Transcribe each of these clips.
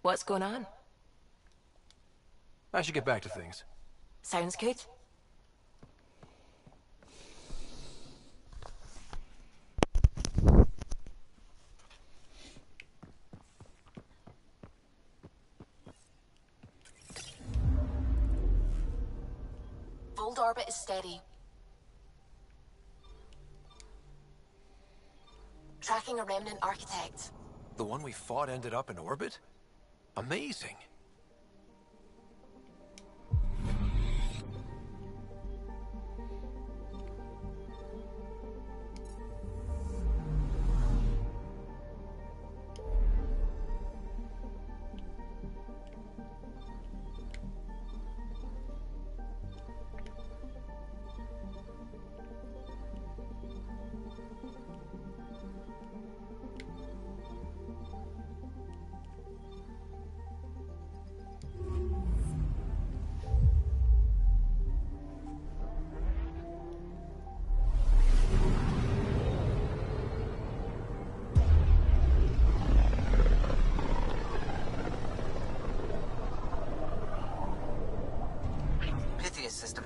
What's going on? I should get back to things. Sounds good. Fold orbit is steady. Tracking a remnant architect. The one we fought ended up in orbit? Amazing. System,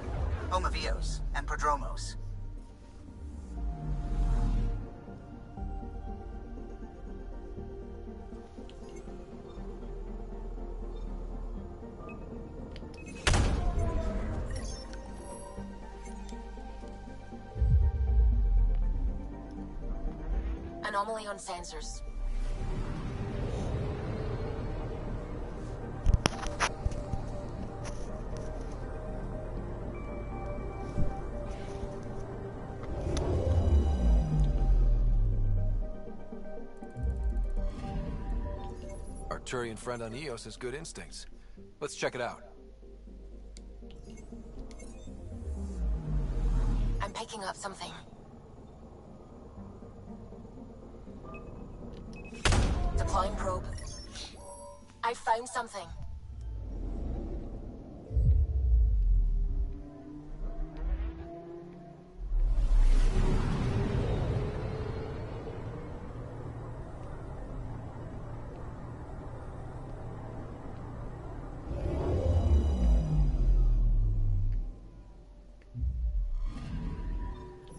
home of Eos and Prodromos. Anomaly on sensors. Arturian friend on Eos has good instincts. Let's check it out. I'm picking up something. Deploying probe. I found something.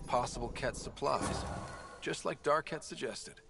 Possible Ket supplies, just like Dark had suggested.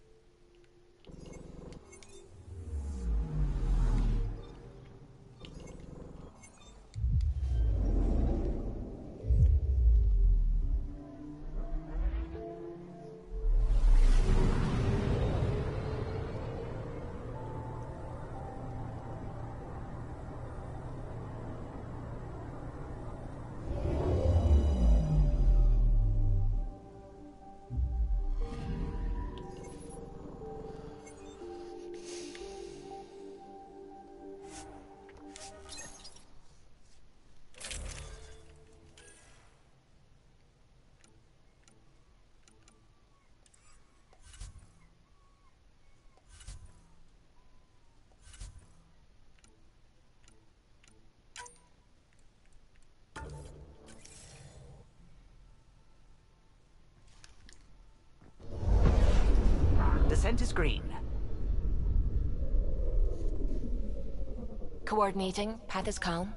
Descent is green. Coordinating. Path is calm.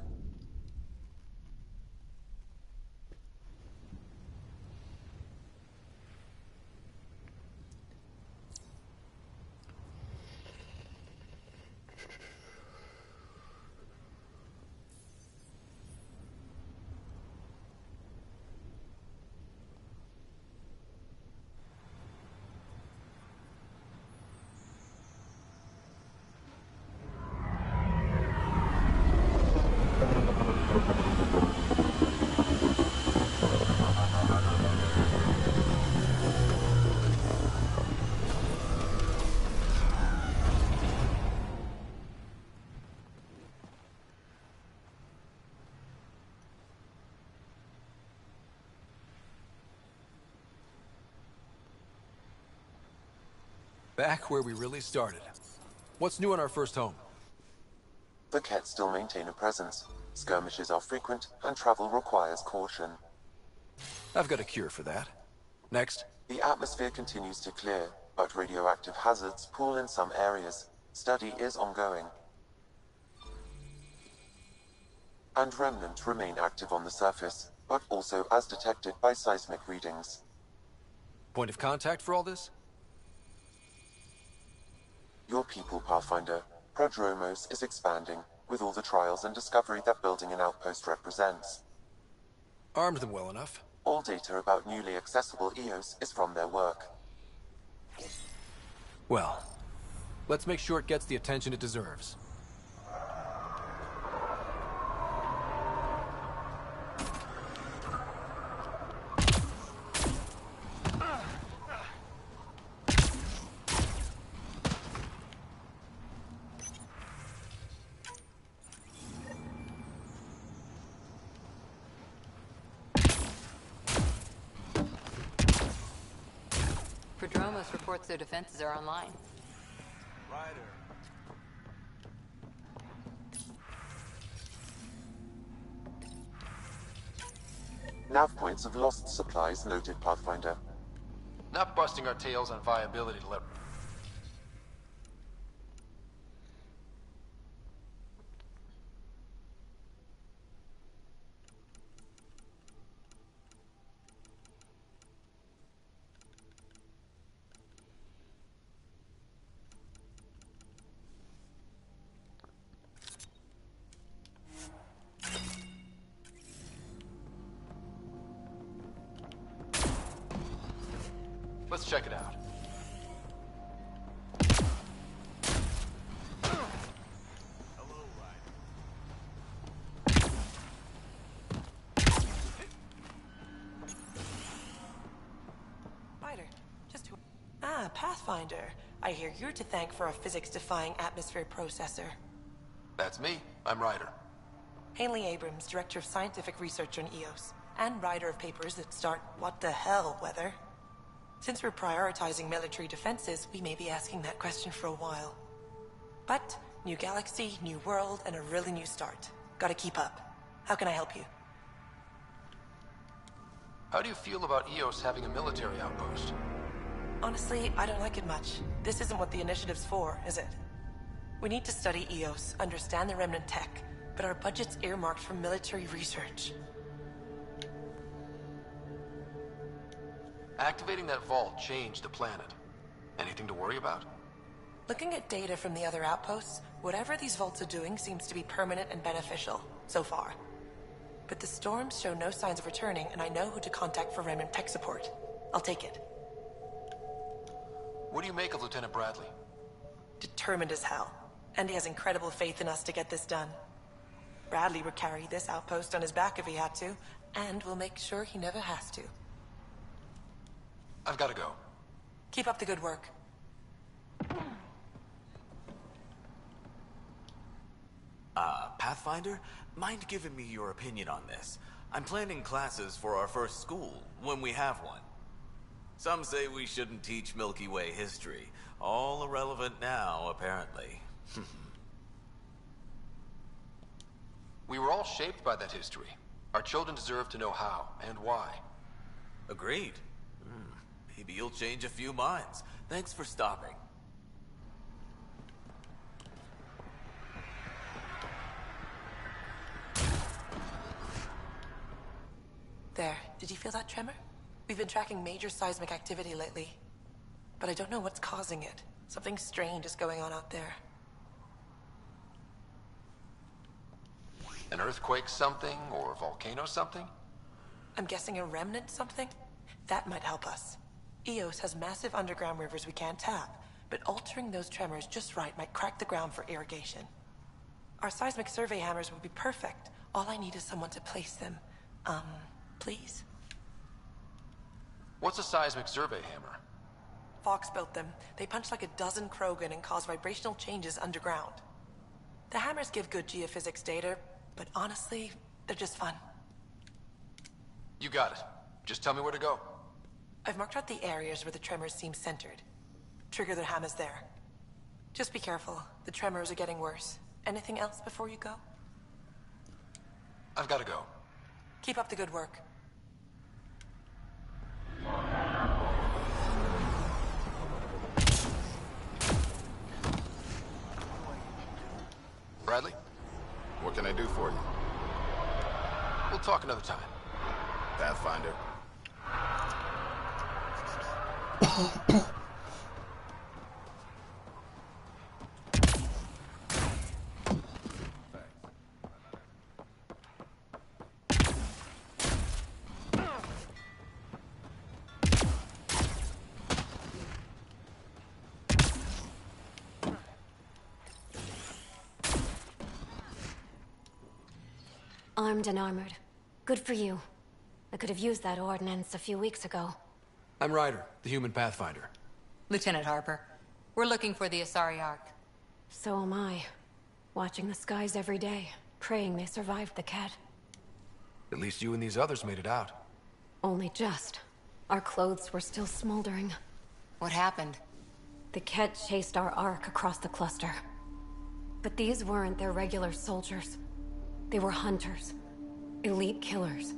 Back where we really started. What's new on our first home? The Ket still maintain a presence. Skirmishes are frequent, and travel requires caution. I've got a cure for that. Next. The atmosphere continues to clear, but radioactive hazards pool in some areas. Study is ongoing. And remnant remain active on the surface, but also as detected by seismic readings. Point of contact for all this? Your people, Pathfinder. Prodromos is expanding, with all the trials and discovery that building an outpost represents. Armed them well enough. All data about newly accessible Eos is from their work. Well, let's make sure it gets the attention it deserves. Prodromos reports their defenses are online. Ryder. Nav points of lost supplies noted, Pathfinder. Not busting our tails on viability to let... Let's check it out. Hello, Ryder. Ryder, just who? Ah, Pathfinder. I hear you're to thank for a physics-defying atmosphere processor. That's me. I'm Ryder. Haley Abrams, Director of Scientific Research on EOS, and writer of papers that start what the hell weather. Since we're prioritizing military defenses, we may be asking that question for a while. But, new galaxy, new world, and a really new start. Gotta keep up. How can I help you? How do you feel about EOS having a military outpost? Honestly, I don't like it much. This isn't what the initiative's for, is it? We need to study EOS, understand the remnant tech, but our budget's earmarked for military research. Activating that vault changed the planet. Anything to worry about? Looking at data from the other outposts, whatever these vaults are doing seems to be permanent and beneficial, so far. But the storms show no signs of returning, and I know who to contact for remnant tech support. I'll take it. What do you make of Lieutenant Bradley? Determined as hell. And he has incredible faith in us to get this done. Bradley would carry this outpost on his back if he had to, and we'll make sure he never has to. I've got to go. Keep up the good work. Pathfinder? Mind giving me your opinion on this? I'm planning classes for our first school, when we have one. Some say we shouldn't teach Milky Way history. All irrelevant now, apparently. We were all shaped by that history. Our children deserve to know how and why. Agreed. Maybe you'll change a few minds. Thanks for stopping. There, did you feel that tremor? We've been tracking major seismic activity lately. But I don't know what's causing it. Something strange is going on out there. An earthquake something, or a volcano something? I'm guessing a remnant something? That might help us. EOS has massive underground rivers we can't tap, but altering those tremors just right might crack the ground for irrigation. Our seismic survey hammers would be perfect. All I need is someone to place them. Please? What's a seismic survey hammer? Fox built them. They punch like a dozen Krogan and cause vibrational changes underground. The hammers give good geophysics data, but honestly, they're just fun. You got it. Just tell me where to go. I've marked out the areas where the tremors seem centered. Trigger the hammers there. Just be careful. The tremors are getting worse. Anything else before you go? I've got to go. Keep up the good work. Bradley? What can I do for you? We'll talk another time. Pathfinder. Armed and armored. Good for you. I could have used that ordnance a few weeks ago. I'm Ryder, the human Pathfinder. Lieutenant Harper, we're looking for the Asari Ark. So am I. Watching the skies every day, praying they survived the Ket. At least you and these others made it out. Only just. Our clothes were still smoldering. What happened? The Ket chased our Ark across the cluster. But these weren't their regular soldiers. They were hunters. Elite killers.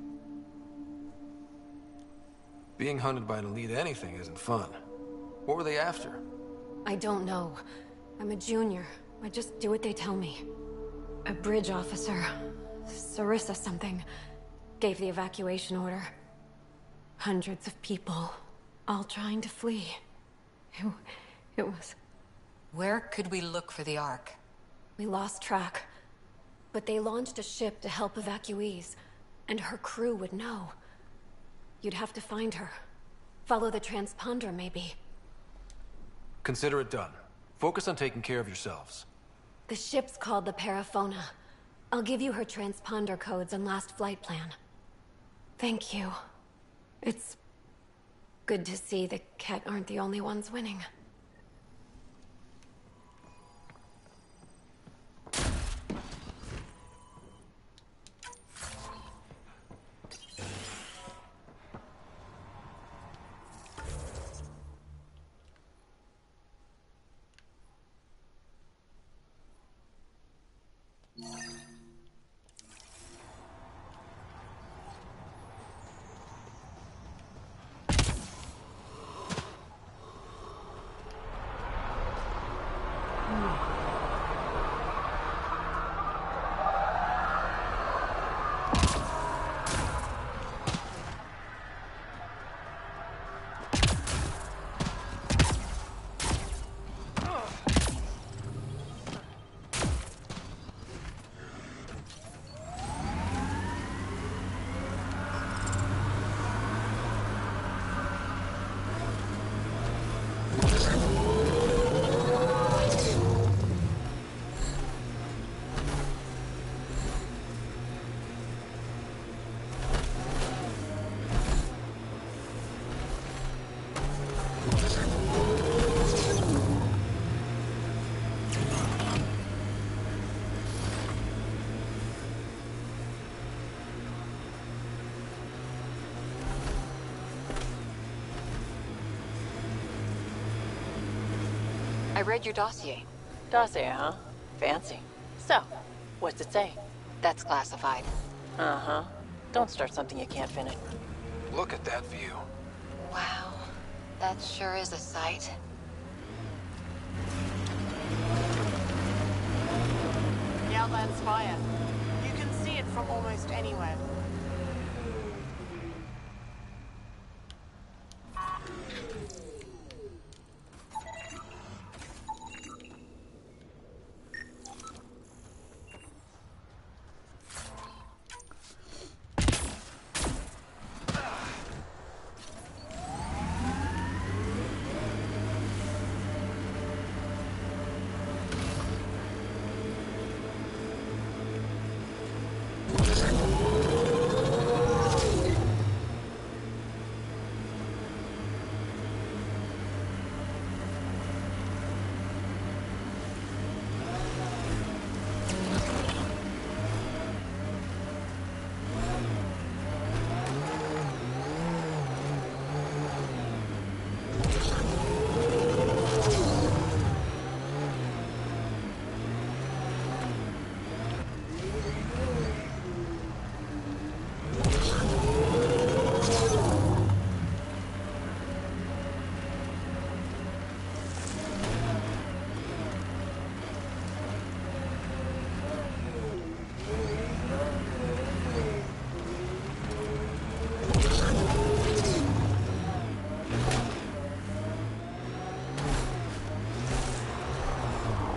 Being hunted by an elite anything isn't fun. What were they after? I don't know. I'm a junior. I just do what they tell me. A bridge officer, Sarissa something, gave the evacuation order. Hundreds of people, all trying to flee. It was... Where could we look for the Ark? We lost track. But they launched a ship to help evacuees, and her crew would know. You'd have to find her. Follow the transponder, maybe. Consider it done. Focus on taking care of yourselves. The ship's called the Paraphona. I'll give you her transponder codes and last flight plan. Thank you. It's good to see the Ket aren't the only ones winning. read your dossier. Dossier, huh? Fancy. So, what's it say? That's classified. Uh-huh. Don't start something you can't finish. Look at that view. Wow, that sure is a sight. The Outland Spire. You can see it from almost anywhere.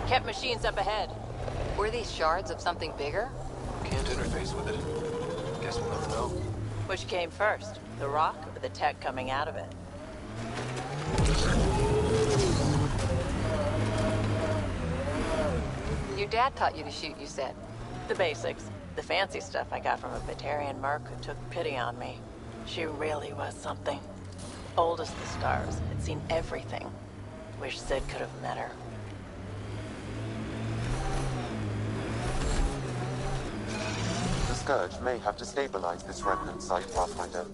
Kept machines up ahead. Were these shards of something bigger? Can't interface with it. Guess we'll never know. Which came first, the rock or the tech coming out of it? Your dad taught you to shoot, you said. The basics. The fancy stuff I got from a Batarian merc who took pity on me. She really was something. Old as the stars, had seen everything. Wish Sid could have met her. The Scourge may have destabilized this remnant site, Pathfinder.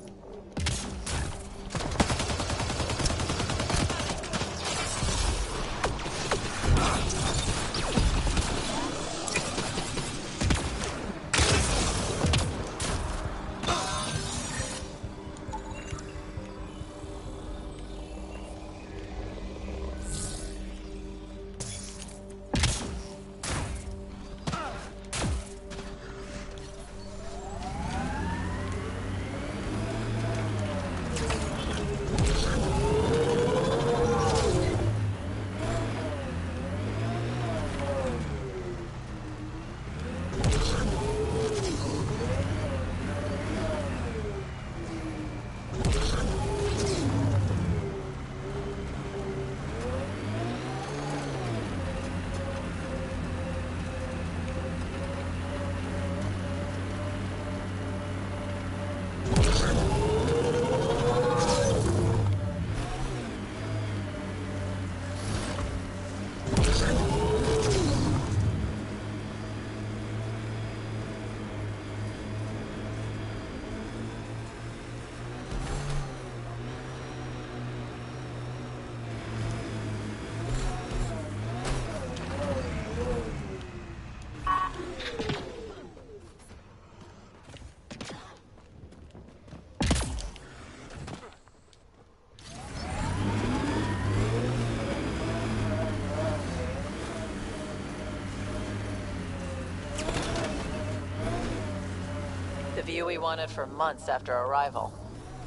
The view we wanted for months after arrival.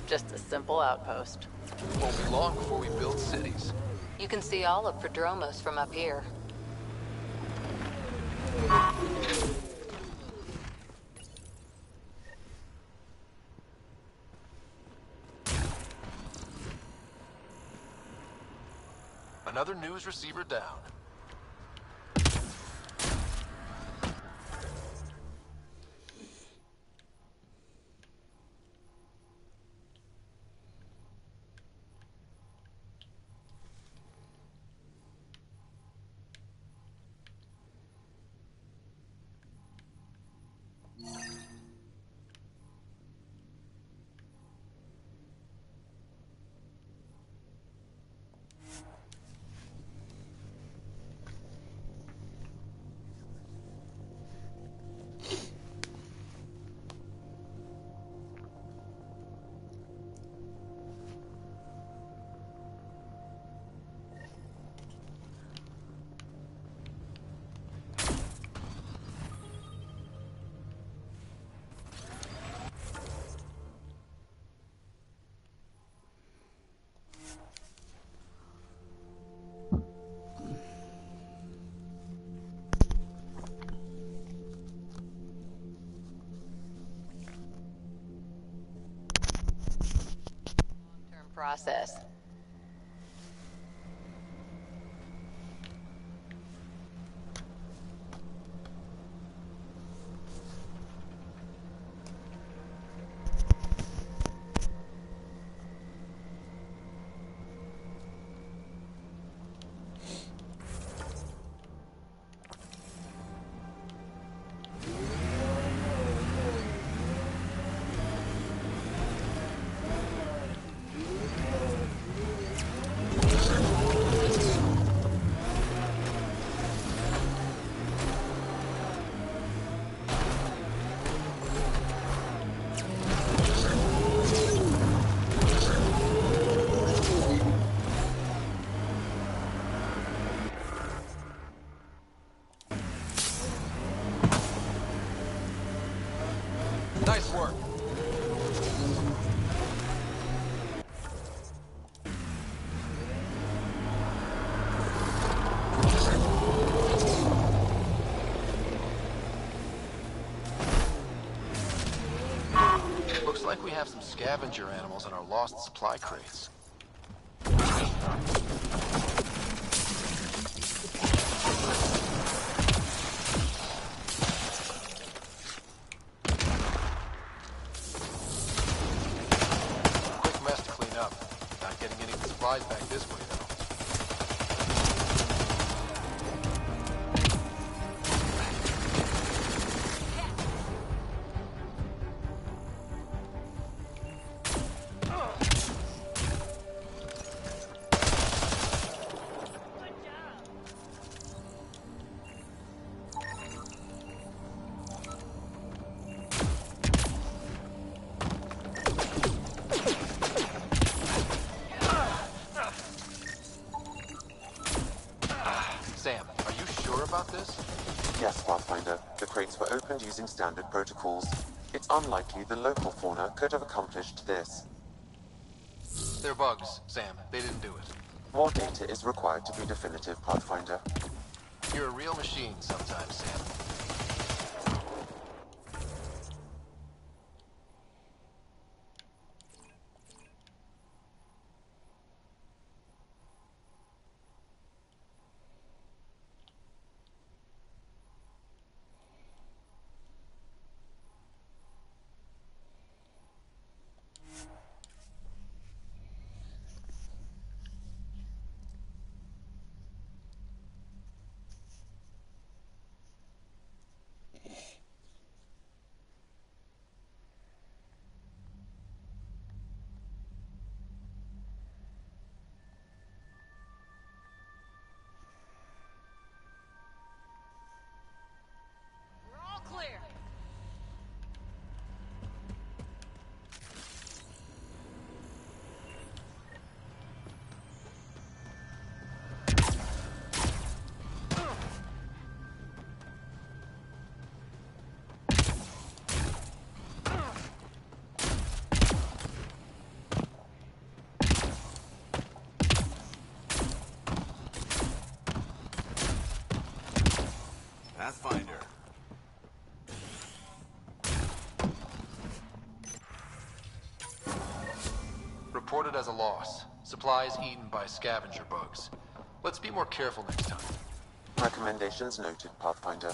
Just a simple outpost. Won't be long before we build cities. You can see all of Prodromos from up here. Another news receiver down. process. Nice work. Looks like we have some scavenger animals in our lost supply crates. Quick mess to clean up. Not getting any supplies back this way, though. Sam, are you sure about this? Yes, Pathfinder. The crates were opened using standard protocols. It's unlikely the local fauna could have accomplished this. They're bugs, Sam. They didn't do it. More data is required to be definitive, Pathfinder. You're a real machine sometimes, Sam. We're all clear. Pathfinder. Reported as a loss. Supplies eaten by scavenger bugs. Let's be more careful next time. Recommendations noted, Pathfinder.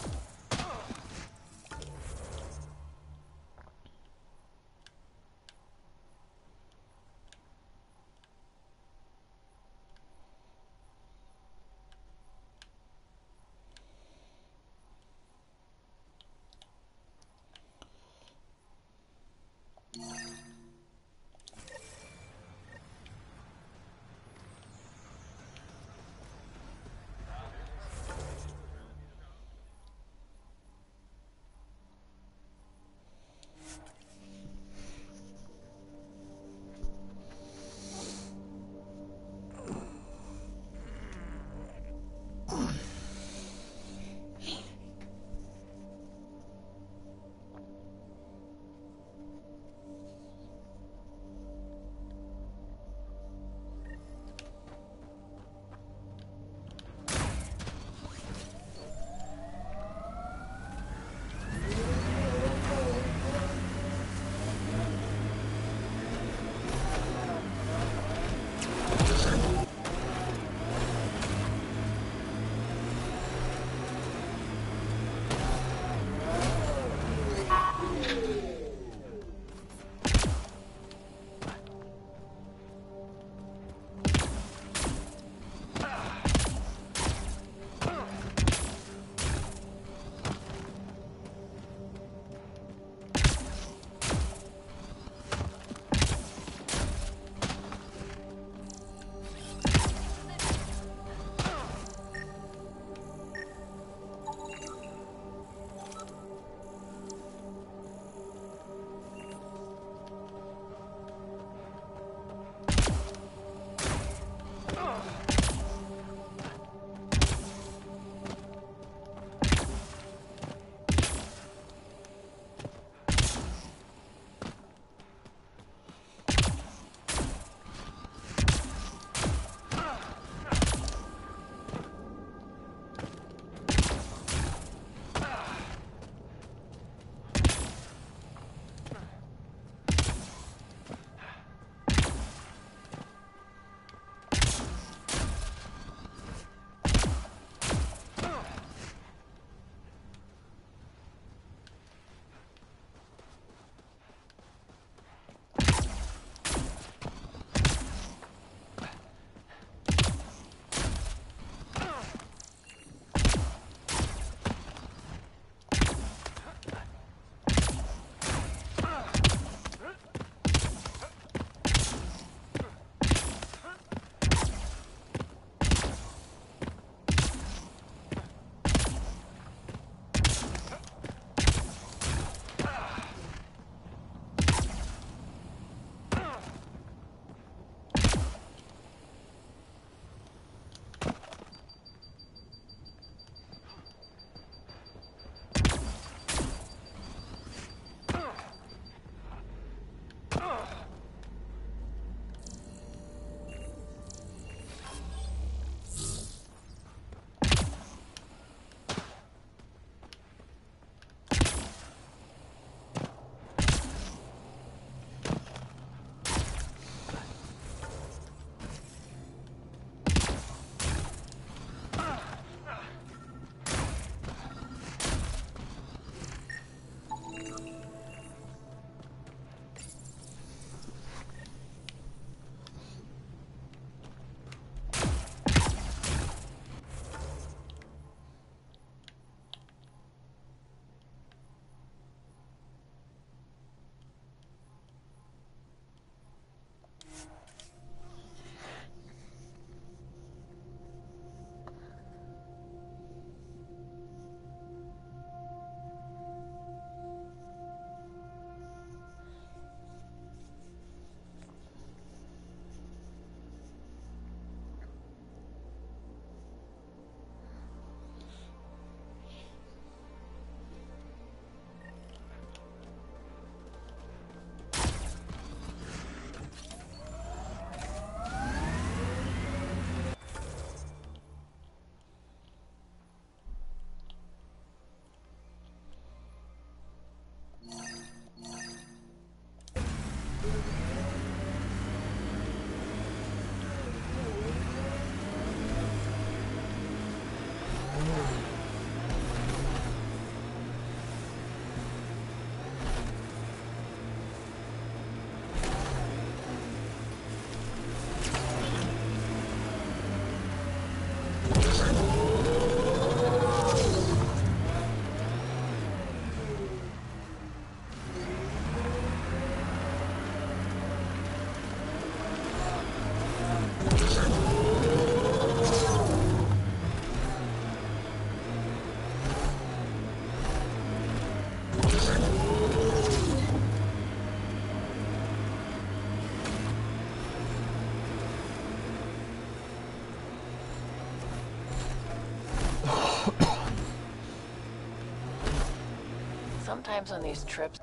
Sometimes on these trips,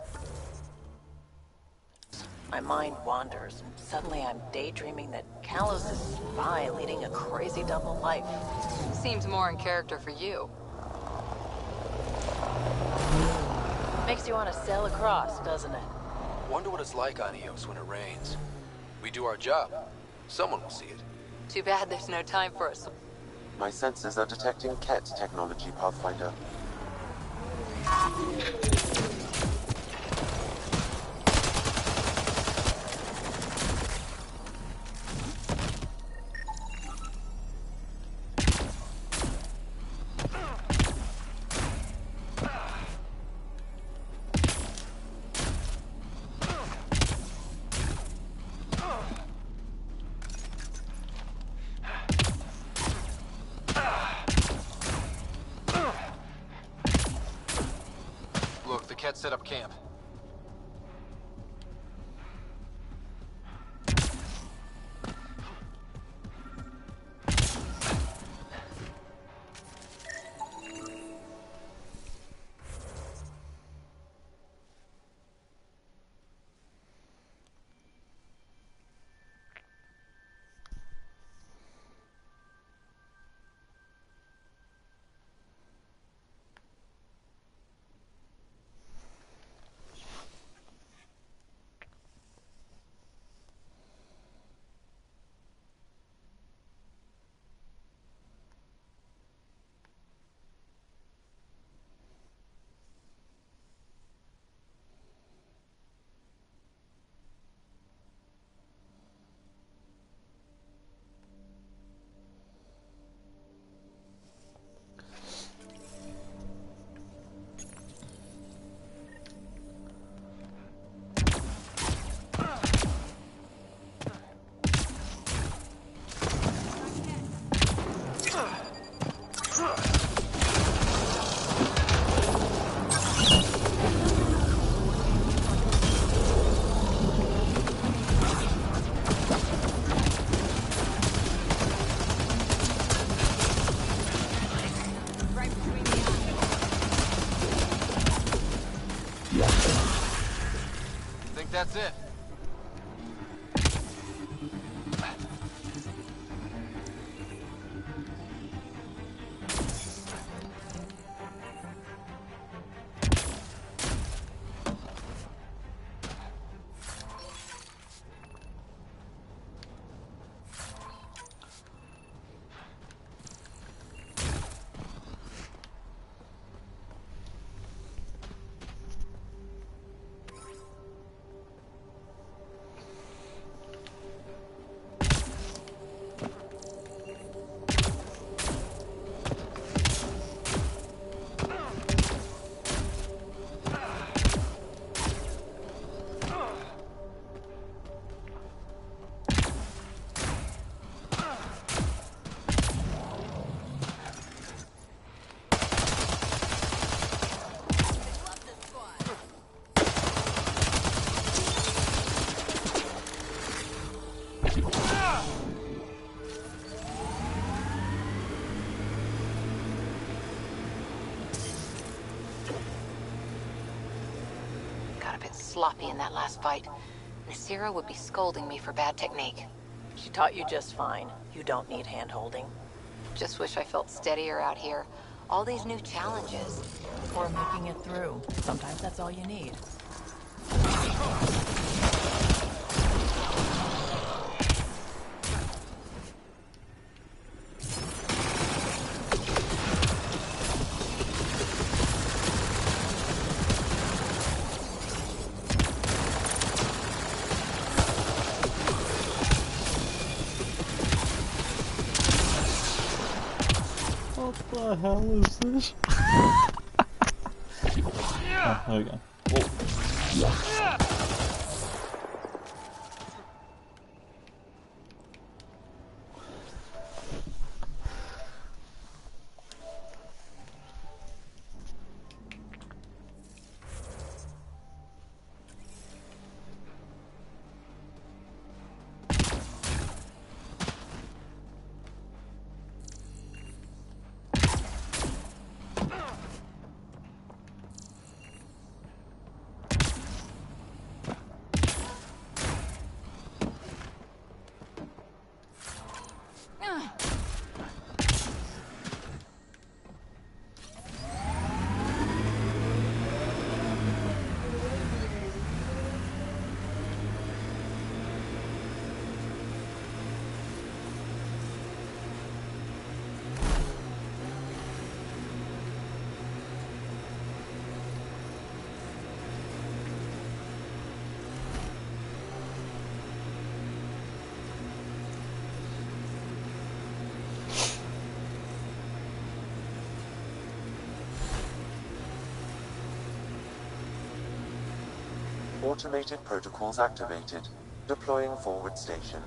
my mind wanders, and suddenly I'm daydreaming that Kalos is a spy leading a crazy double life. Seems more in character for you. Makes you want to sail across, doesn't it? Wonder what it's like on Eos when it rains. We do our job. Someone will see it. Too bad there's no time for us. My sensors are detecting Ket technology, Pathfinder. Look, the Ket set up camp. That's it. Sloppy in that last fight. Nasira would be scolding me for bad technique. She taught you just fine. You don't need hand-holding. Just wish I felt steadier out here. All these new challenges. Or making it through. Sometimes that's all you need. What the hell is this? Oh, there we go. Whoa. Automated protocols activated. Deploying forward station.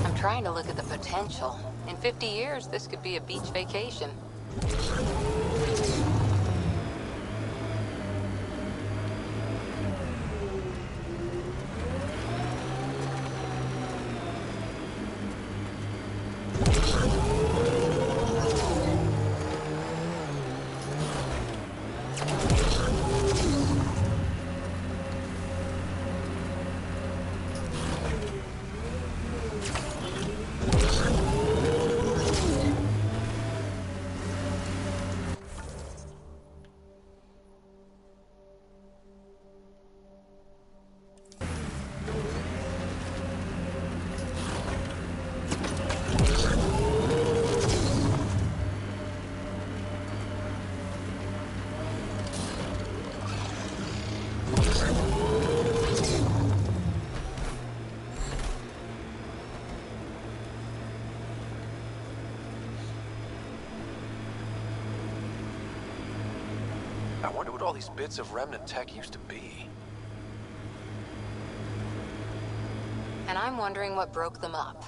I'm trying to look at the potential. In 50 years, this could be a beach vacation. I wonder what all these bits of remnant tech used to be. And I'm wondering what broke them up.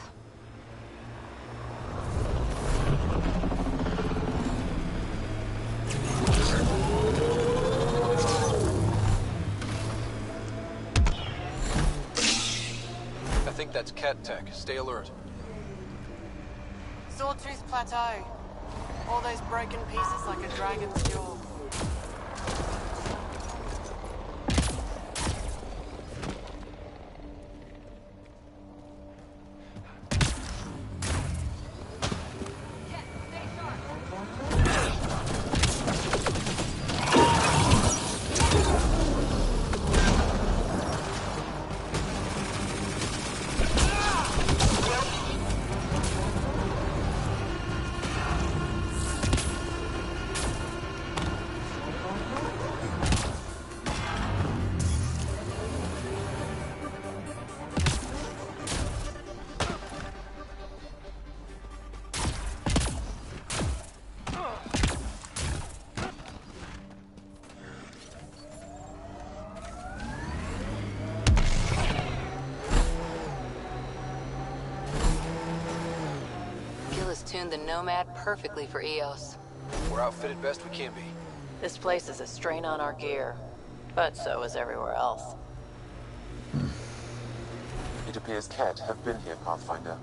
I think that's cat tech. Stay alert. Sawtooth Plateau. All those broken pieces like a dragon's jaw. Tuned the Nomad perfectly for EOS. We're outfitted best we can be. This place is a strain on our gear, but so is everywhere else. It appears Ket have been here, Pathfinder.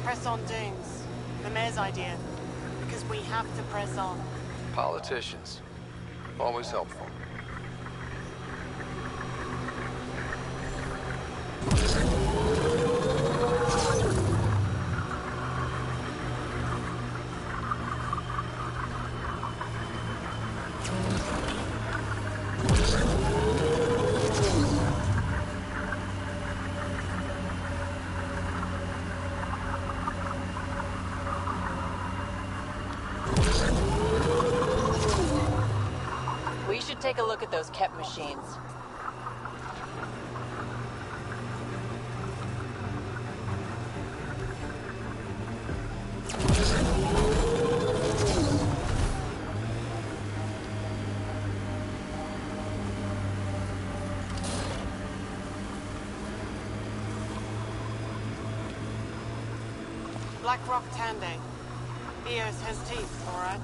Press on Dunes. The mayor's idea. Because we have to press on. Politicians. Always helpful. We should take a look at those Ket machines. Black Rock Tande. Eos has teeth, alright?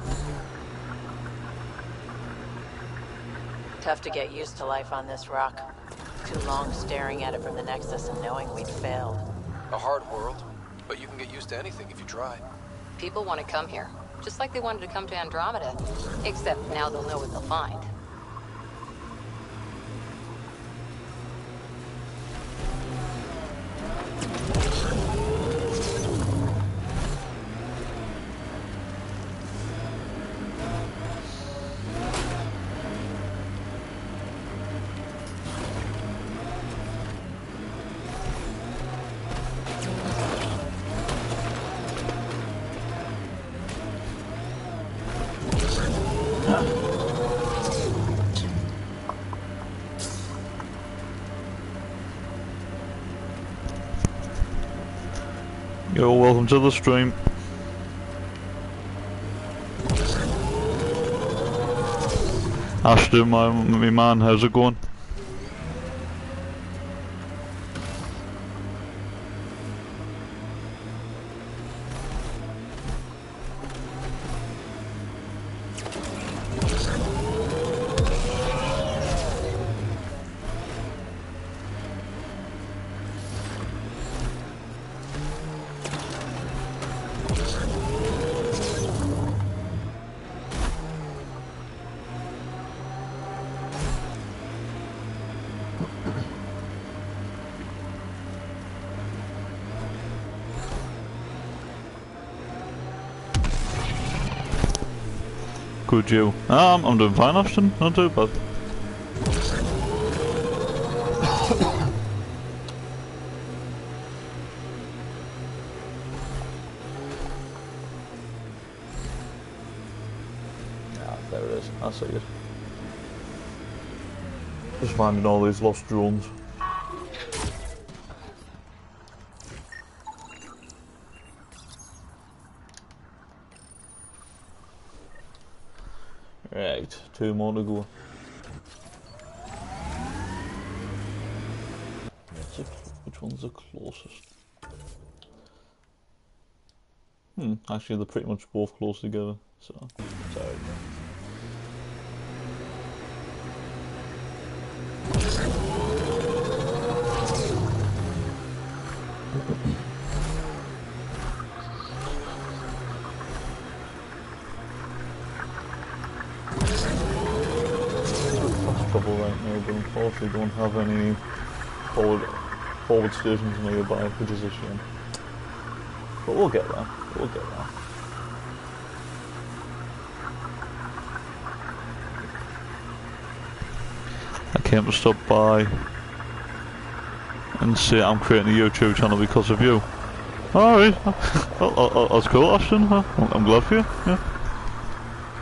Tough to get used to life on this rock. Too long staring at it from the Nexus and knowing we'd failed. A hard world, but you can get used to anything if you try. People want to come here, just like they wanted to come to Andromeda. Except now they'll know what they'll find. Yo, welcome to the stream. Ashton, my man, how's it going? Could you? I'm doing fine, Ashton. Not too bad. Yeah, there it is. I see it. Just finding all these lost drones. Right, 2 more to go. Which one's the closest? Actually they're pretty much both close together, so sorry. Trouble right now, but unfortunately don't have any forward stations nearby, which is a shame. But we'll get there. We'll get there. I came to stop by and say I'm creating a YouTube channel because of you. Alright, that's cool, Ashton. I'm glad for you. Yeah.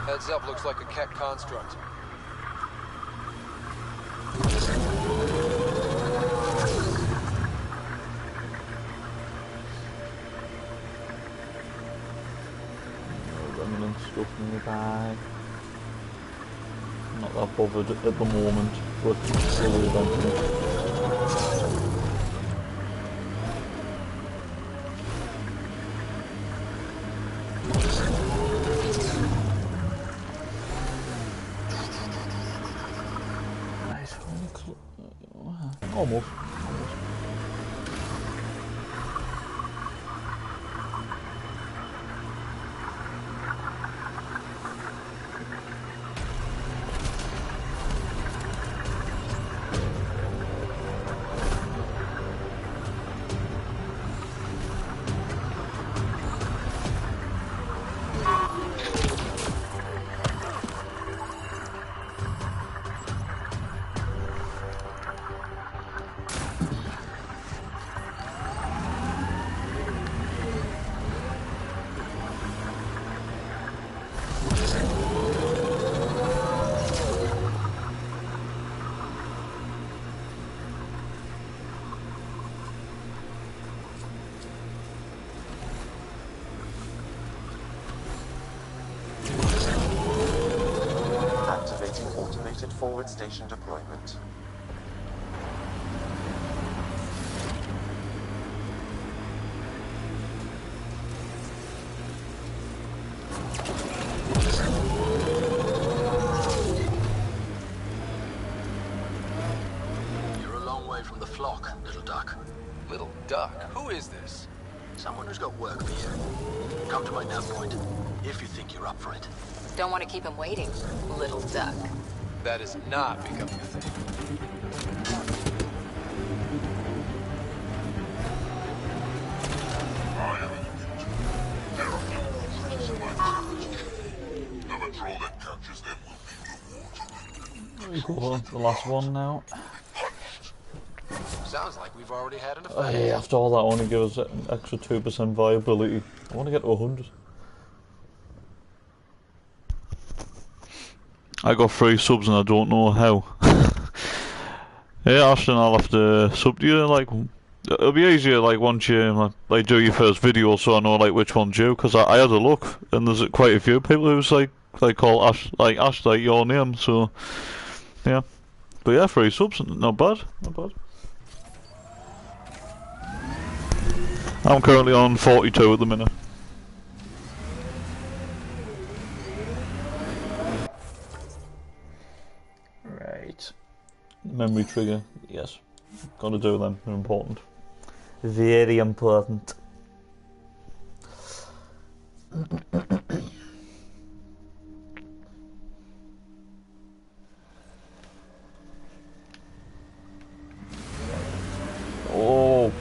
Heads up, looks like a Keck construct. Remnant stuff nearby. Not that bothered at the moment, but slowly eventually. Almost. Forward station deployment. is this? Someone who's got work for you. Come to my nav point, if you think you're up for it. Don't want to keep him waiting, little duck. That is not becoming a thing. Cool. The last one now. Sounds like we've already had an effect. Hey, after all that, only give us an extra 2% viability. I want to get to 100. I got 3 subs and I don't know how. Yeah, Ashton, I'll have to sub to you. Like, it'll be easier like once you like do your first video, so I know like which one's you. Because I had a look and there's quite a few people who's like call Ash like your name. So yeah, but yeah, 3 subs, not bad, not bad. I'm currently on 42 at the minute. Right. Memory trigger, yes. Gotta do them, they're important. Very important. Oh.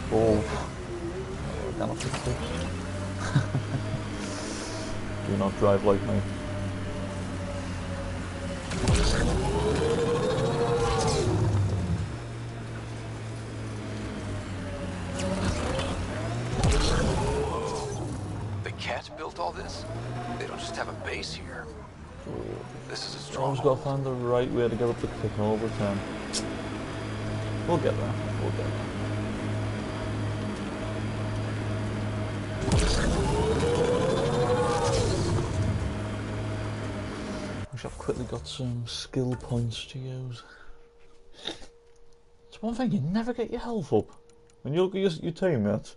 Cannot fix this. Do not drive like me. The cat built all this? They don't just have a base here. This is a Always stronghold. got to find the right way to get up the cliff all the time. We'll get there. We'll get there. Wish I've quickly got some skill points to use. It's one thing, you never get your health up. When you look at your teammates,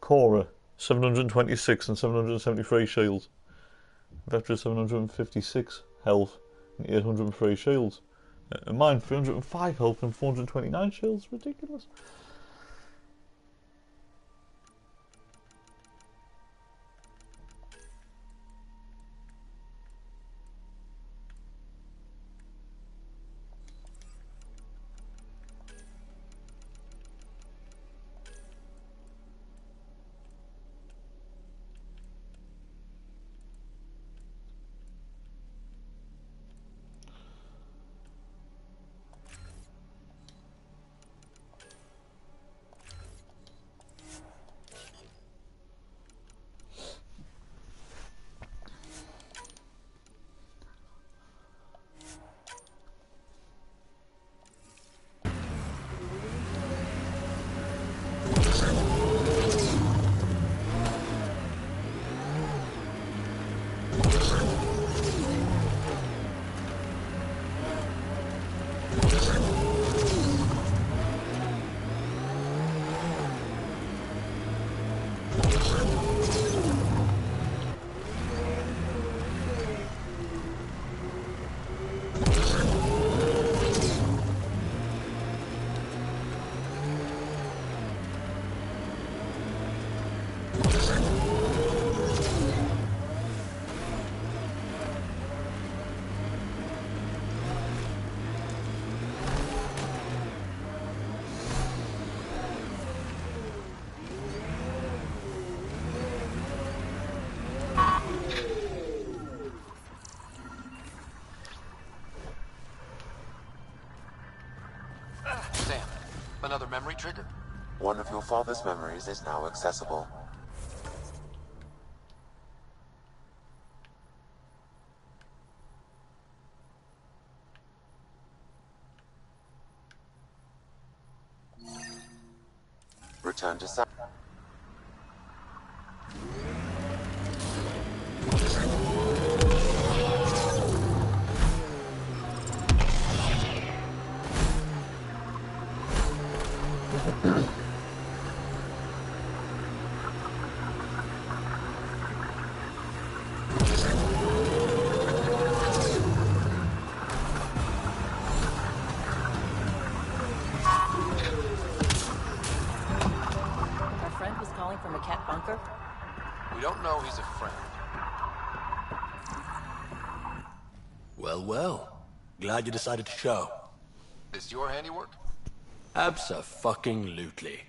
Cora, 726 and 773 shields. Vector 756 health and 803 shields. And mine 305 health and 429 shields. Ridiculous. Another memory trigger? One of your father's memories is now accessible. Return to Sam. Well, well. Glad you decided to show. This your handiwork? Abso-fucking-lutely.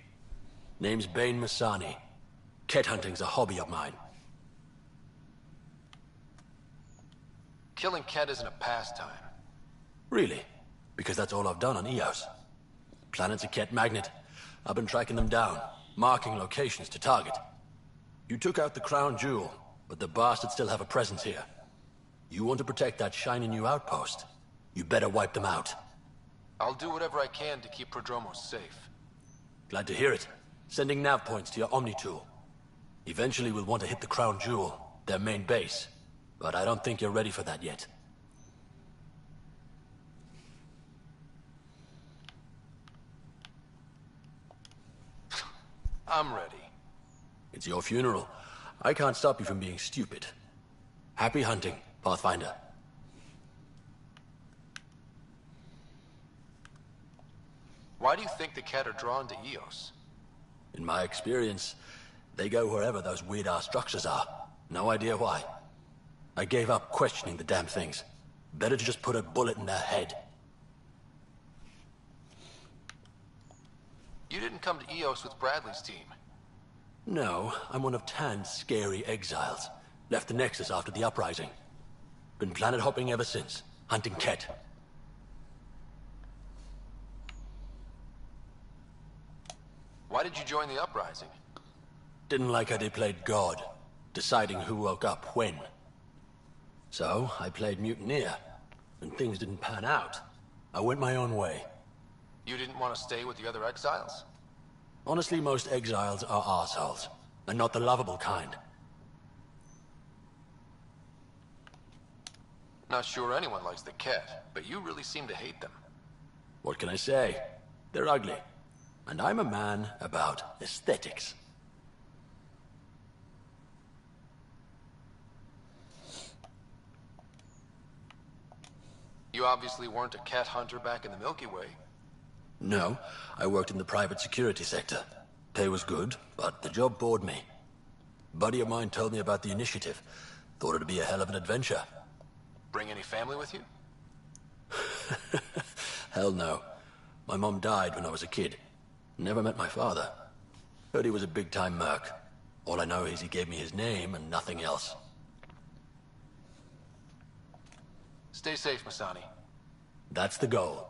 Name's Bane Masani. Ket hunting's a hobby of mine. Killing Ket isn't a pastime. Really? Because that's all I've done on Eos. Planet's a Ket magnet. I've been tracking them down, marking locations to target. You took out the crown jewel, but the bastards still have a presence here. You want to protect that shiny new outpost? You better wipe them out. I'll do whatever I can to keep Prodromos safe. Glad to hear it. Sending nav points to your Omni tool. Eventually we'll want to hit the crown jewel, their main base. But I don't think you're ready for that yet. I'm ready. It's your funeral. I can't stop you from being stupid. Happy hunting, Pathfinder. Why do you think the Ket are drawn to Eos? In my experience, they go wherever those weird-ass structures are. No idea why. I gave up questioning the damn things. Better to just put a bullet in their head. You didn't come to Eos with Bradley's team. No, I'm one of Tan's scary exiles. Left the Nexus after the uprising. Been planet hopping ever since, hunting Ket. Why did you join the uprising? Didn't like how they played God, deciding who woke up when. So, I played Mutineer. When things didn't pan out, I went my own way. You didn't want to stay with the other exiles? Honestly, most exiles are arseholes, and not the lovable kind. Not sure anyone likes the Ket, but you really seem to hate them. What can I say? They're ugly. And I'm a man about aesthetics. You obviously weren't a Ket hunter back in the Milky Way. No, I worked in the private security sector. Pay was good, but the job bored me. Buddy of mine told me about the initiative. Thought it'd be a hell of an adventure. Bring any family with you? Hell no. My mom died when I was a kid. Never met my father. Heard he was a big-time merc. All I know is he gave me his name and nothing else. Stay safe, Masani. That's the goal.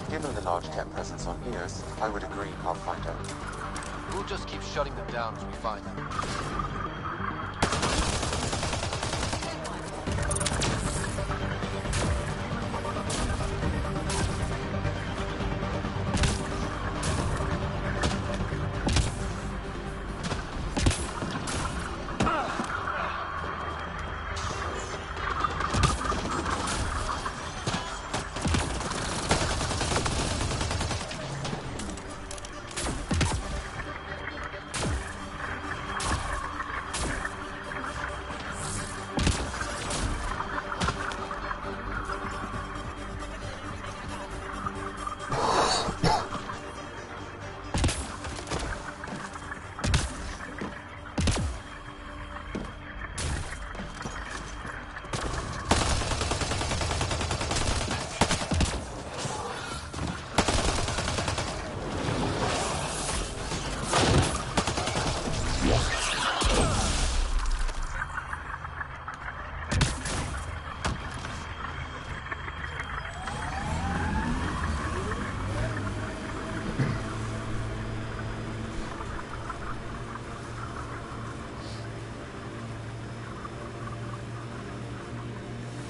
Given the large Ket presence on Eos, I would agree, Pathfinder. We'll just keep shutting them down as we find them.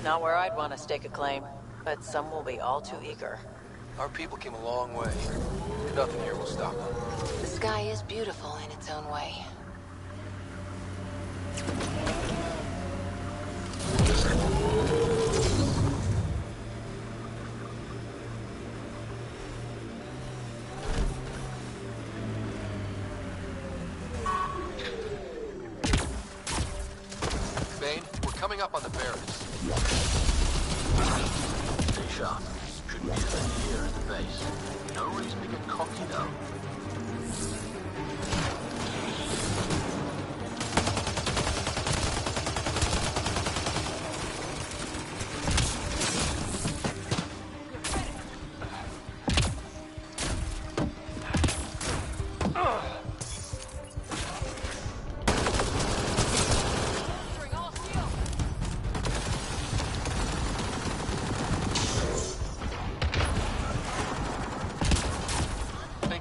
Not where I'd want to stake a claim, but some will be all too eager. Our people came a long way. Nothing here will stop them. The sky is beautiful in its own way. Bane, we're coming up on the barracks. Stay sharp. Shouldn't be too many here at the base. No reason to get cocky, though.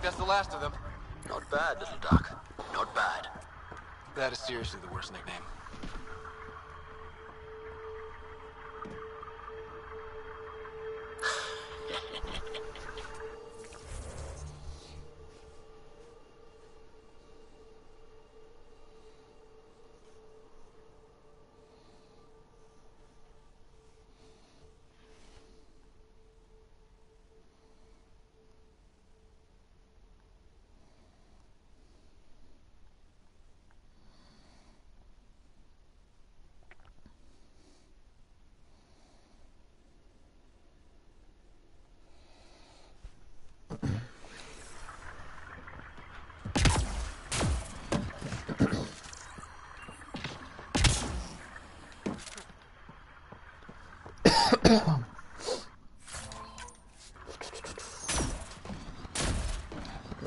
That's the last of them. Not bad, little duck. Not bad. That is seriously the worst nickname.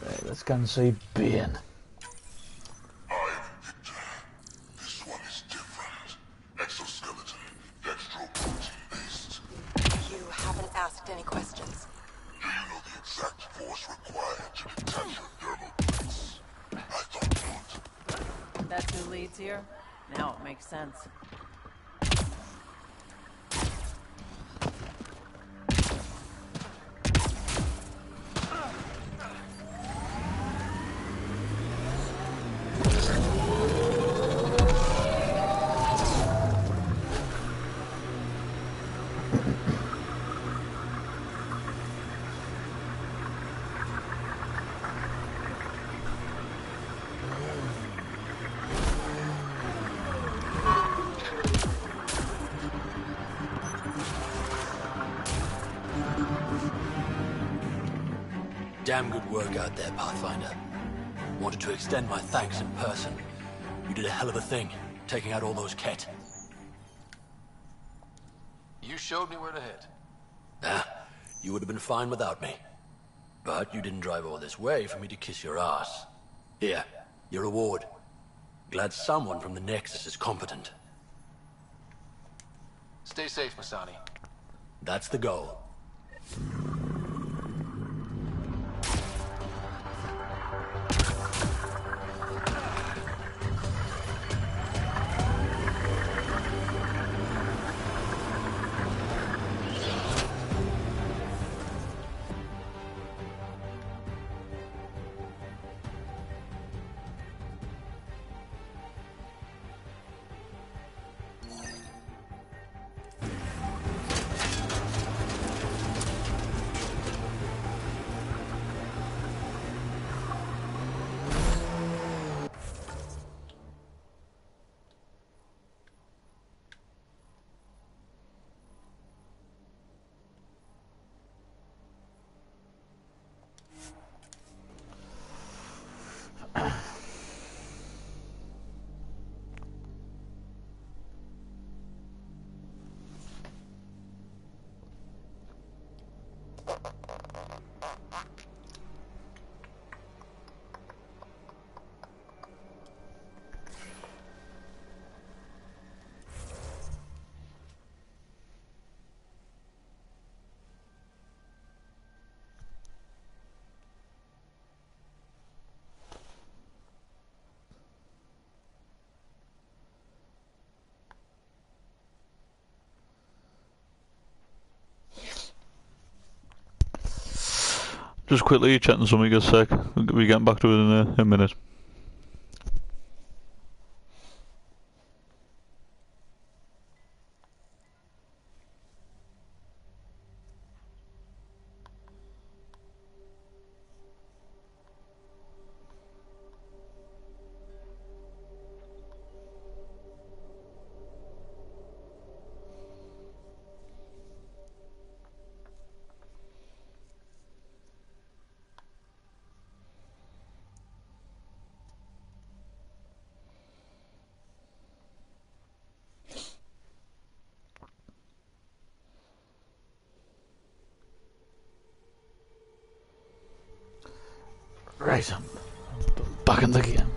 Right, let's go and see Bane. This one is different. Exoskeleton, dextroprotein-based. You haven't asked any questions. Do you know the exact force required to detach your thermal plates? I thought not. That's who leads here? Now it makes sense. Damn good work out there, Pathfinder. Wanted to extend my thanks in person. You did a hell of a thing, taking out all those Ket. You showed me where to head. You would have been fine without me. But you didn't drive all this way for me to kiss your ass. Here, your reward. Glad someone from the Nexus is competent. Stay safe, Masani. That's the goal. Just quickly chatting something a sec. We'll be getting back to it in a minute. Right, I'm back in the game.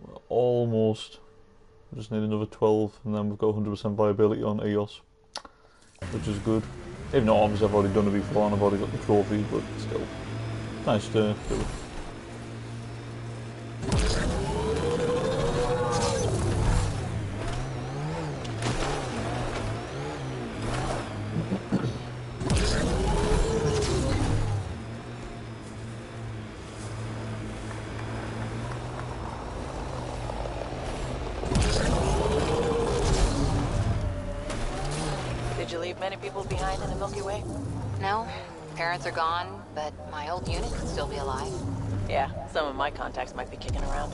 We're almost. We just need another 12, and then we've got 100% viability on EOS, which is good. Even though obviously I've already done it before and I've already got the trophy, but still, nice to do it. Did you leave many people behind in the Milky Way? No, parents are gone, but my old unit could still be alive. Yeah, some of my contacts might be kicking around.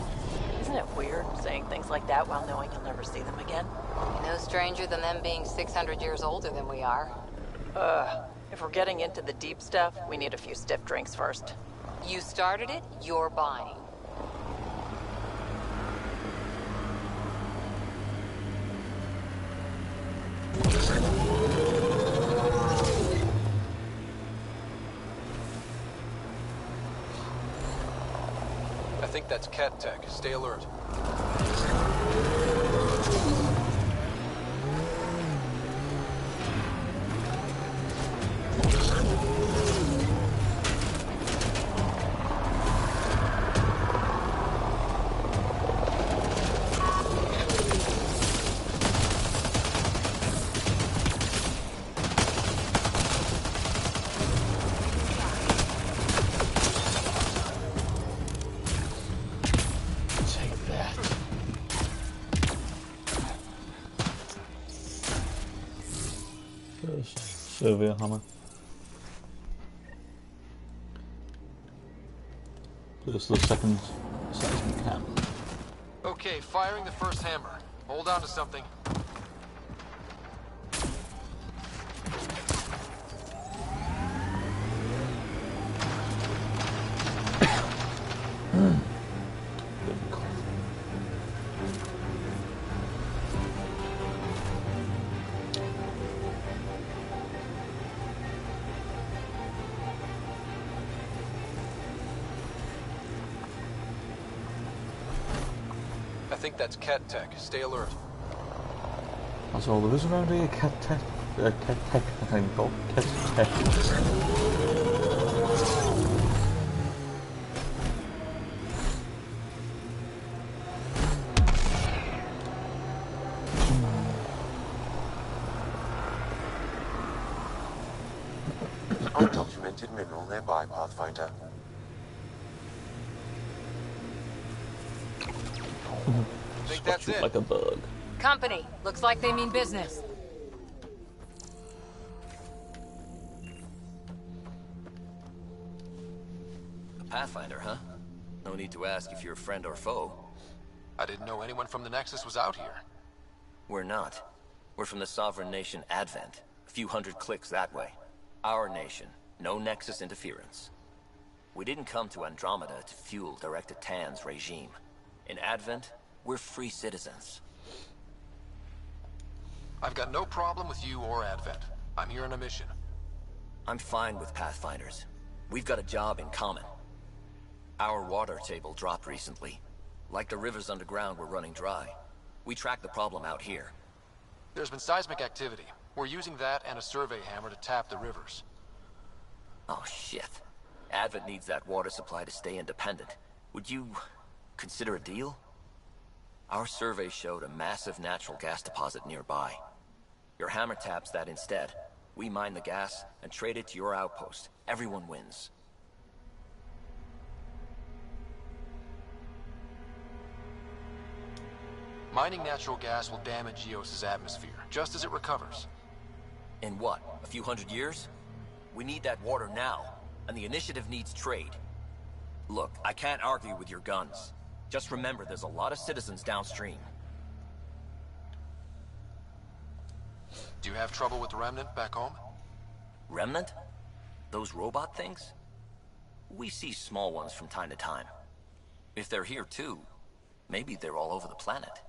Isn't it weird saying things like that while knowing you'll never see them again? No stranger than them being 600 years older than we are. If we're getting into the deep stuff, we need a few stiff drinks first. You started it, you're buying. I think that's Cat Tech. Stay alert. Surveyor hammer. This is the second seismic hammer. Okay, firing the first hammer. Hold on to something. I think that's Cat Tech. Stay alert. That's all there is around here. Cat Tech. Cat Tech, I can't even call it. Cat Tech. Undocumented mineral nearby, Pathfinder. Think that's it. Like a bug. Company, looks like they mean business. A Pathfinder, huh? No need to ask if you're a friend or foe. I didn't know anyone from the Nexus was out here. We're not. We're from the sovereign nation Advent. A few hundred clicks that way. Our nation. No Nexus interference. We didn't come to Andromeda to fuel Director Tan's regime. In Advent, we're free citizens. I've got no problem with you or Advent. I'm here on a mission. I'm fine with Pathfinders. We've got a job in common. Our water table dropped recently. Like the rivers underground were running dry. We tracked the problem out here. There's been seismic activity. We're using that and a survey hammer to tap the rivers. Oh shit. Advent needs that water supply to stay independent. Would you consider a deal? Our survey showed a massive natural gas deposit nearby. Your hammer taps that instead. We mine the gas and trade it to your outpost. Everyone wins. Mining natural gas will damage Eos's atmosphere, just as it recovers. In what, a few hundred years? We need that water now, and the initiative needs trade. Look, I can't argue with your guns. Just remember there's a lot of citizens downstream. Do you have trouble with the Remnant back home? Remnant? Those robot things? We see small ones from time to time. If they're here too, maybe they're all over the planet.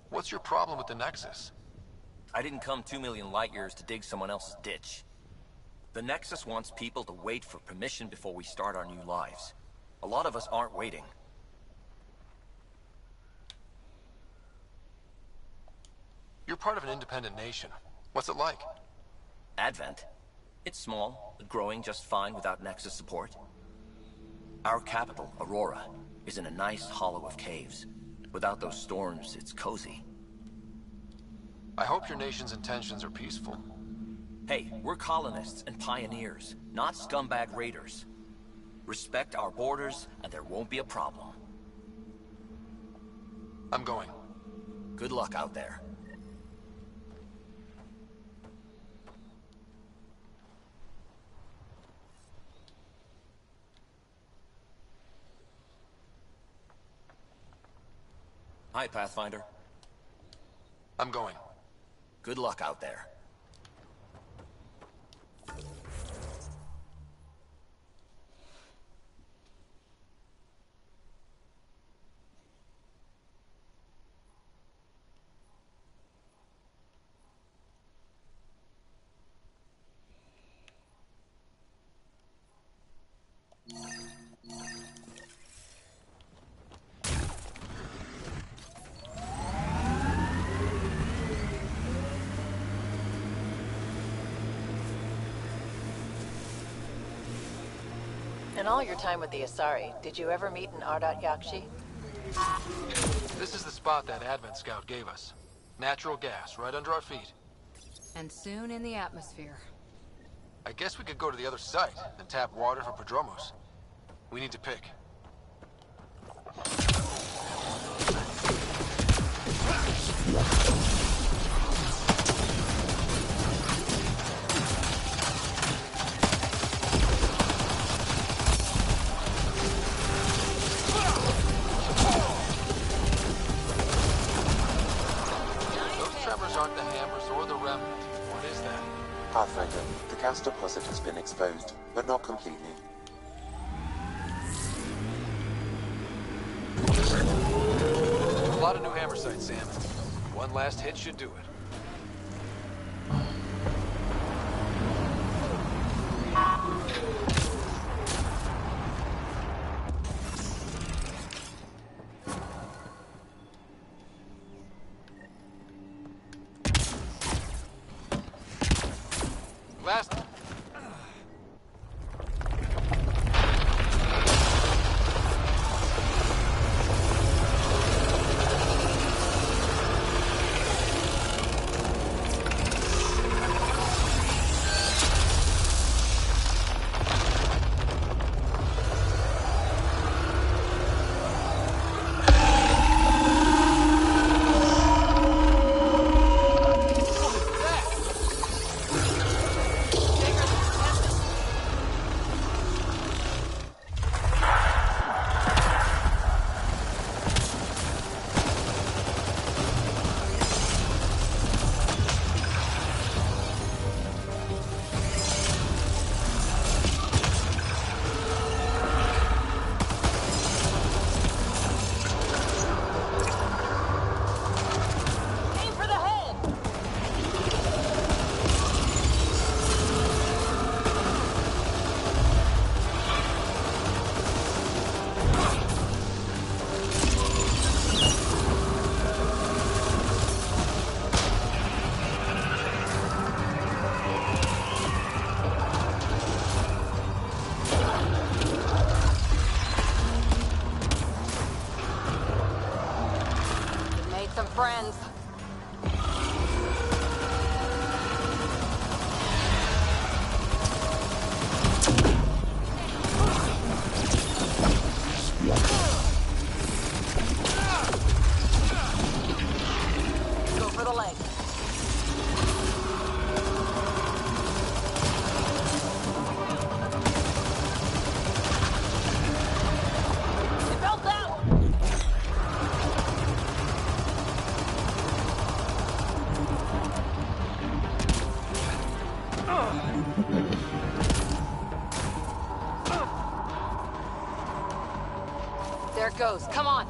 What's your problem with the Nexus? I didn't come 2 million light years to dig someone else's ditch. The Nexus wants people to wait for permission before we start our new lives. A lot of us aren't waiting. You're part of an independent nation. What's it like? Advent? It's small, but growing just fine without Nexus support. Our capital, Aurora, is in a nice hollow of caves. Without those storms, it's cozy. I hope your nation's intentions are peaceful. Hey, we're colonists and pioneers, not scumbag raiders. Respect our borders, and there won't be a problem. I'm going. Good luck out there. Hi, Pathfinder. I'm going. Good luck out there. In all your time with the Asari, did you ever meet an Ardat Yakshi? This is the spot that Advent Scout gave us. Natural gas, right under our feet. And soon in the atmosphere. I guess we could go to the other site and tap water for Prodromos. We need to pick. Aren't the hammers or the remnant. What is that? Pathfinder, the gas deposit has been exposed, but not completely. A lot of new hammer sites, Sam. One last hit should do it. Last. friends. Go for the leg. It felt that one. There it goes. Come on.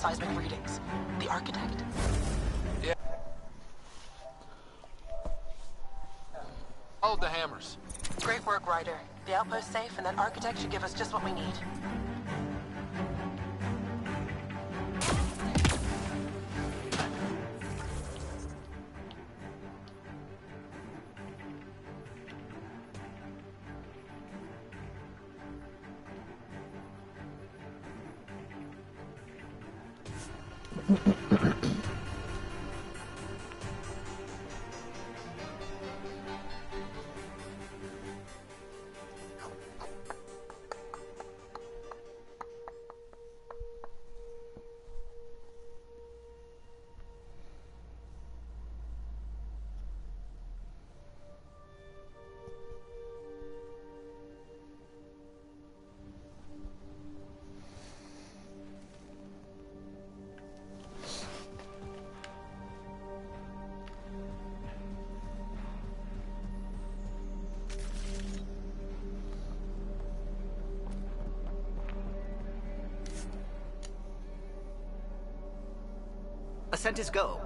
seismic readings. The architect? Yeah. Followed the hammers. Great work, Ryder. The outpost's safe, and that architect should give us just what we need. Ascent is go.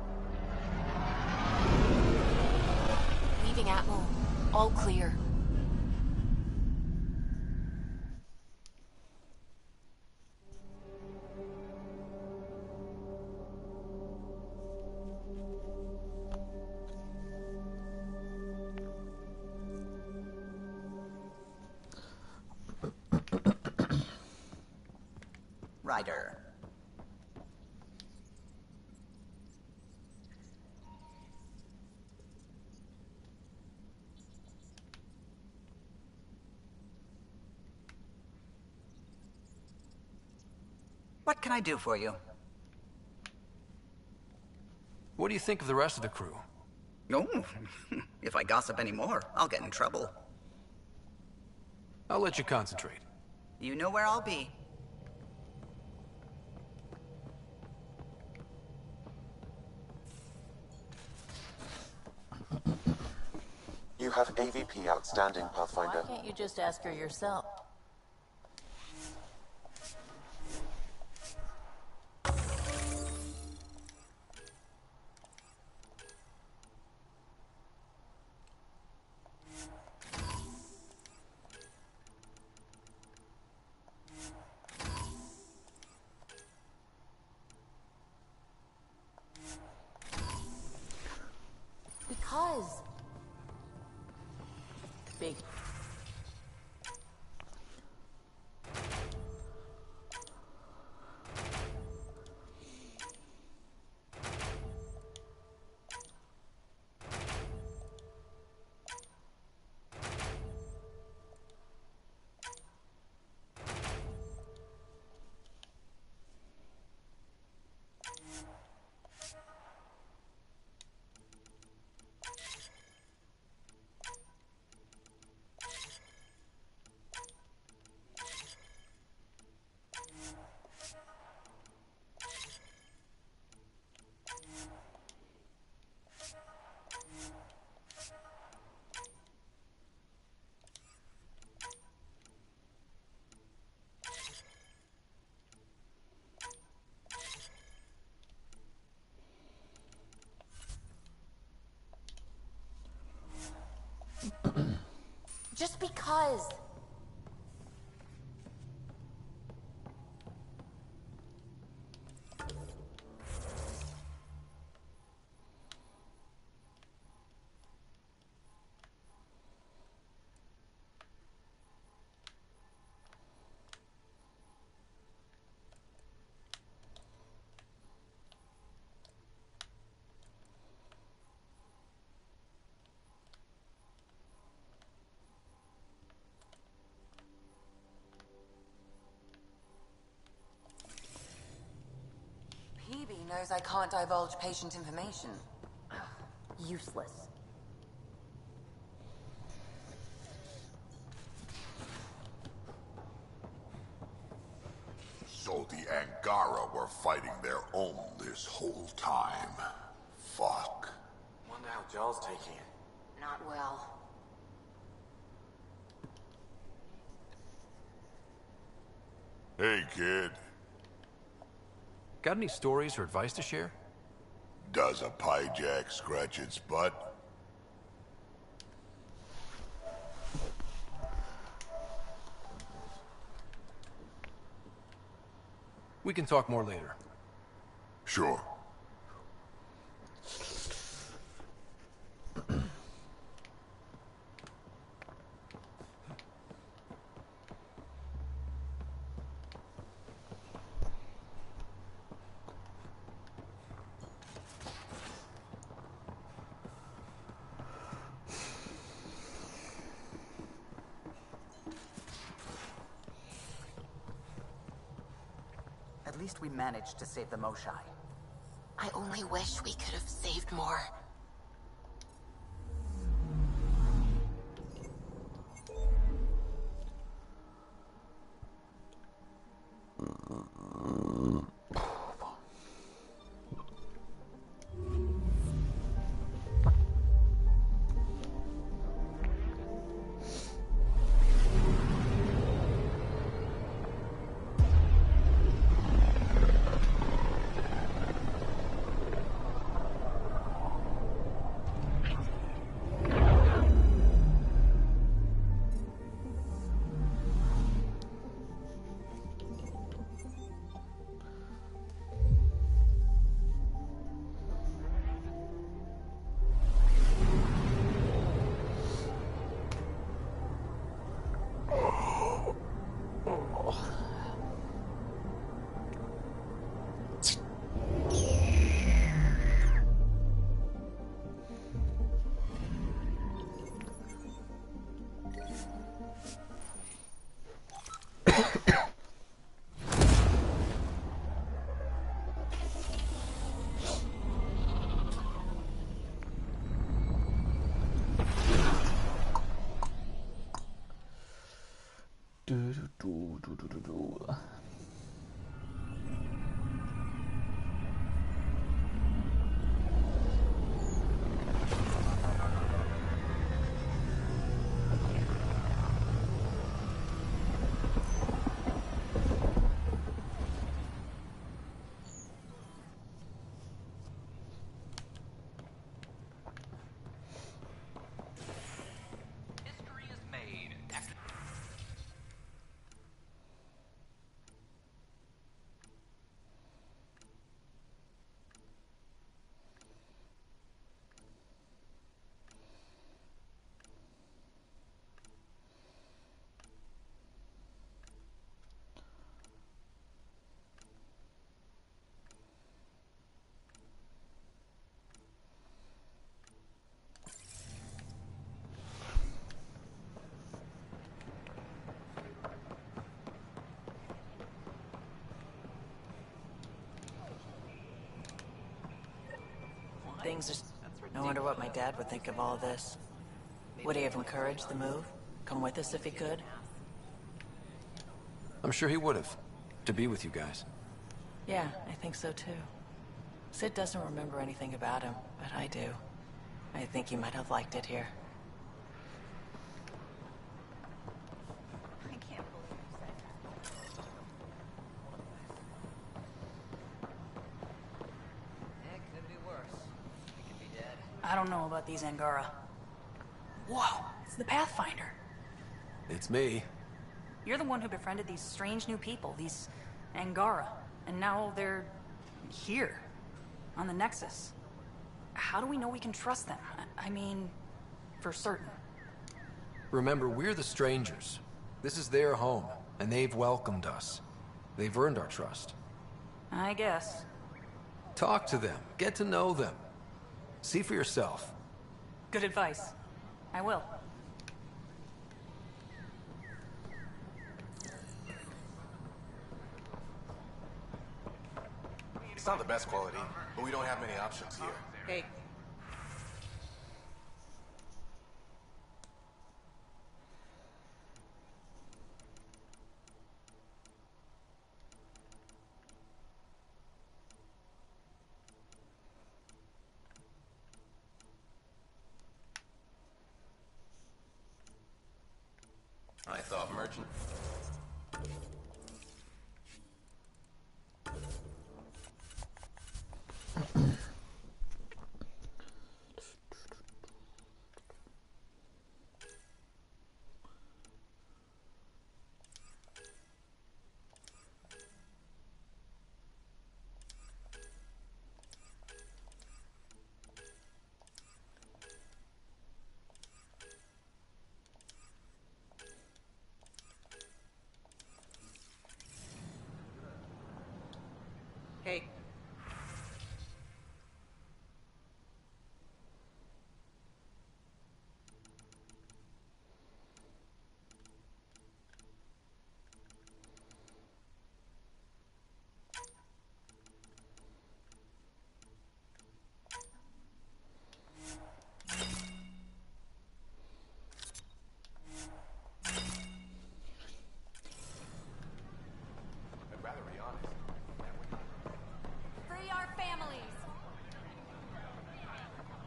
Leaving Atmo. All clear. Ryder. What can I do for you? What do you think of the rest of the crew? Oh, if I gossip anymore, I'll get in trouble. I'll let you concentrate. You know where I'll be. You have AVP outstanding, Pathfinder. Why can't you just ask her yourself? Because... Big. Just because... PB knows I can't divulge patient information. Useless. So the Angara were fighting their own this whole time. Fuck. Wonder how Joel's taking it. Not well. Hey, kid. Got any stories or advice to share? Does a pie jack scratch its butt? We can talk more later. Sure. At least we managed to save the Moshai. I only wish we could have saved more. Things just... I wonder what my dad would think of all this. Would he have encouraged the move? Come with us if he could? I'm sure he would have. To be with you guys. Yeah, I think so too. Sid doesn't remember anything about him, but I do. I think he might have liked it here. I don't know about these Angara. Whoa, it's the Pathfinder. It's me. You're the one who befriended these strange new people, these Angara. And now they're... here. On the Nexus. How do we know we can trust them? I mean, for certain. Remember, we're the strangers. This is their home, and they've welcomed us. They've earned our trust. I guess. Talk to them. Get to know them. See for yourself. Good advice. I will. It's not the best quality, but we don't have many options here. Hey. I thought merchant.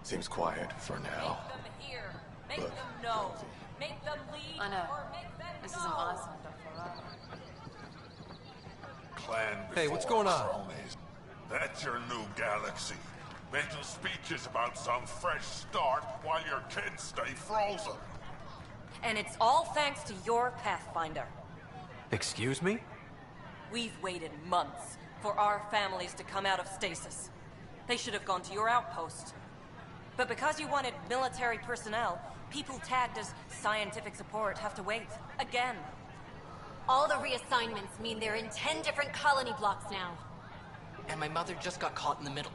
Seems quiet for now. Make them hear. Make Look, them know. Make them leave. I know. Or make them This know. isn't what I signed up for. Plan Hey, what's going on? cronies. That's your new galaxy. Making speeches about some fresh start while your kids stay frozen. And it's all thanks to your Pathfinder. Excuse me? We've waited months for our families to come out of stasis. They should have gone to your outpost. But because you wanted military personnel, people tagged as scientific support have to wait. Again. All the reassignments mean they're in 10 different colony blocks now. And my mother just got caught in the middle.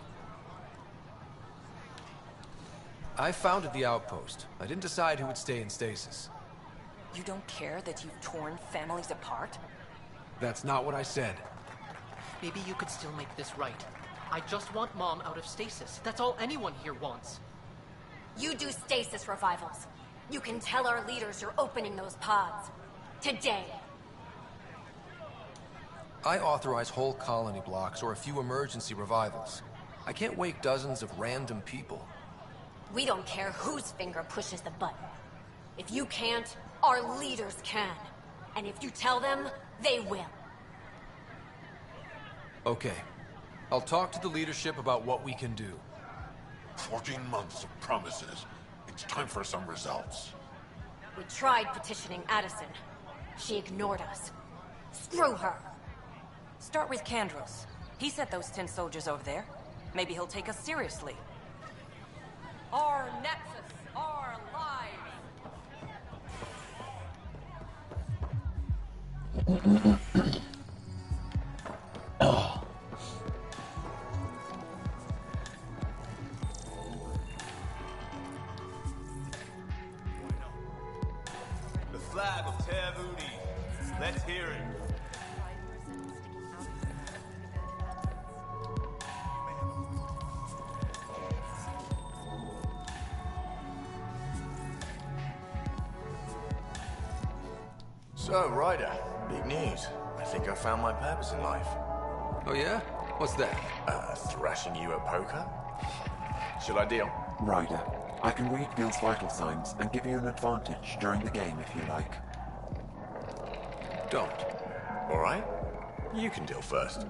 I founded the outpost. I didn't decide who would stay in stasis. You don't care that you've torn families apart? That's not what I said. Maybe you could still make this right. I just want Mom out of stasis. That's all anyone here wants. You do stasis revivals. You can tell our leaders you're opening those pods. Today. I authorize whole colony blocks or a few emergency revivals. I can't wake dozens of random people. We don't care whose finger pushes the button. If you can't, our leaders can. And if you tell them, they will. Okay. I'll talk to the leadership about what we can do. 14 months of promises. It's time for some results. We tried petitioning Addison. She ignored us. Screw her. Start with Kandros. He sent those 10 soldiers over there. Maybe he'll take us seriously. Our Nexus, our lives. The flag of Tevudi. Let's hear it. So, Ryder, big news. I think I found my purpose in life. Oh yeah? What's that? Thrashing you at poker? Shall I deal? Ryder, I can read Gil's vital signs and give you an advantage during the game if you like. Don't. Alright. You can deal first.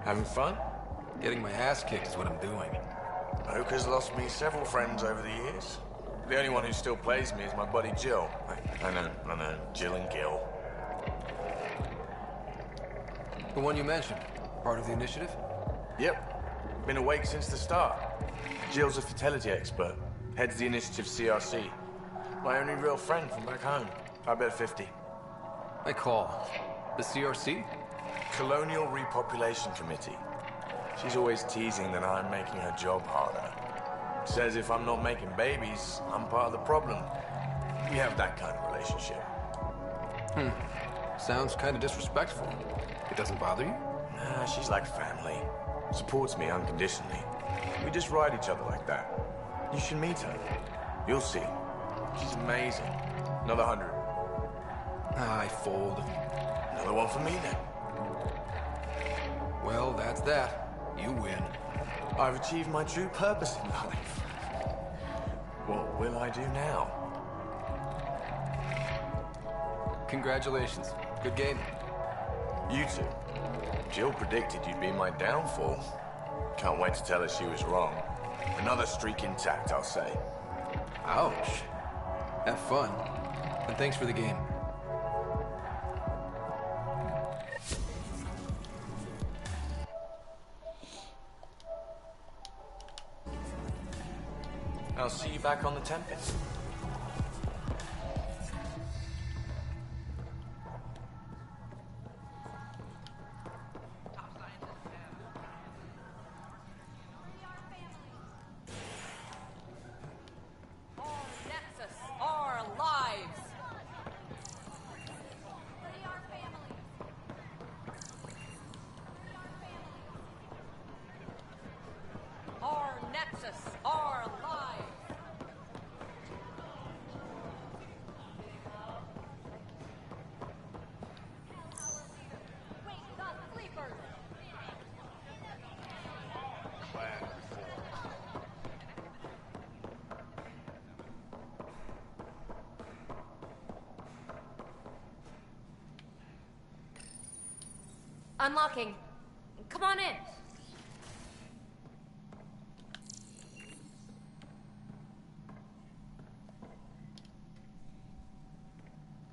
Having fun? Getting my ass kicked is what I'm doing. Poker's lost me several friends over the years. The only one who still plays me is my buddy Jill. I know. Jill and Gil. The one you mentioned. Part of the initiative? Yep. Been awake since the start. Jill's a fertility expert. Heads the initiative CRC. My only real friend from back home. I bet 50. I call. The CRC? Colonial Repopulation Committee. She's always teasing that I'm making her job harder. Says if I'm not making babies, I'm part of the problem. We have that kind of relationship. Sounds kind of disrespectful. It doesn't bother you? Nah, she's like family. Supports me unconditionally. We just ride each other like that. You should meet her. You'll see. She's amazing. Another 100. I fold. Another one for me then. Well, that's that. You win. I've achieved my true purpose in life. What will I do now? Congratulations. Good game. You two. Jill predicted you'd be my downfall. Can't wait to tell her she was wrong. Another streak intact, I'll say. Ouch. Have fun. And thanks for the game. I'll see you back on the Tempest. Unlocking. Come on in.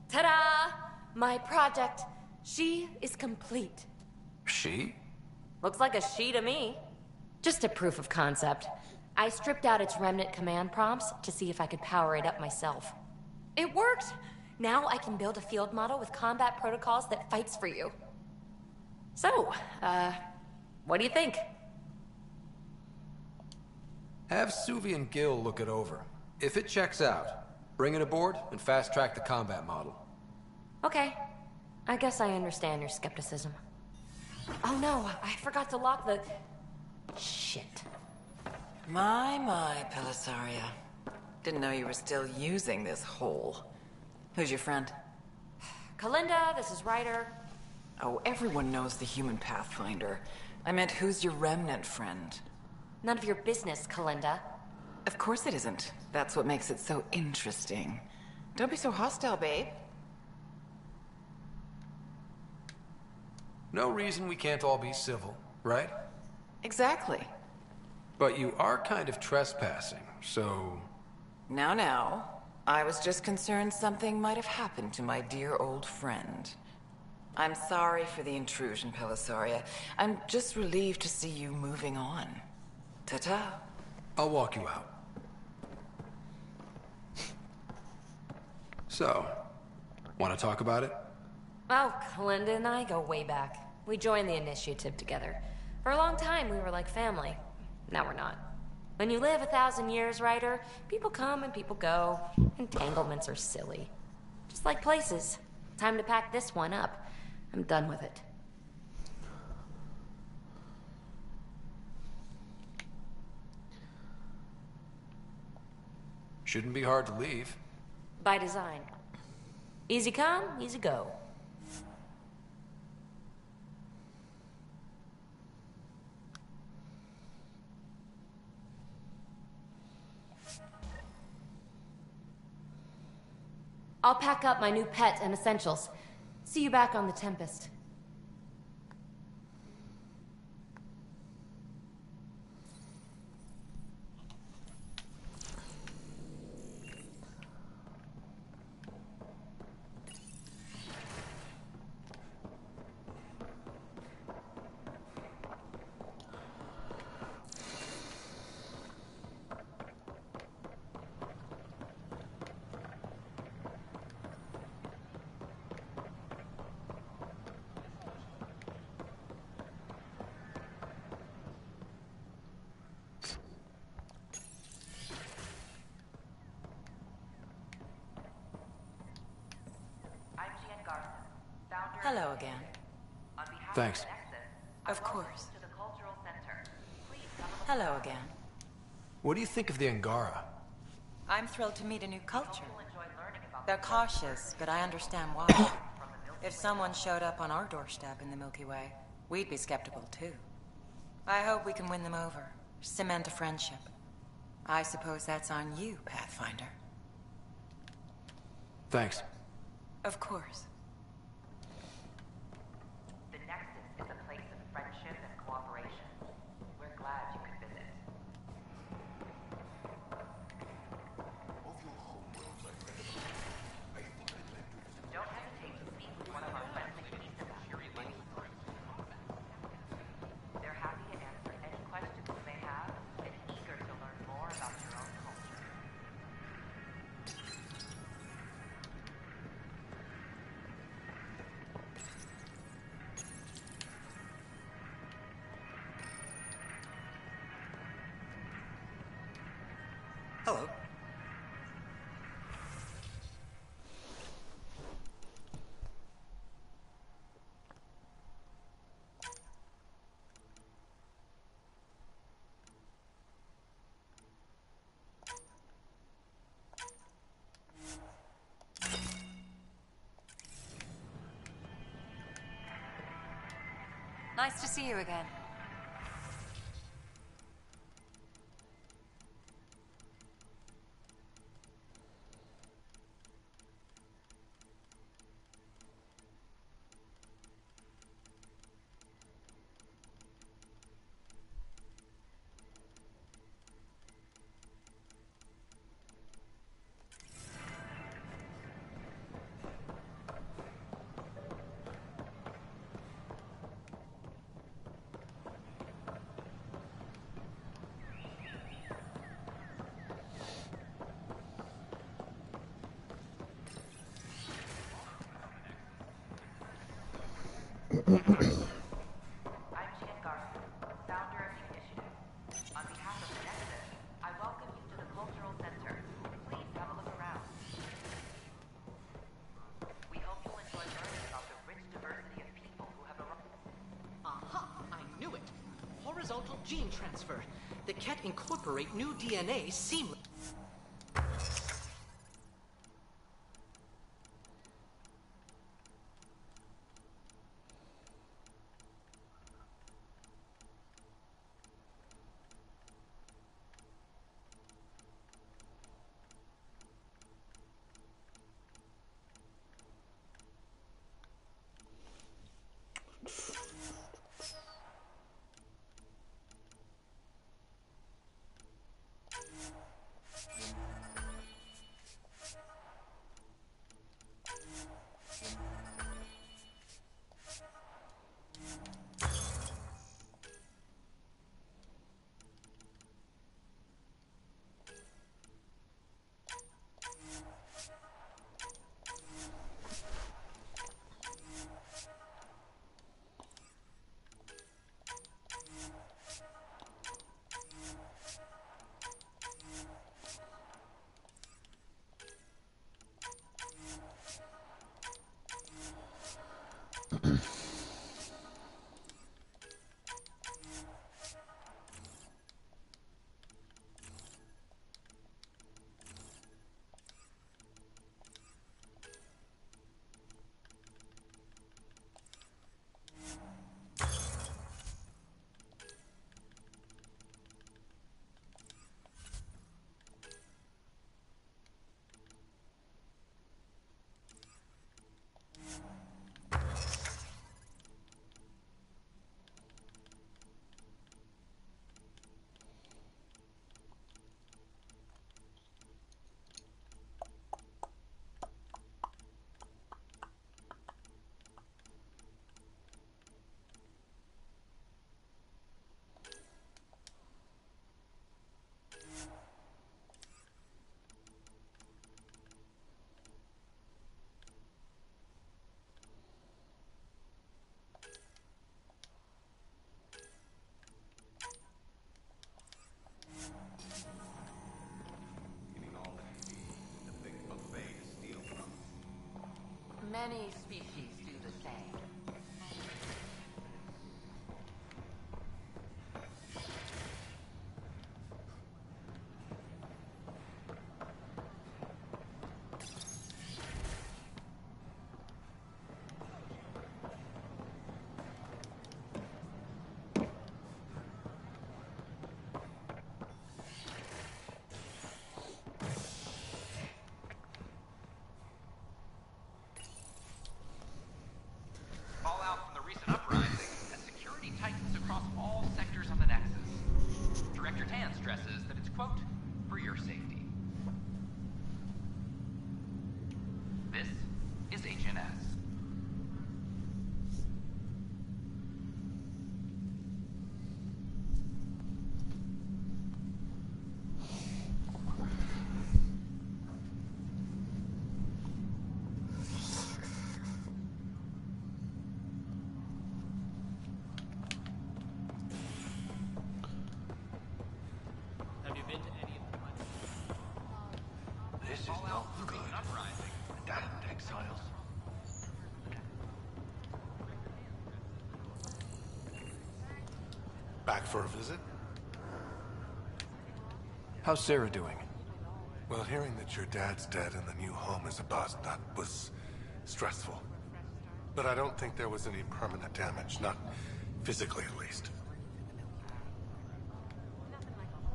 Ta-da! My project. She is complete. She? Looks like a she to me. Just a proof of concept. I stripped out its remnant command prompts to see if I could power it up myself. It worked! Now I can build a field model with combat protocols that fights for you. So, what do you think? Have Suvi and Gil look it over. If it checks out, bring it aboard and fast-track the combat model. Okay. I guess I understand your skepticism. Oh no, I forgot to lock the... Shit. My, Pellisaria. Didn't know you were still using this hole. Who's your friend? Kalinda, this is Ryder. Oh, everyone knows the human Pathfinder. I meant, who's your remnant friend? None of your business, Kalinda. Of course it isn't. That's what makes it so interesting. Don't be so hostile, babe. No reason we can't all be civil, right? Exactly. But you are kind of trespassing, so... Now. I was just concerned something might have happened to my dear old friend. I'm sorry for the intrusion, Pellisaria. I'm just relieved to see you moving on. Ta-ta. I'll walk you out. So, want to talk about it? Oh, Kalinda and I go way back. We joined the initiative together. For a long time, we were like family. Now we're not. When you live 1,000 years, Ryder, people come and people go. Entanglements are silly. Just like places. Time to pack this one up. I'm done with it. Shouldn't be hard to leave. By design. Easy come, easy go. I'll pack up my new pet and essentials. See you back on the Tempest. Hello again. Thanks. Of course. Hello again. What do you think of the Angara? I'm thrilled to meet a new culture. They're cautious, but I understand why. If someone showed up on our doorstep in the Milky Way, we'd be skeptical too. I hope we can win them over, cement a friendship. I suppose that's on you, Pathfinder. Thanks. Of course. The Nexus is a place of friendship and cooperation. We're glad you could visit. Don't hesitate to speak with one of our friendly police about your relationship. They're happy to answer any questions you may have and eager to learn more about your own culture. Hello. Nice to see you again. founder of the initiative. On behalf of the Nexus, I welcome you to the Cultural Center. Please have a look around. We hope you'll enjoy learning about the rich diversity of people who have arrived. Aha! I knew it! Horizontal gene transfer. The Ket incorporate new DNA seamlessly. Many species do the same. Fallout from the recent uprising has security tightens across all sectors of the Nexus. Director Tan stresses that it's, quote, for your safety. This is Agent S. Have you been to any of the This is not good. Uprising. Damned exiles. Back for a visit? How's Sarah doing? Well, hearing that your dad's dead and the new home is a bust, that was stressful. But I don't think there was any permanent damage, not physically at least.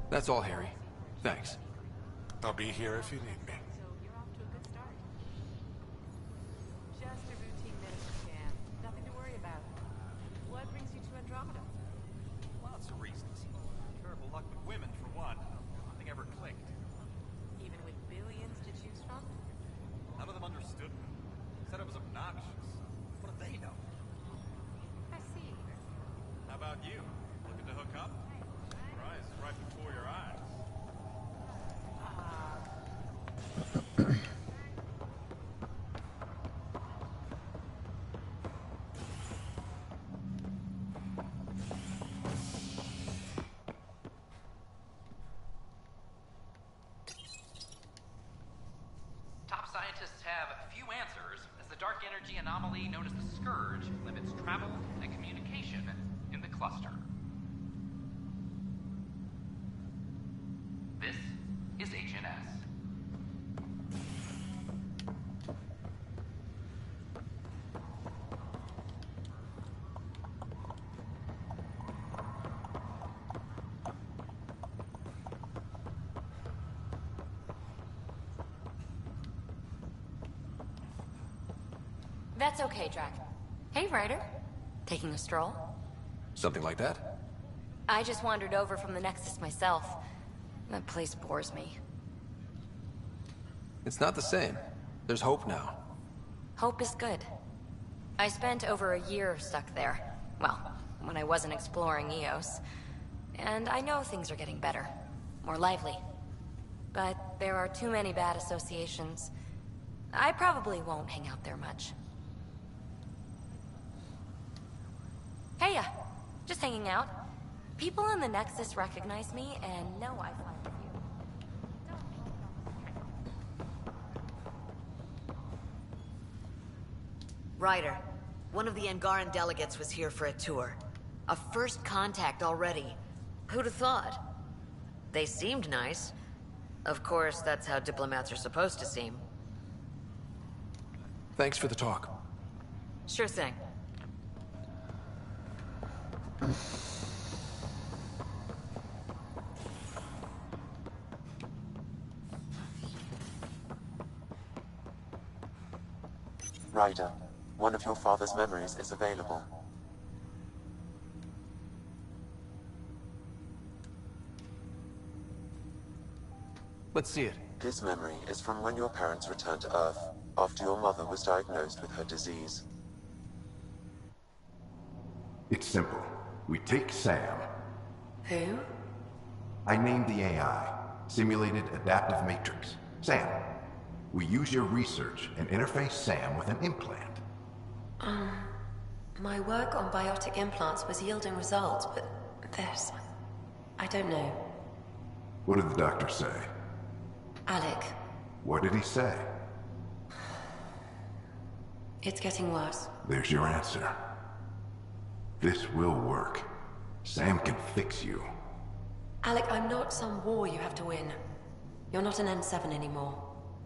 That's all, Harry. Thanks. I'll be here if you need me. Just a routine medicine scan. Nothing to worry about. What brings you to Andromeda? Lots of reasons. Terrible luck with women, for one. Nothing ever clicked. Even with billions to choose from? None of them understood me. Said I was obnoxious. What do they know? I see. How about you? Looking to hook up? Prize is right before your eyes. energy anomaly known as the Scourge limits travel and communication in the cluster. This is HNS. That's okay, Drac. Hey, Ryder. Taking a stroll? Something like that? I just wandered over from the Nexus myself. That place bores me. It's not the same. There's hope now. Hope is good. I spent over a year stuck there. Well, when I wasn't exploring Eos. And I know things are getting better. More lively. But there are too many bad associations. I probably won't hang out there much. Heya! Just hanging out. People in the Nexus recognize me and know I fly with you. Ryder, one of the Angaran delegates was here for a tour. A first contact already. Who'd have thought? They seemed nice. Of course, that's how diplomats are supposed to seem. Thanks for the talk. Sure thing. Ryder, one of your father's memories is available. Let's see it. This memory is from when your parents returned to Earth, after your mother was diagnosed with her disease. It's simple. We take Sam. Who? I named the AI, Simulated Adaptive Matrix. Sam. We use your research and interface Sam with an implant. My work on biotic implants was yielding results, but this... I don't know. What did the doctor say? Alec, What did he say? it's getting worse. There's your answer. This will work. Sam can fix you. Alec, I'm not some war you have to win. You're not an N7 anymore.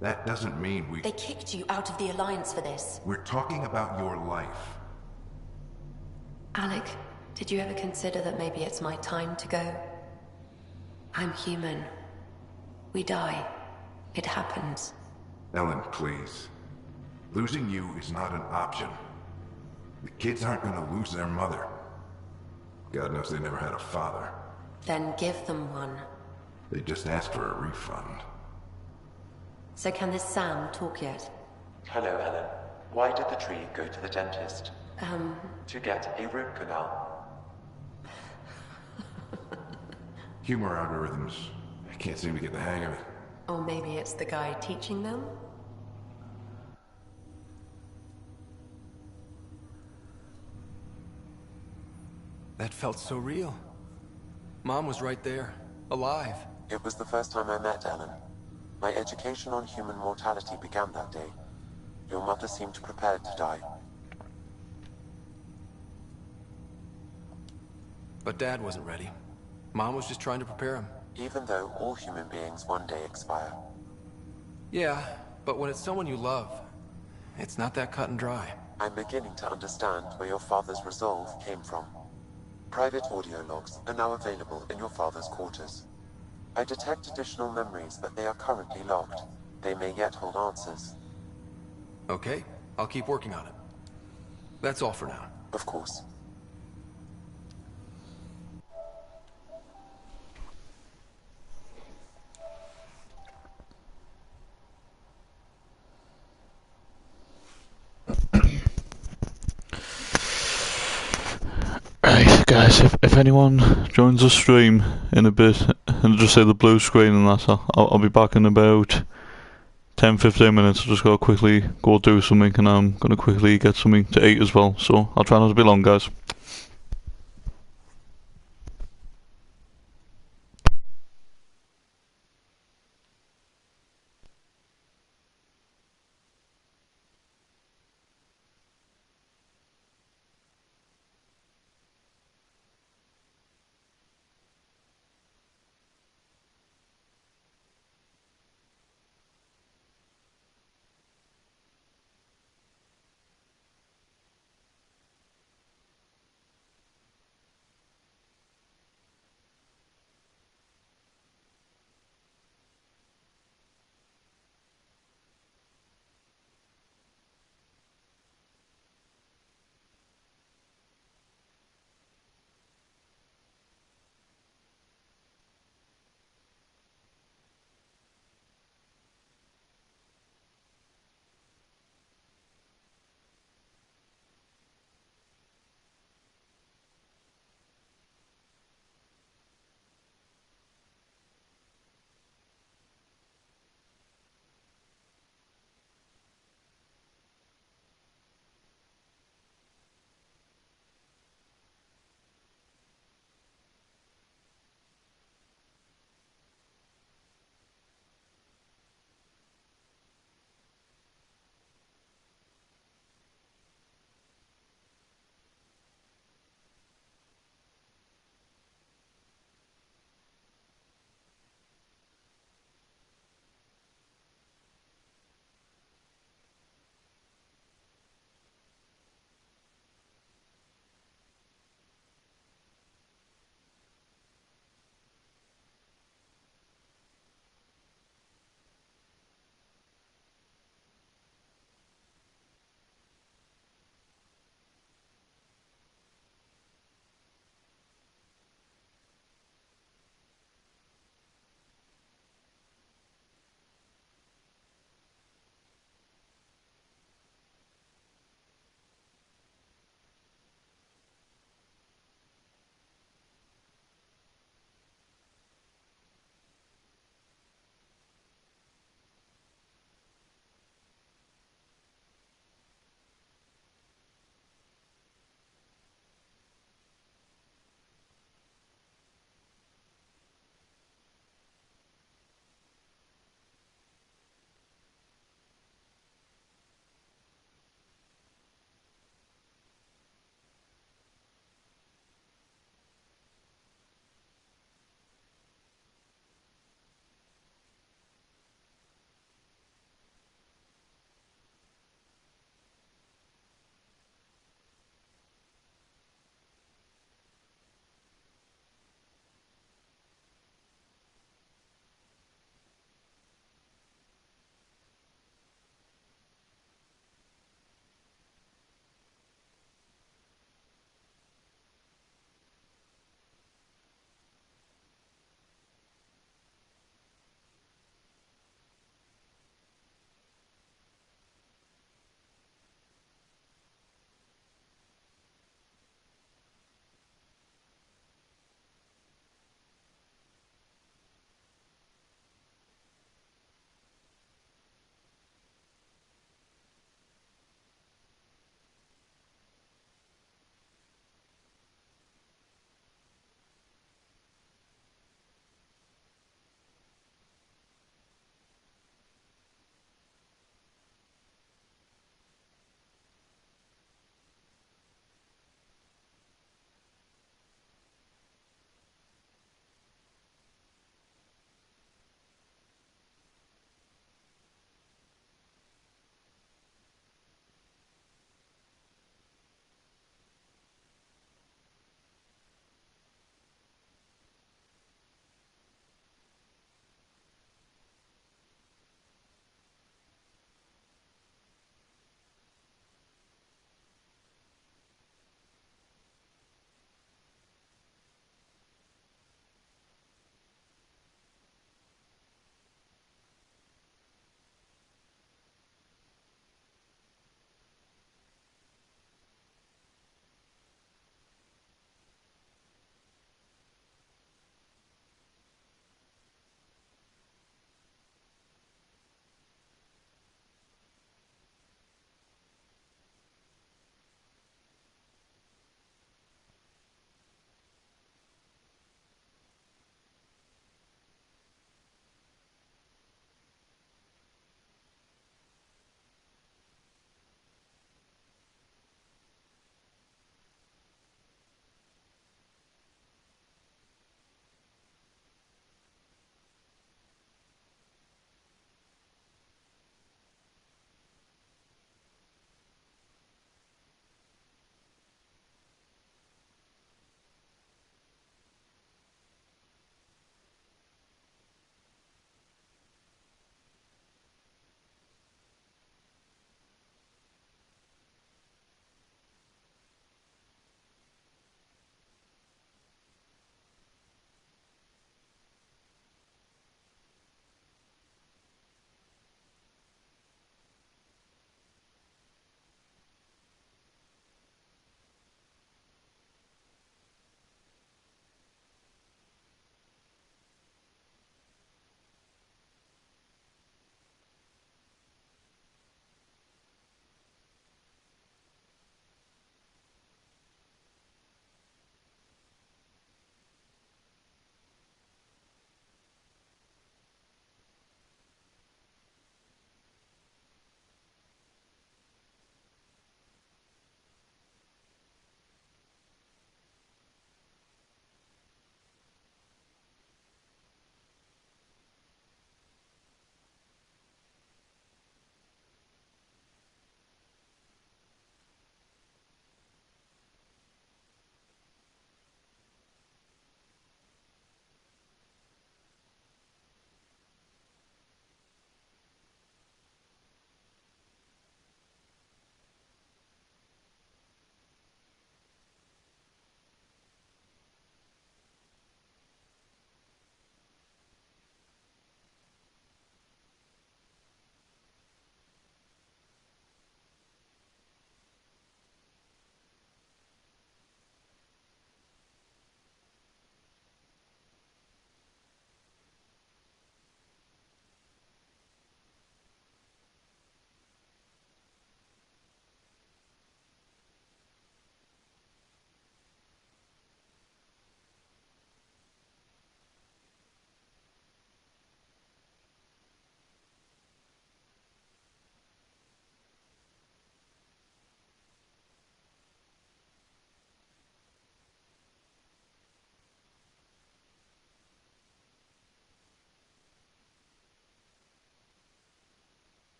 That doesn't mean we... They kicked you out of the Alliance for this. We're talking about your life. Alec, did you ever consider that maybe it's my time to go? I'm human. We die. It happens. Ellen, please. Losing you is not an option. The kids aren't gonna lose their mother. God knows they never had a father. Then give them one. They just asked for a refund. So can this Sam talk yet? Hello, Ellen. Why did the tree go to the dentist? To get a root canal. Humor algorithms. I can't seem to get the hang of it. Or maybe it's the guy teaching them? That felt so real. Mom was right there, alive. It was the first time I met Ellen. My education on human mortality began that day. Your mother seemed prepared to die. But Dad wasn't ready. Mom was just trying to prepare him. Even though all human beings one day expire. Yeah, but when it's someone you love, it's not that cut and dry. I'm beginning to understand where your father's resolve came from. Private audio logs are now available in your father's quarters. I detect additional memories, but they are currently locked. They may yet hold answers. Okay, I'll keep working on it. That's all for now. Of course. Right, guys, if anyone joins the stream in a bit and just say the blue screen and that, I'll be back in about 10-15 minutes. I just gotta quickly go do something, and I'm gonna quickly get something to eat as well, so I'll try not to be long, guys.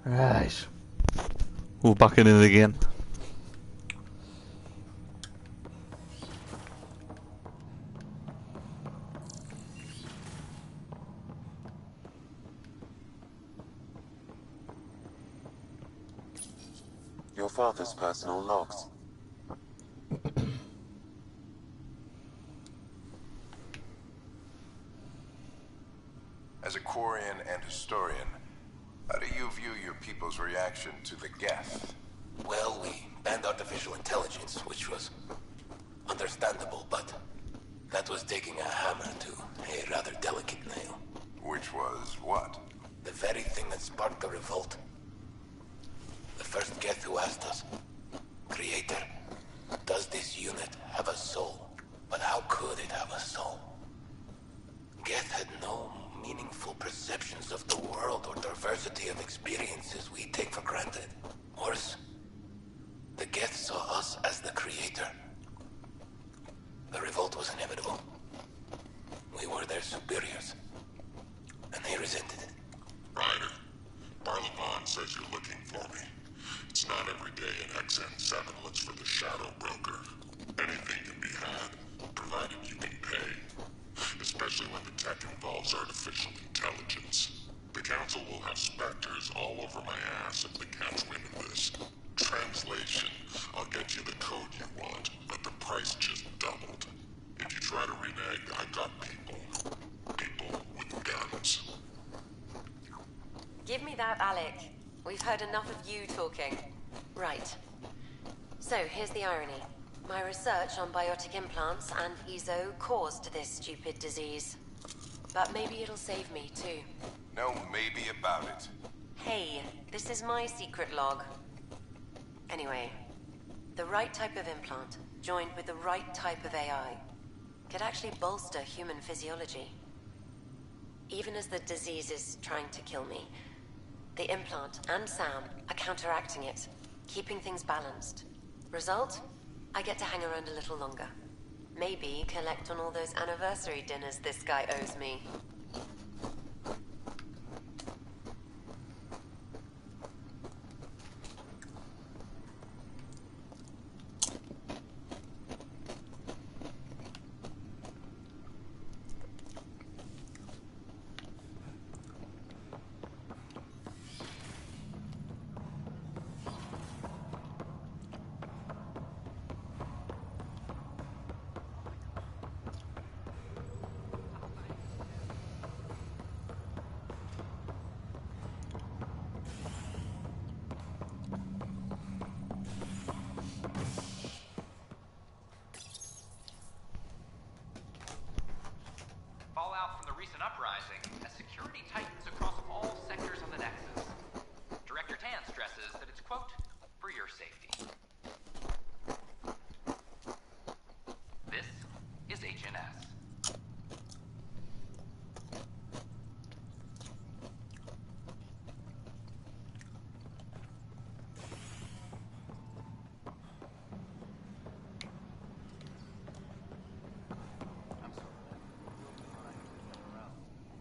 Right. We're back in it again. Your father's personal logs. As a Quarian and historian, how do you view your people's reaction to the Geth? Well, we banned artificial intelligence, which was understandable, but that was taking a hammer to a rather delicate nail. Which was what? The very thing that sparked the revolt. The first Geth who asked us, Creator, does this unit have a soul? But how could it have a soul? Geth had no meaningful perceptions of the world or diversity of experiences we take for granted. Worse, the Geth saw us as the Creator. The revolt was inevitable. We were their superiors, and they resented it. Ryder, Barlavon says you're looking for me. It's not every day an XN7 looks for the Shadow Broker. Anything can be had, provided you can pay. Especially when the tech involves artificial intelligence. The Council will have specters all over my ass if they catch wind of this. Translation, I'll get you the code you want, but the price just doubled. If you try to renege, I got people. People with guns. Give me that, Alec. We've heard enough of you talking. Right. So, here's the irony. My research on biotic implants and EZO caused this stupid disease. But maybe it'll save me, too. No maybe about it. Hey, this is my secret log. Anyway, the right type of implant, joined with the right type of AI, could actually bolster human physiology. Even as the disease is trying to kill me, the implant and Sam are counteracting it, keeping things balanced. Result? I get to hang around a little longer. Maybe collect on all those anniversary dinners this guy owes me. Fallout from the recent uprising as security tightens across all sectors of the Nexus. Director Tan stresses that it's, quote, for your safety. This is HNS.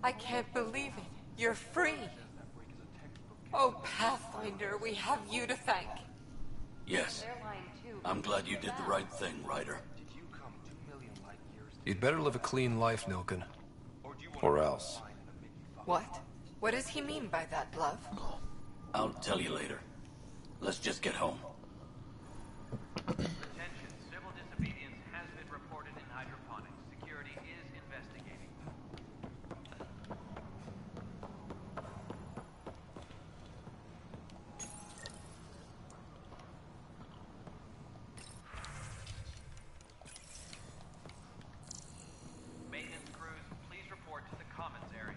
I can't believe it. You're free. Oh, Pathfinder, we have you to thank. Yes. I'm glad you did the right thing, Ryder. You'd better live a clean life, Nilken. Or else. What? What does he mean by that, Love? I'll tell you later. Let's just get home. Attention, civil disobedience has been reported in hydroponics. Security is investigating. Maintenance crews, please report to the commons area.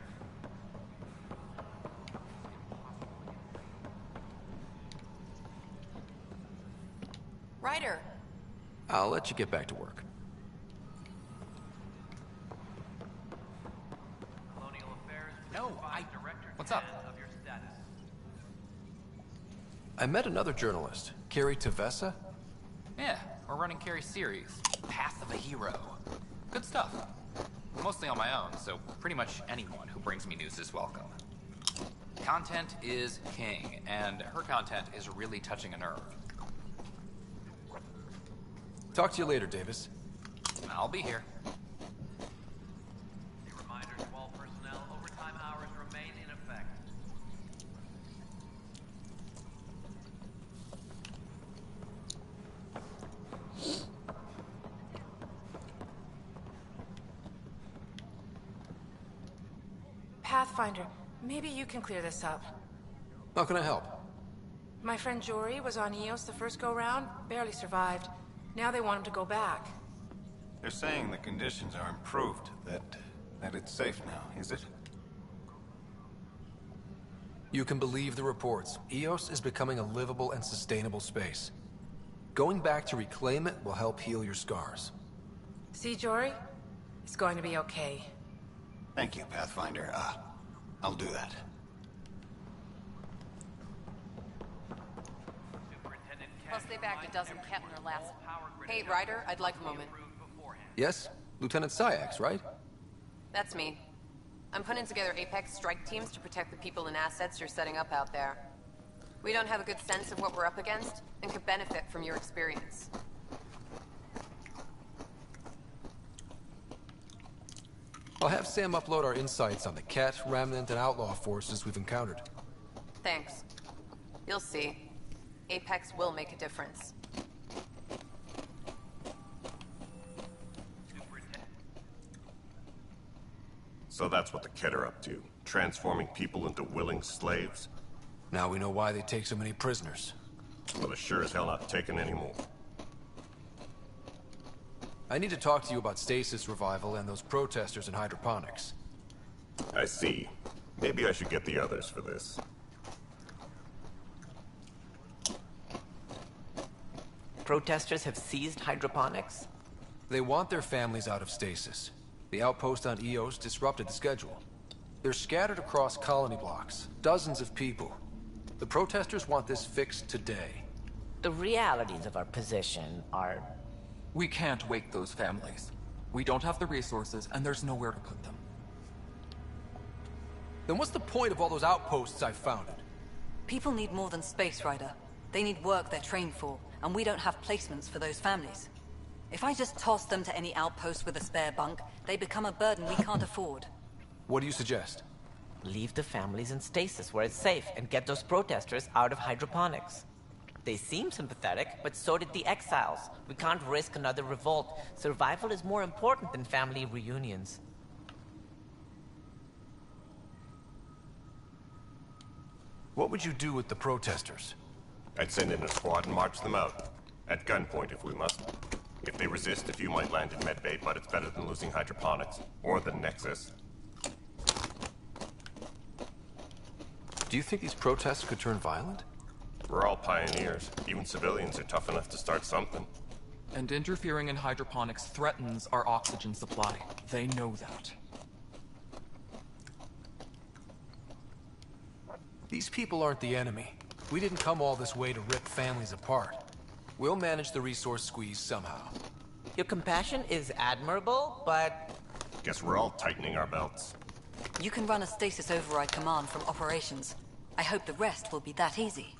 Ryder. I'll let you get back to work. Colonial Affairs, No, What's up? of your status. I met another journalist, Carrie Tavessa. Yeah, we're running Carrie's series, Path of a Hero. Good stuff. Mostly on my own, so pretty much anyone who brings me news is welcome. Content is king, and her content is really touching a nerve. Talk to you later, Davis. I'll be here. A reminder to all personnel, overtime hours remain in effect. Pathfinder, maybe you can clear this up. How can I help? My friend Jory was on Eos the first go-round, barely survived. Now they want him to go back. They're saying the conditions are improved, that it's safe now, is it? You can believe the reports. Eos is becoming a livable and sustainable space. Going back to reclaim it will help heal your scars. See, Jory? It's going to be okay. Thank you, Pathfinder. I'll do that. Plus, they bagged a dozen Kepner last. Hey, Ryder, I'd like a moment. Yes? Lieutenant Syax, right? That's me. I'm putting together Apex strike teams to protect the people and assets you're setting up out there. We don't have a good sense of what we're up against, and could benefit from your experience. I'll have Sam upload our insights on the Ket, Remnant, and Outlaw forces we've encountered. Thanks. You'll see. Apex will make a difference. So that's what the Ket are up to, transforming people into willing slaves? Now we know why they take so many prisoners. Well, they're sure as hell not taking any more. I need to talk to you about stasis revival and those protesters in hydroponics. I see. Maybe I should get the others for this. Protesters have seized hydroponics? They want their families out of stasis. The outpost on Eos disrupted the schedule. They're scattered across colony blocks, dozens of people. The protesters want this fixed today. The realities of our position are... We can't wake those families. We don't have the resources, and there's nowhere to put them. Then what's the point of all those outposts I've founded? People need more than space, Ryder. They need work they're trained for, and we don't have placements for those families. If I just toss them to any outpost with a spare bunk, they become a burden we can't afford. What do you suggest? Leave the families in stasis where it's safe and get those protesters out of hydroponics. They seem sympathetic, but so did the exiles. We can't risk another revolt. Survival is more important than family reunions. What would you do with the protesters? I'd send in a squad and march them out. At gunpoint if we must. If they resist, a few might land in medbay, but it's better than losing hydroponics. Or the Nexus. Do you think these protests could turn violent? We're all pioneers. Even civilians are tough enough to start something. And interfering in hydroponics threatens our oxygen supply. They know that. These people aren't the enemy. We didn't come all this way to rip families apart. We'll manage the resource squeeze somehow. Your compassion is admirable, but... Guess we're all tightening our belts. You can run a stasis override command from operations. I hope the rest will be that easy.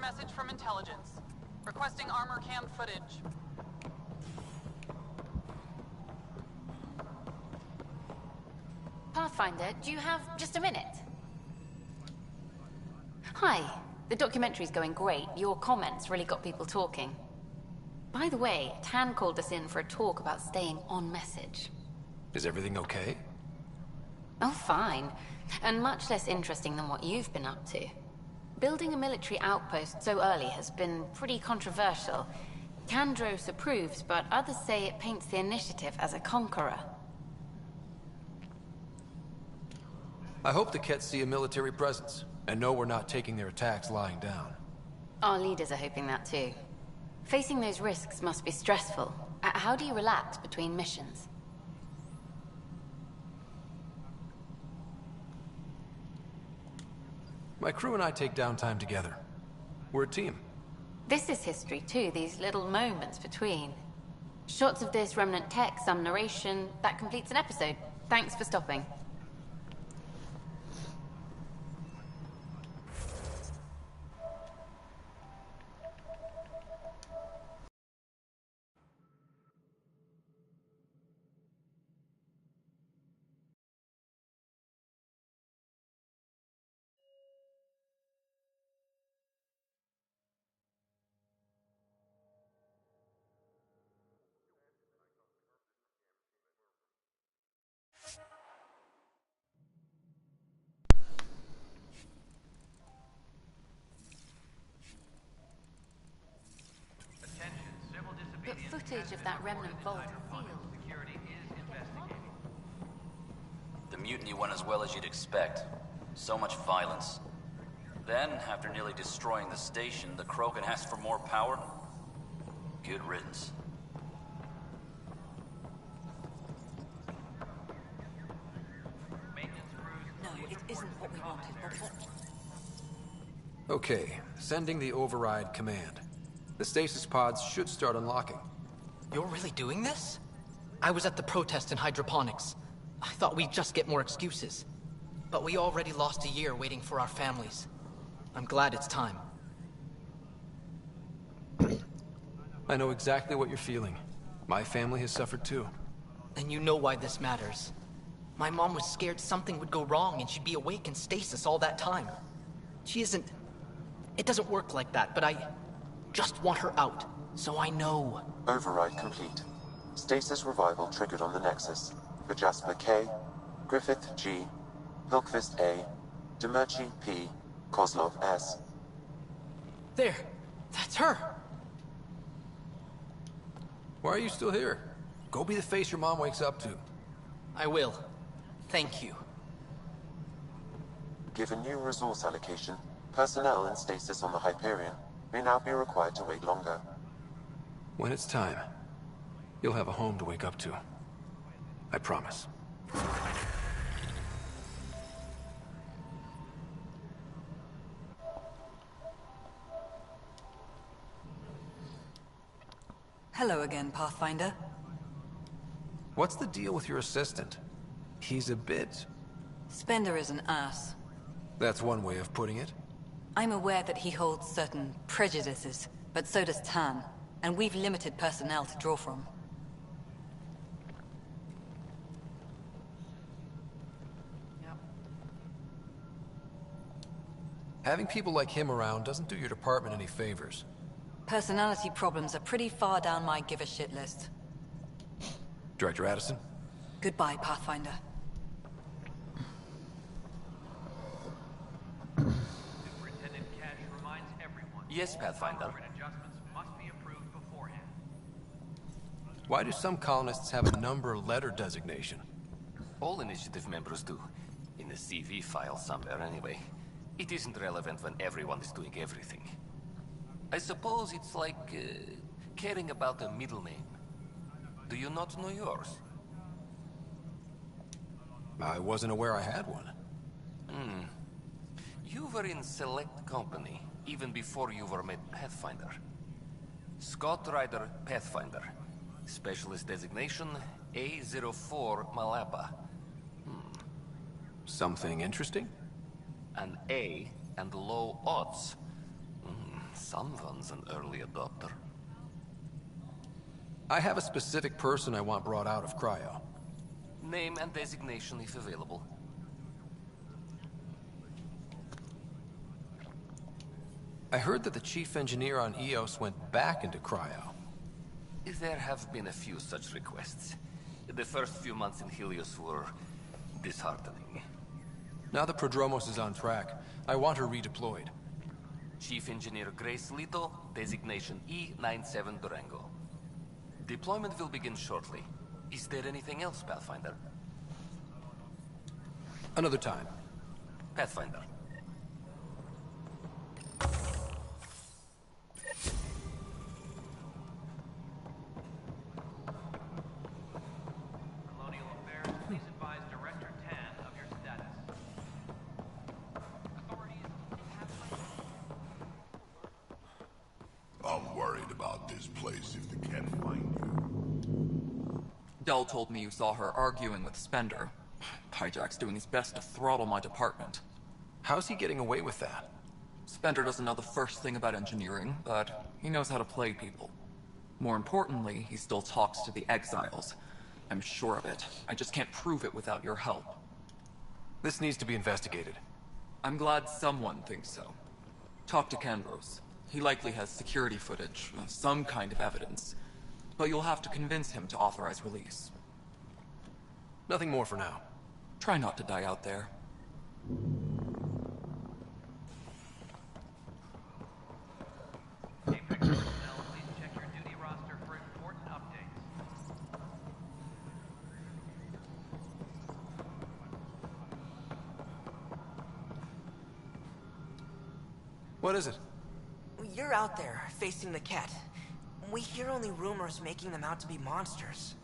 message from intelligence. Requesting armor cam footage. Pathfinder, do you have just a minute? Hi. The documentary's going great. Your comments really got people talking. By the way, Tan called us in for a talk about staying on message. Is everything okay? Oh, fine. And much less interesting than what you've been up to. Building a military outpost so early has been pretty controversial. Kandros approves, but others say it paints the initiative as a conqueror. I hope the Kett see a military presence, and know we're not taking their attacks lying down. Our leaders are hoping that too. Facing those risks must be stressful. How do you relax between missions? My crew and I take downtime together. We're a team. This is history too, these little moments between. Shots of this remnant tech, some narration, that completes an episode. Thanks for stopping. But footage of that remnant vault sealed. The mutiny went as well as you'd expect. So much violence. Then, after nearly destroying the station, the Krogan asked for more power? Good riddance. No, it isn't what we wanted, but what... Okay, sending the override command. The stasis pods should start unlocking. You're really doing this? I was at the protest in hydroponics. I thought we'd just get more excuses. But we already lost a year waiting for our families. I'm glad it's time. I know exactly what you're feeling. My family has suffered too. And you know why this matters. My mom was scared something would go wrong and she'd be awake in stasis all that time. She isn't... It doesn't work like that, but I just want her out, so I know. Override complete. Stasis revival triggered on the Nexus. For Jasper K, Griffith G, Hilkvist A, Demerchi P, Kozlov S. There! That's her! Why are you still here? Go be the face your mom wakes up to. I will. Thank you. Given new resource allocation, personnel in stasis on the Hyperion may now be required to wait longer. When it's time, you'll have a home to wake up to. I promise. Hello again, Pathfinder. What's the deal with your assistant? He's a bit... Spender is an ass. That's one way of putting it. I'm aware that he holds certain prejudices, but so does Tan, and we've limited personnel to draw from. Having people like him around doesn't do your department any favors. Personality problems are pretty far down my give-a-shit list. Director Addison? Goodbye, Pathfinder. Yes, Pathfinder. Why do some colonists have a number letter designation? All initiative members do. In the CV file somewhere, anyway. It isn't relevant when everyone is doing everything. I suppose it's like caring about a middle name. Do you not know yours? I wasn't aware I had one. You were in select company, even before you were made Pathfinder. Scott Ryder, Pathfinder. Specialist designation, A04 Malapa. Something interesting? An A and low odds. Someone's an early adopter. I have a specific person I want brought out of cryo. Name and designation if available. I heard that the chief engineer on EOS went back into cryo. There have been a few such requests. The first few months in Helios were disheartening. Now that Prodromos is on track, I want her redeployed. Chief Engineer Grace Lito, designation E97 Durango. Deployment will begin shortly. Is there anything else, Pathfinder? Another time. Pathfinder. Colonial Affairs, please advise Director Tan of your status. I'm worried about this place if they can't find you. Dell told me you saw her arguing with Spender. Hijack's doing his best to throttle my department. How's he getting away with that? Spender doesn't know the first thing about engineering, but he knows how to play people. More importantly, he still talks to the exiles. I'm sure of it. I just can't prove it without your help. This needs to be investigated. I'm glad someone thinks so. Talk to Kandros. He likely has security footage, some kind of evidence. But you'll have to convince him to authorize release. Nothing more for now. Try not to die out there. Apex personnel, please check your duty roster for important updates. What is it? You're out there, facing the Ket. We hear only rumors making them out to be monsters.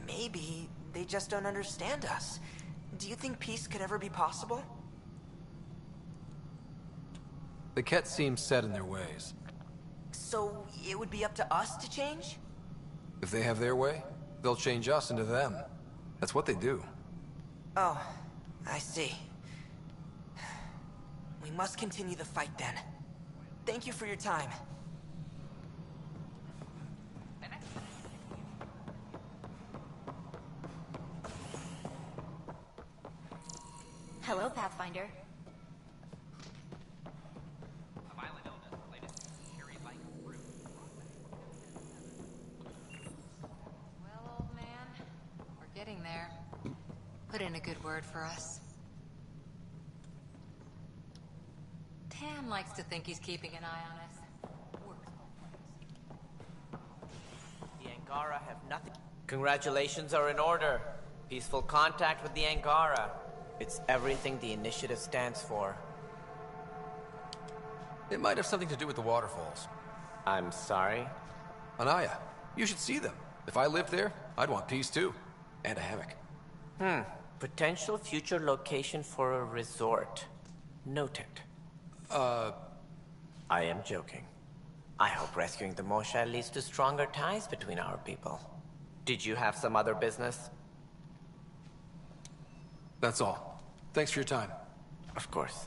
Maybe they just don't understand us. Do you think peace could ever be possible? The Ket seem set in their ways. So it would be up to us to change? If they have their way, they'll change us into them. That's what they do. Oh, I see. We must continue the fight then. Thank you for your time. Hello, Pathfinder. A violent illness related to Curie-like fruit. Well, old man, we're getting there. Put in a good word for us. Tan likes to think he's keeping an eye on us. The Angara have nothing. Congratulations are in order. Peaceful contact with the Angara. It's everything the initiative stands for. It might have something to do with the waterfalls. I'm sorry? Anaya, you should see them. If I lived there, I'd want peace too. And a hammock. Potential future location for a resort. Noted. I am joking. I hope rescuing the Moshae leads to stronger ties between our people. Did you have some other business? That's all. Thanks for your time. Of course.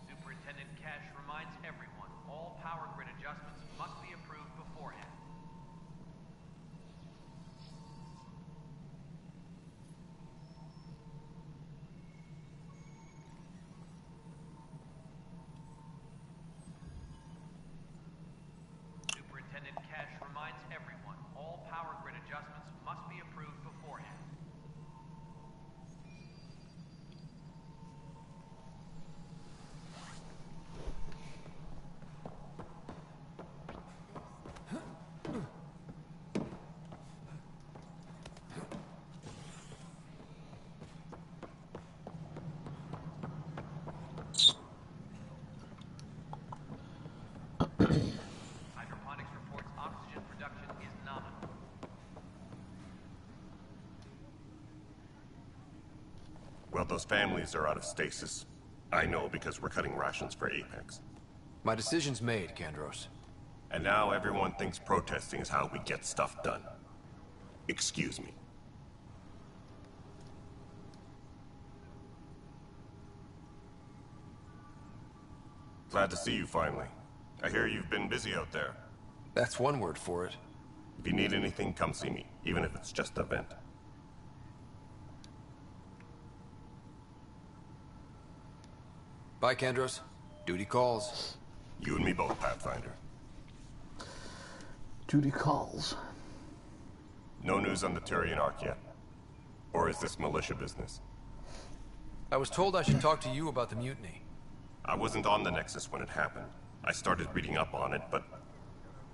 Superintendent Cash reminds everyone, all power grid adjustments must be approved beforehand. Superintendent Cash reminds everyone, all power grid adjustments must be approved beforehand. Hydroponics reports oxygen production is nominal. Well, those families are out of stasis. I know because we're cutting rations for Apex. My decision's made, Kandros. And now everyone thinks protesting is how we get stuff done. Excuse me. Glad to see you finally. I hear you've been busy out there. That's one word for it. If you need anything, come see me, even if it's just a vent. Bye, Kendros. Duty calls. You and me both, Pathfinder. Duty calls. No news on the Turian Ark yet? Or is this militia business? I was told I should talk to you about the mutiny. I wasn't on the Nexus when it happened. I started reading up on it, but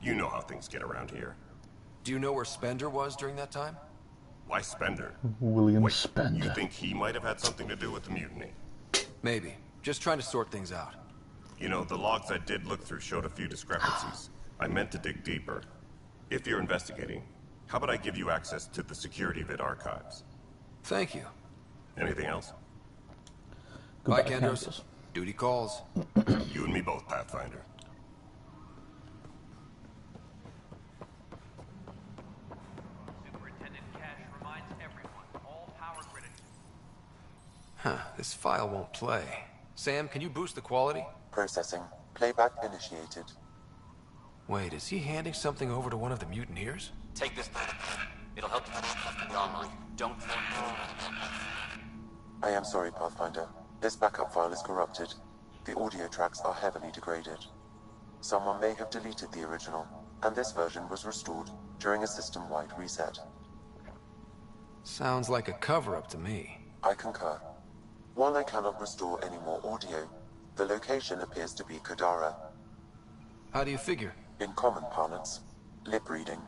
you know how things get around here. Do you know where Spender was during that time? Why Spender? William Wait, Spender. You think he might have had something to do with the mutiny? Maybe. Just trying to sort things out. You know, the logs I did look through showed a few discrepancies. I meant to dig deeper. If you're investigating, how about I give you access to the security vid archives? Thank you. Anything else? Bye, Kendros. Duty calls. You and me both, Pathfinder. Superintendent Cash reminds everyone, all power grid. Huh, this file won't play. Sam, can you boost the quality? Processing. Playback initiated. Wait, is he handing something over to one of the mutineers? Take this. It'll help you the armory. Don't. I am sorry, Pathfinder. This backup file is corrupted. The audio tracks are heavily degraded. Someone may have deleted the original, and this version was restored during a system-wide reset. Sounds like a cover-up to me. I concur. While I cannot restore any more audio, the location appears to be Kadara. How do you figure? In common parlance, lip reading.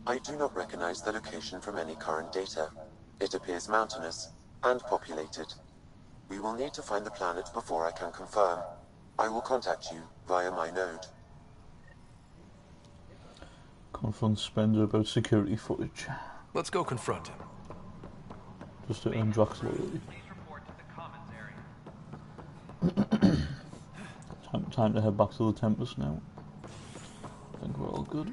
I do not recognize the location from any current data. It appears mountainous and populated. We will need to find the planet before I can confirm. I will contact you via my node. Confront Spender about security footage. Let's go confront him. Just to earn Drax loyalty. Time to head back to the Tempest now. I think we're all good.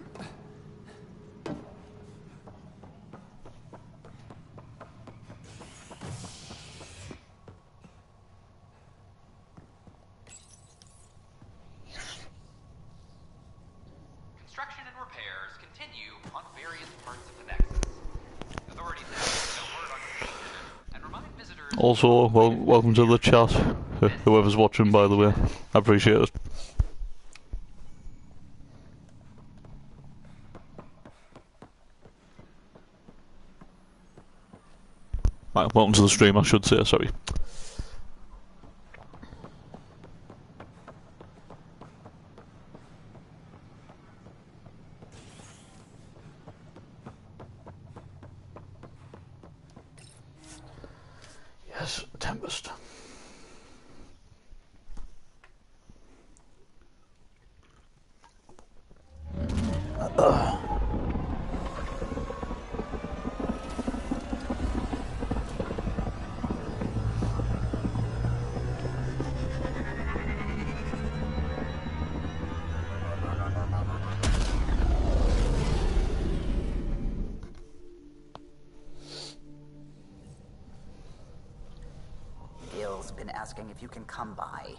Construction and repairs continue on various parts of the Nexus. Authorities have no word on completion and remind visitors. Also, welcome to the chat. Whoever's watching, by the way, I appreciate it. Right, welcome to the stream, I should say, sorry. Yes, Tempest. Gil's been asking if you can come by.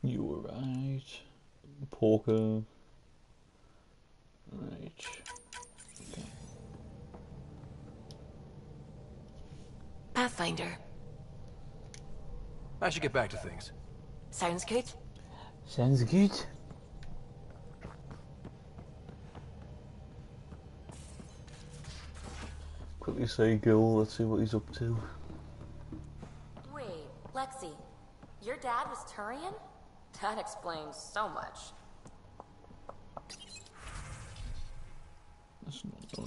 You were right. Poker. Right. Okay. Pathfinder. I should get back to things. Sounds good. Sounds good. Quickly say Gil, let's see what he's up to. Wait, Lexi, your dad was Turian? That explains so much.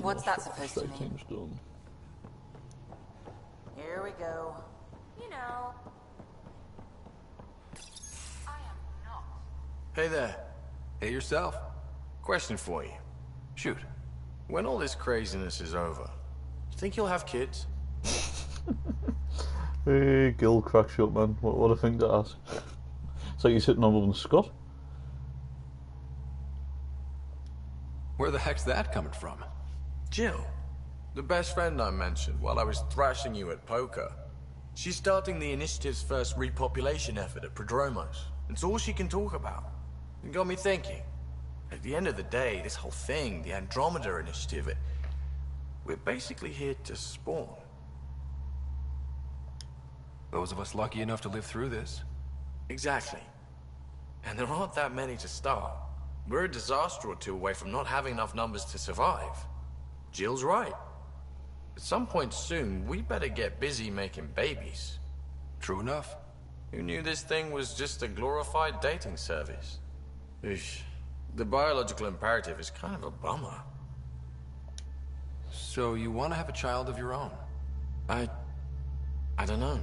What's that supposed to mean? Done. Here we go. You know. Hey there. Hey yourself. Question for you. Shoot. When all this craziness is over, you think you'll have kids? Hey, Gil cracks you up, man. What a thing to ask. It's like you're sitting on with Scott. Where the heck's that coming from? Jill, the best friend I mentioned while I was thrashing you at poker. She's starting the initiative's first repopulation effort at Prodromos. It's all she can talk about. It got me thinking. At the end of the day, this whole thing, the Andromeda initiative, we're basically here to spawn. Those of us lucky enough to live through this. Exactly. And there aren't that many to start. We're a disaster or two away from not having enough numbers to survive. Jill's right. At some point soon, we better get busy making babies. True enough. Who knew this thing was just a glorified dating service? Eesh. The biological imperative is kind of a bummer. So you want to have a child of your own? I don't know.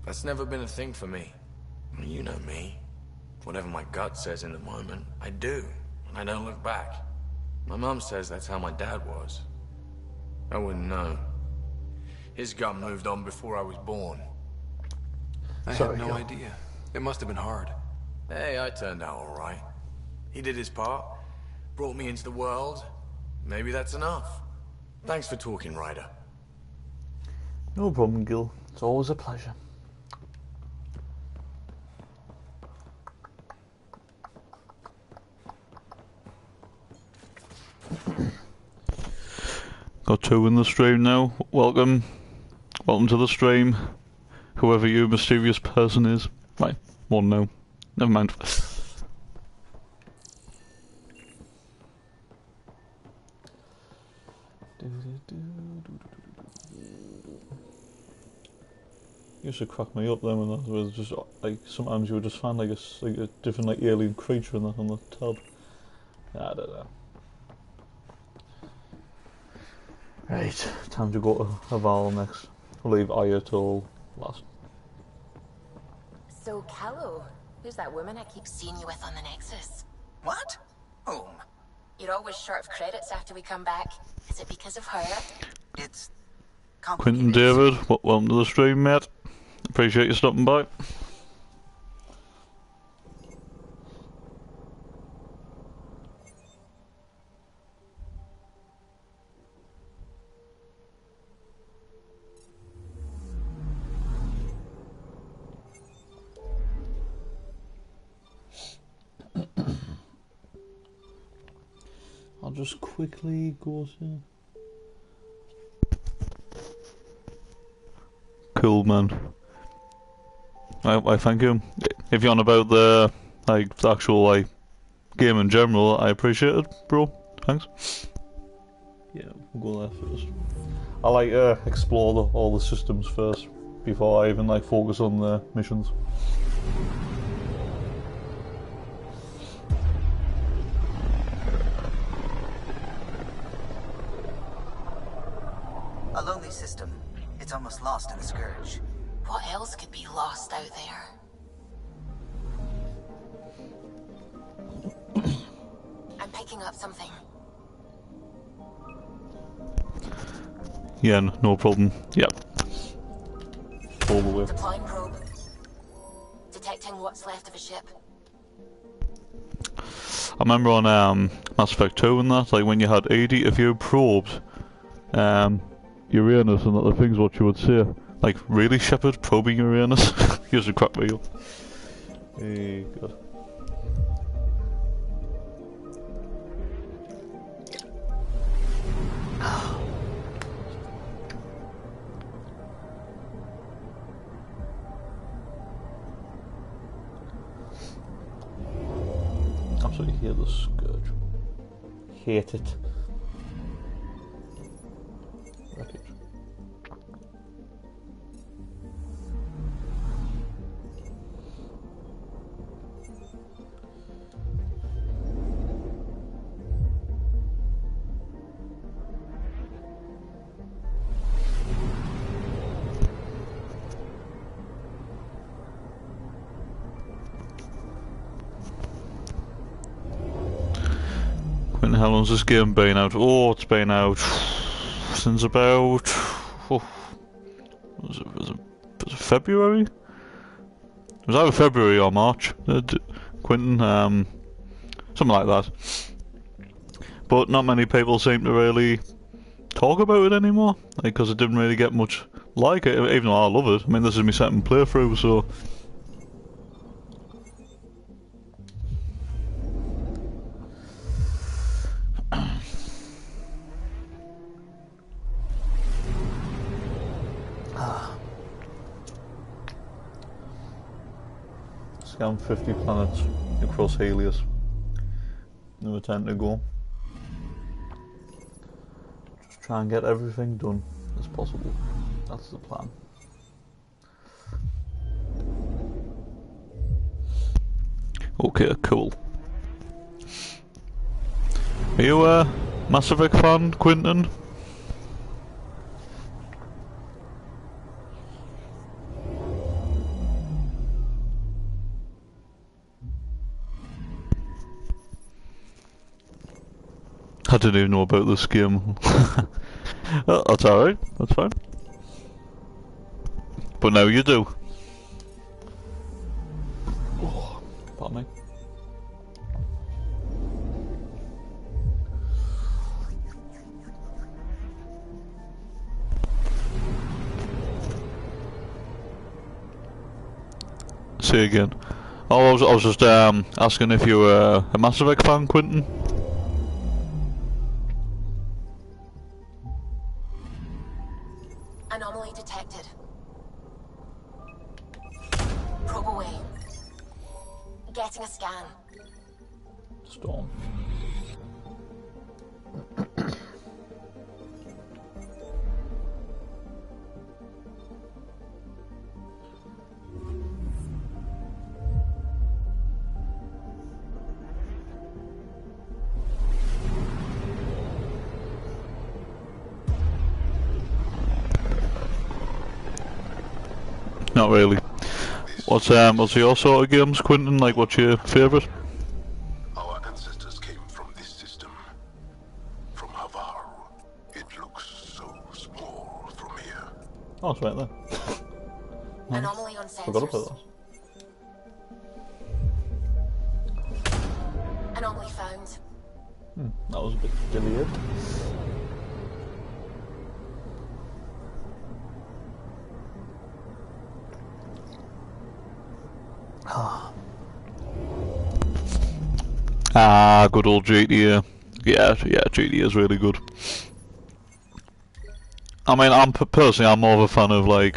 That's never been a thing for me. You know me. Whatever my gut says in the moment, I do, and I don't look back. My mum says that's how my dad was. I wouldn't know. His gut moved on before I was born. I had no idea. It must have been hard. Hey, I turned out all right. He did his part, brought me into the world. Maybe that's enough. Thanks for talking, Ryder. No problem, Gil. It's always a pleasure. Got 2 in the stream now. Welcome. Welcome to the stream. Whoever you mysterious person is. Right, 1 now. Never mind. Used to crack me up then when that was just like sometimes you would just find like a different like alien creature in that on the tab. I don't know. Right, time to go to Haval next. I'll leave Aya till last. So, Callow, who's that woman I keep seeing you with on the Nexus? What? Whom? You're always short of credits after we come back. Is it because of her? It's Quentin David, welcome to the stream, mate. Appreciate you stopping by. I'll just quickly go to... Cool, man. I thank you. If you're on about the actual game in general, I appreciate it, bro. Thanks. Yeah, we'll go there first. I like to explore all the systems first before I even focus on the missions. A lonely system. It's almost lost in the Scourge. What else could be lost out there? I'm picking up something. Yeah, no problem. Yep. All the way. Deploying probe. Detecting what's left of a ship. I remember on Mass Effect 2 and that, when you had 80, if you probed Uranus and other things, what you would say. Really, Shepard, probing Uranus? Used to crack me up. Hey, God. Absolutely hate the Scourge. Hate it. Wreckage. When how long's this game been out? Oh, it's been out since about was it February? It was either February or March. Quentin, something like that. But not many people seem to really talk about it anymore, because it didn't really get much like it, even though I love it. I mean, this is my second playthrough, so... Scan 50 planets across Helios. No time to go. Just try and get everything done as possible. That's the plan. Okay, cool. Are you a Mass Effect fan, Quentin? I didn't even know about this game. Oh, that's alright, that's fine. But now you do. Oh, pardon me. Say again. Oh, I was just asking if you were a Mass Effect fan, Quentin. Anomaly detected. Probe away. Getting a scan. Storm. Not really. What's your sort of games, Quentin? Like, what's your favourite? Our ancestors came from this system. From Havaru. It looks so small from here. Oh, it's right there. Nice. Anomaly on sensors. Forgot about that. Anomaly found. That was a bit delayed. Ah, good old GTA. Yeah, GTA is really good. I mean, personally, I'm more of a fan of, like,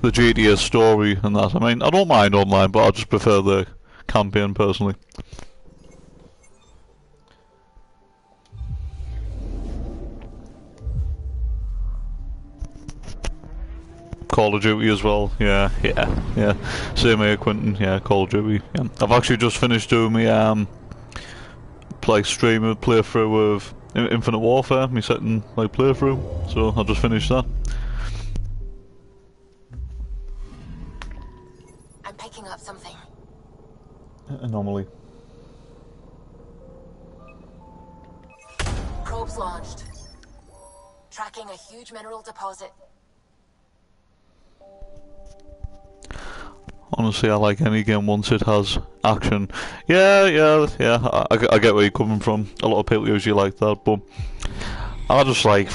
the GTA story and that. I mean, I don't mind online, but I just prefer the campaign, personally. Call of Duty as well, yeah. Same here, Quentin, yeah, Call of Duty, yeah. I've actually just finished doing my, streamer playthrough of Infinite Warfare, my second, playthrough, so I'll just finish that. I'm picking up something. Anomaly. Probes launched. Tracking a huge mineral deposit. Honestly, I like any game once it has action. Yeah, I get where you're coming from. A lot of people usually like that, but I just like...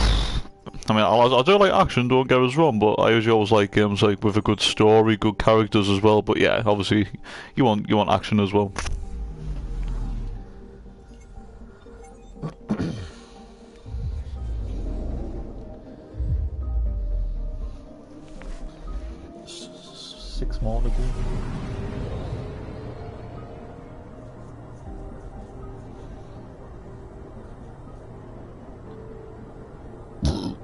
I mean, I do like action, don't get us wrong, but I usually always like games with a good story, good characters as well, but yeah, obviously, you want action as well. Six more to go.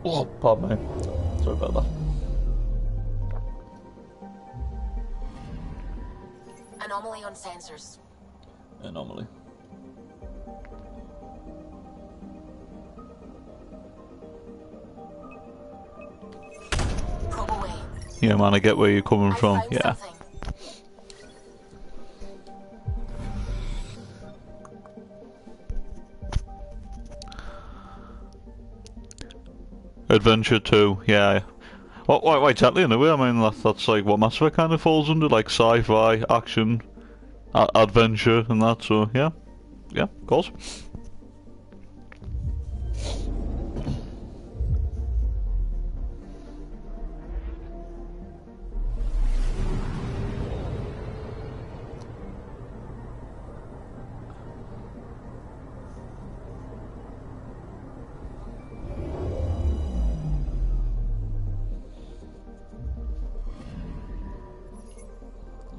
Oh, pardon me. Sorry about that. Anomaly on sensors. Anomaly. Probe away. Yeah, man, I get where you're coming from. Yeah. Something. Adventure 2, yeah. Why exactly in a way? I mean, that's like what Mass Effect kind of falls under, like sci-fi, action, adventure, and that. So yeah, of course.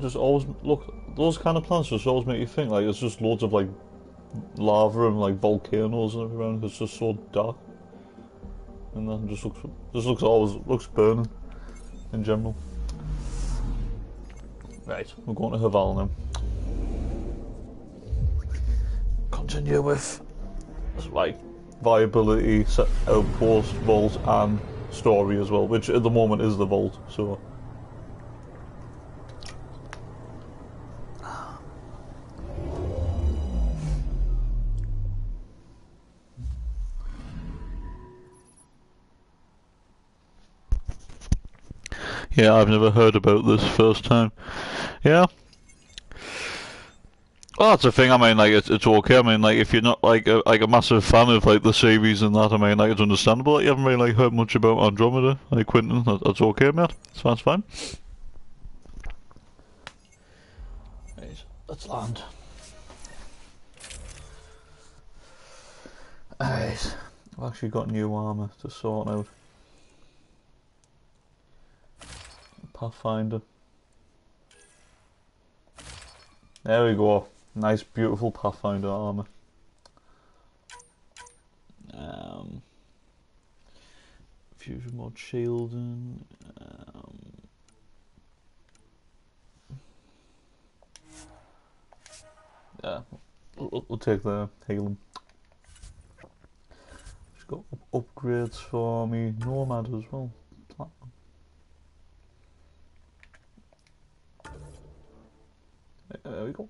just always look, those kind of plants just always make you think like it's just loads of like lava and like volcanoes and everything around. It's just so dark, and that just looks burning in general. Right, we're going to Haval now. Continue with like viability, outpost, vault, and story as well, which at the moment is the vault. So. Yeah, I've never heard about this first time. Yeah. Well, that's the thing. I mean, like it's okay. I mean, like if you're not like a massive fan of like the series and that, I mean, like it's understandable that you haven't really like heard much about Andromeda. Like Quentin, that's okay, mate. That's fine. Right, let's land. Right, I've actually got new armour to sort out. Pathfinder. There we go. Nice, beautiful Pathfinder armour. Fusion mode shielding. Yeah, we'll take the Halen. She's got upgrades for me Nomad as well. Platinum. There we go.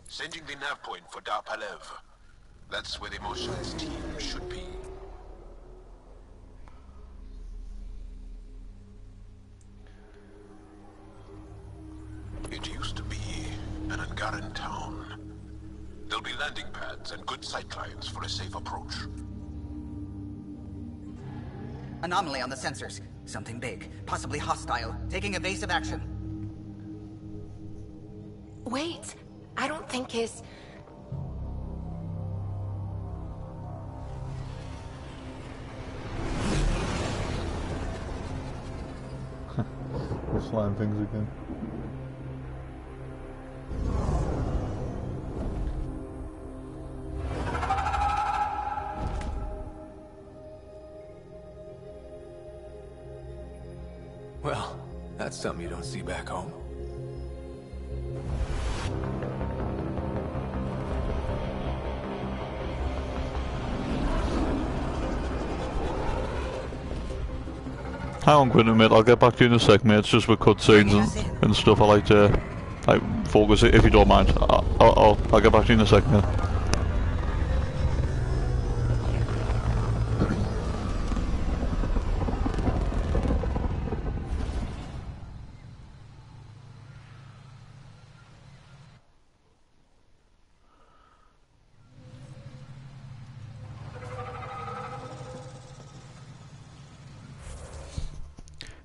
Sending the nav point for Darpalev. That's where the Mosha's team should be. It used to be an Angaran town. There'll be landing pads and good sight lines for a safe approach. Anomaly on the sensors. Something big, possibly hostile, taking evasive action. Wait, I don't think his... We'll slam things again. Well, that's something you don't see back home. Hang on, Quentin, mate. I'll get back to you in a sec, mate. It's just with cutscenes and stuff. I like to focus it if you don't mind. I'll get back to you in a sec, mate.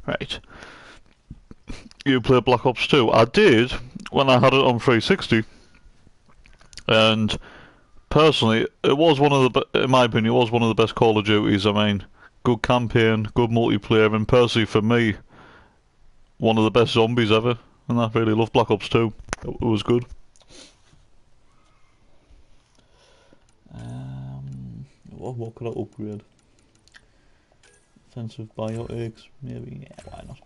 Right. You play Black Ops 2? I did when I had it on 360, and personally, it was one of the, in my opinion, it was one of the best Call of Duties. I mean, good campaign, good multiplayer, and personally for me, one of the best zombies ever. And I really loved Black Ops 2. It was good. What could I upgrade? Offensive biotics, maybe. Yeah, why not?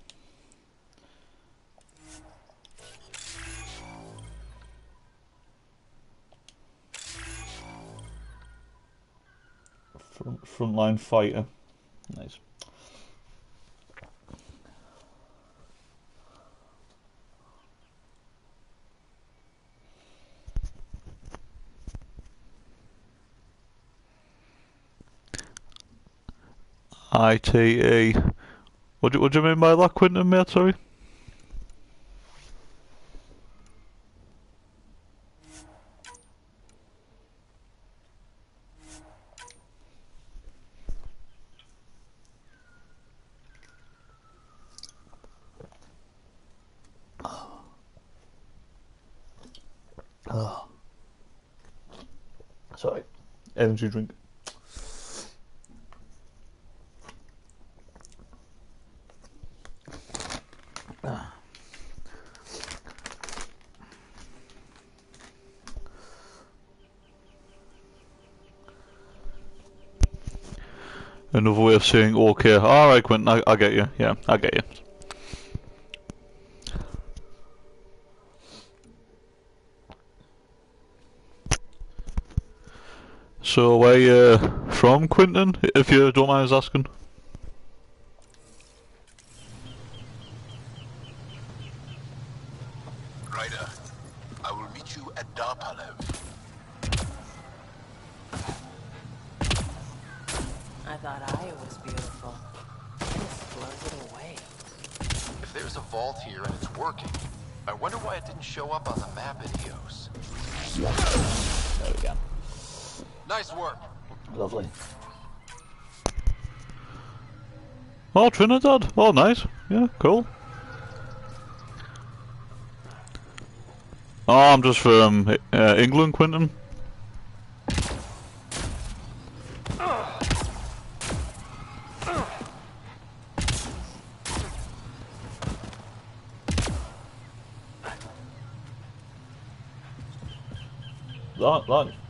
Frontline fighter. Nice. ITE. What do you mean by that, Quentin, mate? Sorry. Oh. Sorry. Energy drink. another way of saying okay. Alright, Quentin, I get you. Yeah, I get you. So, where you from, Quentin, if you don't mind us asking? Ryder, I will meet you at Darpalev. I thought Aya was beautiful. This blows it away. If there's a vault here and it's working, I wonder why it didn't show up on the map in EOS. There we go. Nice work. Lovely. Oh, Trinidad. Oh, nice. Yeah, cool. Oh, I'm just from England, Quentin.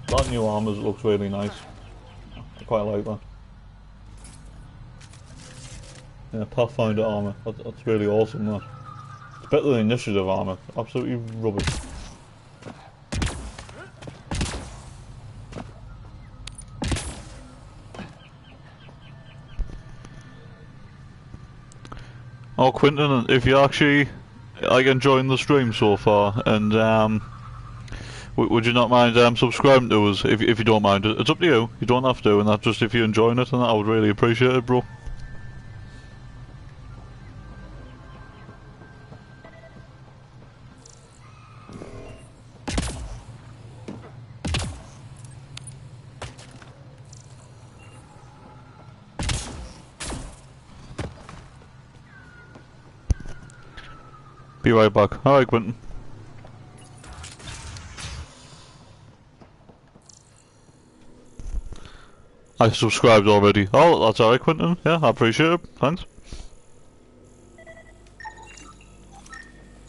That new armor looks really nice. I quite like that. Yeah, Pathfinder armor. That's really awesome. That. It's better than initiative armor. Absolutely rubbish. Oh, Quentin, if you're actually like enjoying the stream so far, and would you not mind subscribing to us if you don't mind? It's up to you. You don't have to, and that's just if you're enjoying it, and I would really appreciate it, bro. Be right back. Alright, Quentin. I subscribed already. Oh, that's alright, Quentin. Yeah, I appreciate it. Thanks.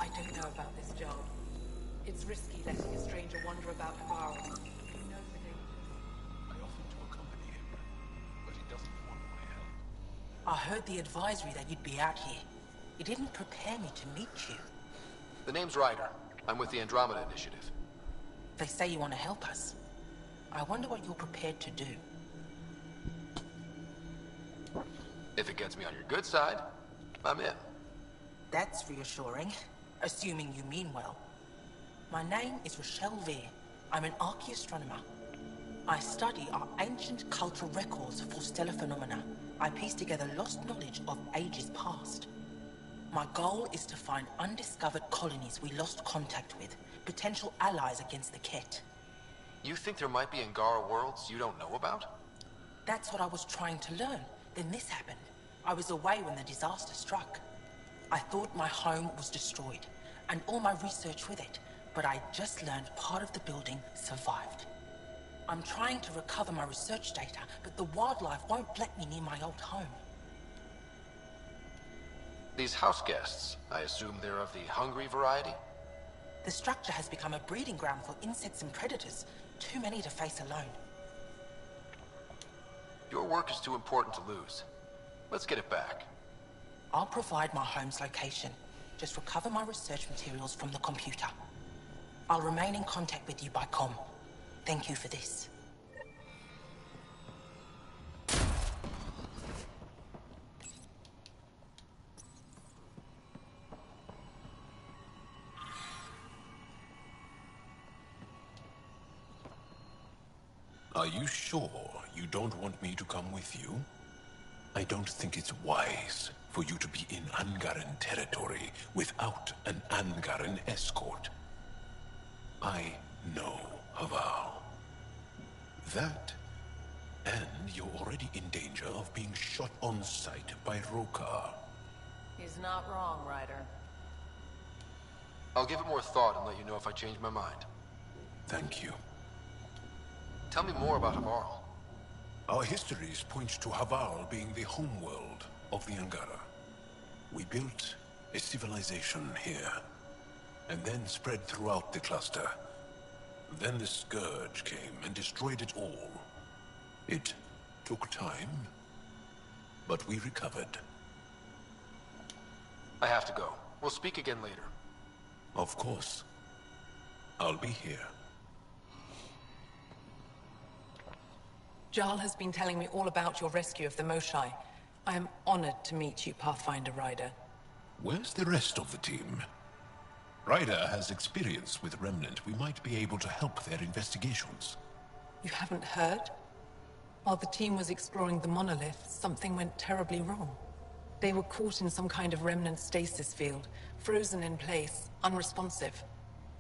I don't know about this job. It's risky letting a stranger wander about Havara. Who knows the dangers? I offered to accompany him, but he doesn't want my help. I heard the advisory that you'd be out here. It didn't prepare me to meet you. The name's Ryder. I'm with the Andromeda Initiative. They say you want to help us. I wonder what you're prepared to do. If it gets me on your good side, I'm in. That's reassuring, assuming you mean well. My name is Rochelle Veer. I'm an archaeoastronomer. I study our ancient cultural records for stellar phenomena. I piece together lost knowledge of ages past. My goal is to find undiscovered colonies we lost contact with, potential allies against the Ket. You think there might be Angara worlds you don't know about? That's what I was trying to learn. Then this happened. I was away when the disaster struck. I thought my home was destroyed, and all my research with it, but I just learned part of the building survived. I'm trying to recover my research data, but the wildlife won't let me near my old home. These house guests, I assume they're of the hungry variety? The structure has become a breeding ground for insects and predators, too many to face alone. Your work is too important to lose. Let's get it back. I'll provide my home's location. Just recover my research materials from the computer. I'll remain in contact with you by comm. Thank you for this. Are you sure you don't want me to come with you? I don't think it's wise for you to be in Angaran territory without an Angaran escort. I know Haval. That, and you're already in danger of being shot on sight by Rokar. He's not wrong, Ryder. I'll give it more thought and let you know if I change my mind. Thank you. Tell me more about Havarl. Our histories point to Havarl being the homeworld of the Angara. We built a civilization here, and then spread throughout the cluster. Then the Scourge came and destroyed it all. It took time, but we recovered. I have to go. We'll speak again later. Of course. I'll be here. Jarl has been telling me all about your rescue of the Moshai. I am honored to meet you, Pathfinder Ryder. Where's the rest of the team? Ryder has experience with Remnant. We might be able to help their investigations. You haven't heard? While the team was exploring the monolith, something went terribly wrong. They were caught in some kind of Remnant stasis field, frozen in place, unresponsive.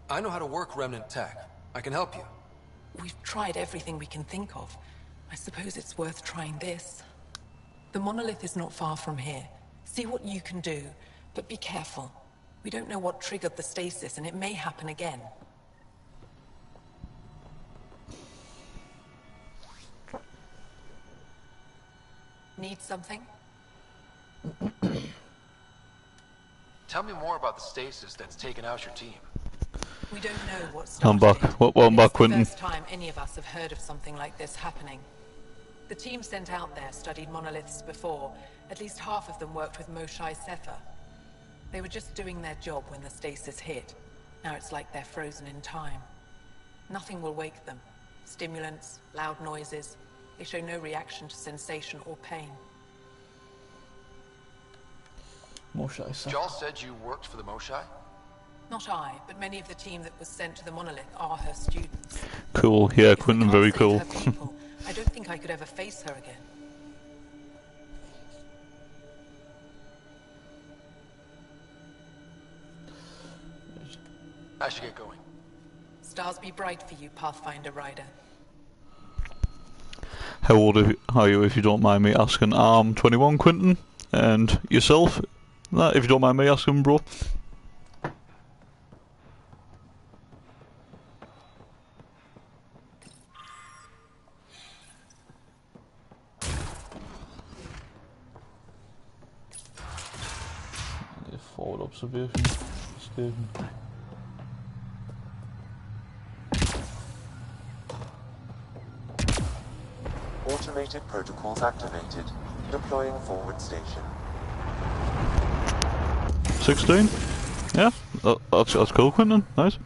I know how to work Remnant tech. I can help you. We've tried everything we can think of. I suppose it's worth trying this. The monolith is not far from here. See what you can do, but be careful. We don't know what triggered the stasis, and it may happen again. Need something? Tell me more about the stasis that's taken out your team. We don't know what I'm started back. it. I'm back, It's the Quentin. first time any of us have heard of something like this happening. The team sent out there studied monoliths before. At least half of them worked with Moshai Sefer. They were just doing their job when the stasis hit. Now it's like they're frozen in time. Nothing will wake them. Stimulants, loud noises. They show no reaction to sensation or pain. Moshai. Jarl said you worked for the Moshai? Not I, but many of the team that was sent to the monolith are her students. Cool. Yeah, Quentin, very Save cool. her people, I don't think I could ever face her again. I should get going. Stars be bright for you, Pathfinder Ryder. How old are you, if you don't mind me asking? I'm 21, Quentin. And yourself? If you don't mind me asking, bro. Forward observation. Station. Automated protocols activated. Deploying forward station. 16? Yeah, that's cool, Quentin. Nice.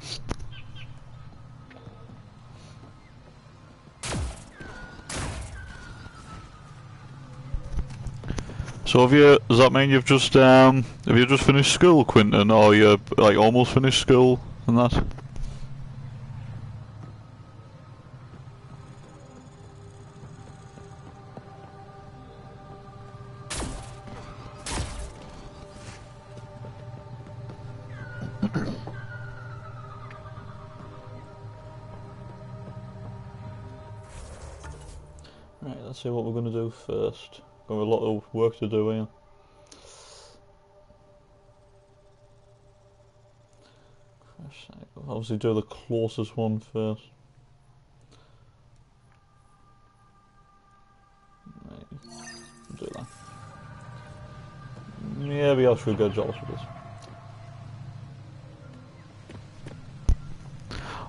So does that mean you've just finished school, Quentin, or you like almost finished school and that? Right, let's see what we're going to do first. Got a lot of work to do here. Obviously do the closest one first. Right, do that. Maybe I should go Jaws for this.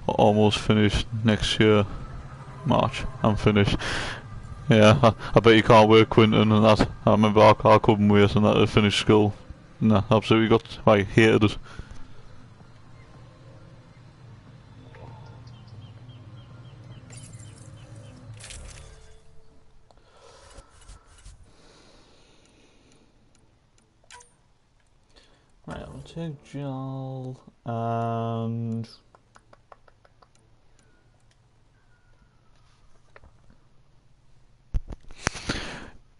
Almost finished next year. March, I'm finished. Yeah, I bet you can't wait, Quentin, and that. I remember I couldn't wait and that to finish school. No, absolutely I hated it. Right, I'll take gel and...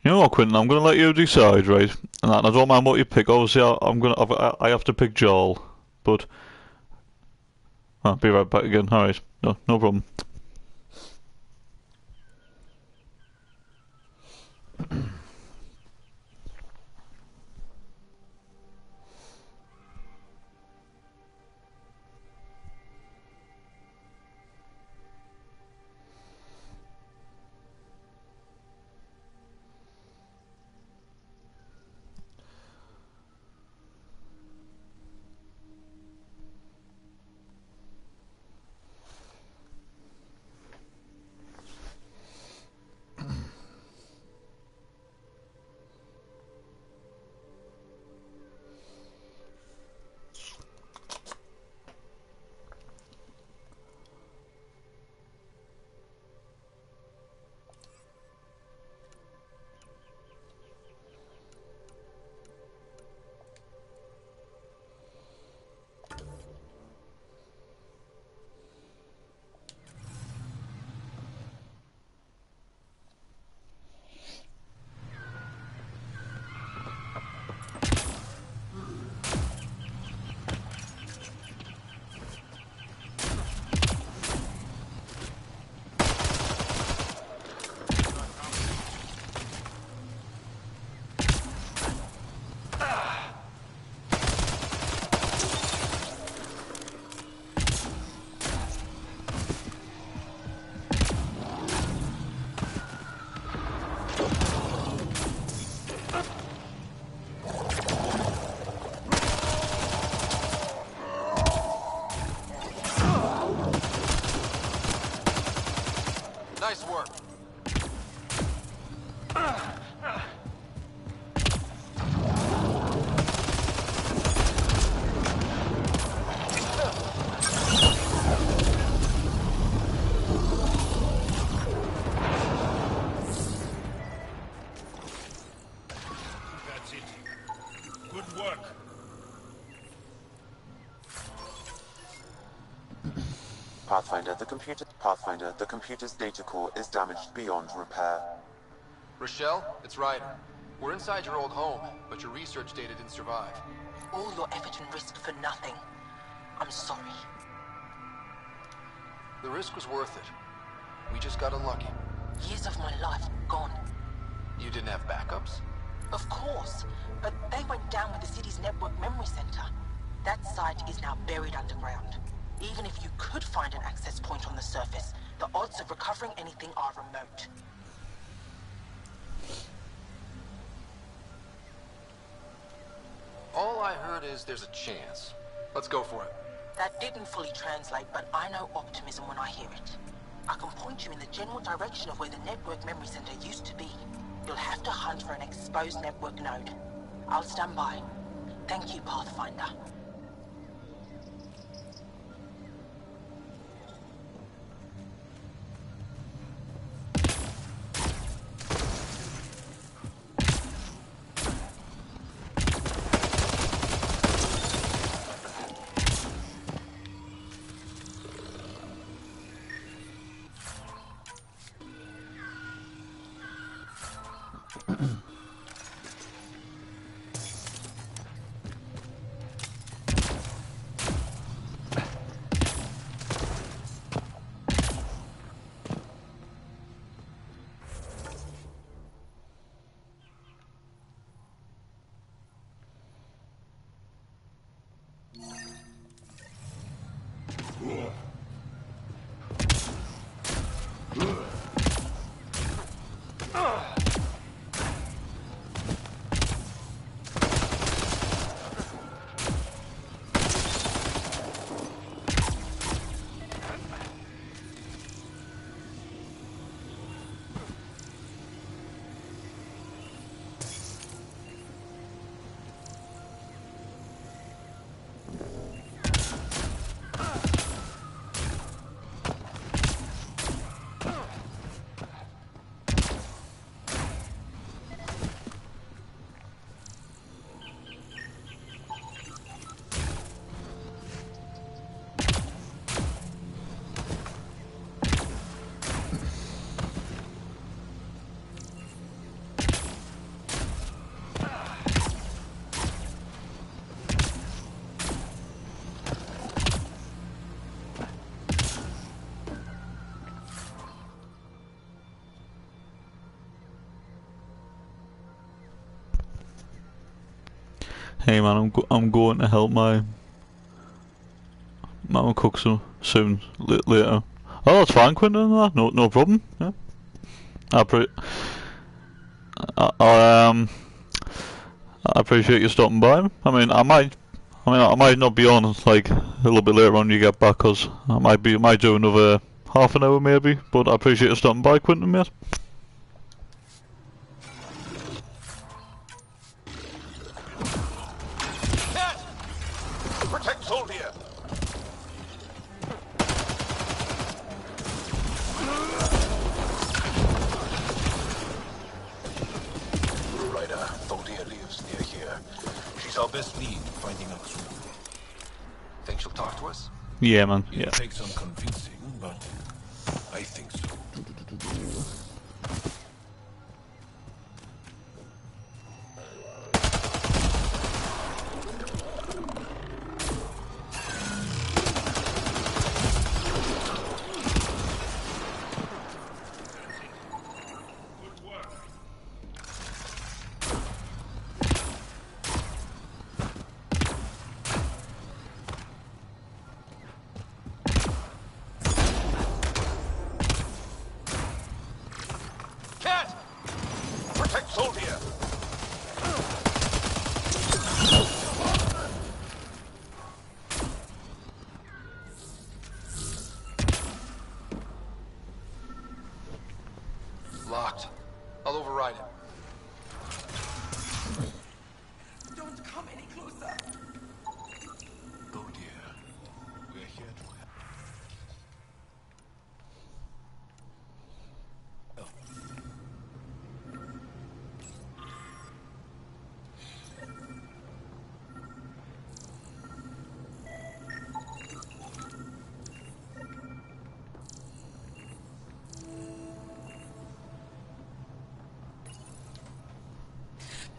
You know what, Quentin? I'm gonna let you decide, right? And I don't mind what you pick. Obviously, I have to pick Joel, but I'll be right back again. All right, no problem. Pathfinder, the computer's data core is damaged beyond repair. Rochelle, it's Ryder. We're inside your old home, but your research data didn't survive. All your effort and risk for nothing. I'm sorry. The risk was worth it. We just got unlucky. Years of my life gone. You didn't have backups? Of course, but they went down with the city's network memory center. That site is now buried underground. Even if you could find an access point on the surface, the odds of recovering anything are remote. All I heard is there's a chance. Let's go for it. That didn't fully translate, but I know optimism when I hear it. I can point you in the general direction of where the network memory center used to be. You'll have to hunt for an exposed network node. I'll stand by. Thank you, Pathfinder. Hey man, I'm going to help my mama cook some soon later. Oh, that's fine, Quentin. No problem. Yeah, I appreciate you stopping by. I mean, I might not be on like a little bit later on when you get back, cause I might do another half an hour maybe. But I appreciate you stopping by, Quentin, mate. Protect Soldier! Ryder, Soldier lives near here. She's our best lead in finding Aksu. Think she'll talk to us? Yeah, man. Yeah. It'll take some convincing, but I think so.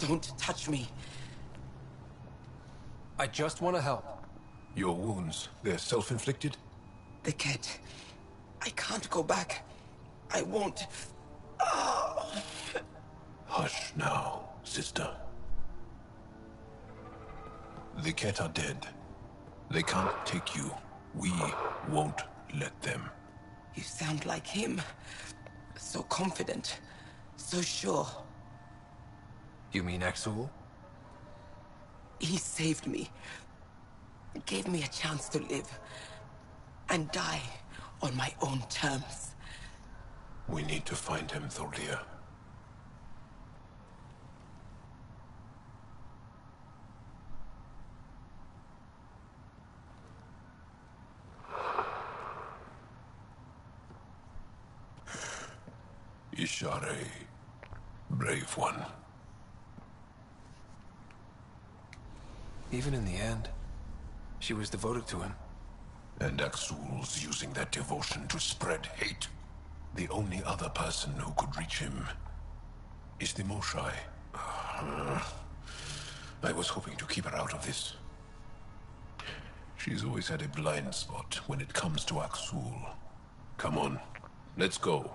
Don't touch me. I just want to help. Your wounds, they're self-inflicted? The cat. I can't go back. I won't. Oh. Hush now, sister. The cat are dead. They can't take you. We won't let them. You sound like him. So confident. So sure. You mean Exul? He saved me. Gave me a chance to live. And die on my own terms. We need to find him, Thordia. Ishare, brave one. Even in the end, she was devoted to him. And Axul's using that devotion to spread hate. The only other person who could reach him is the Moshai. I was hoping to keep her out of this. She's always had a blind spot when it comes to Axul. Come on, let's go.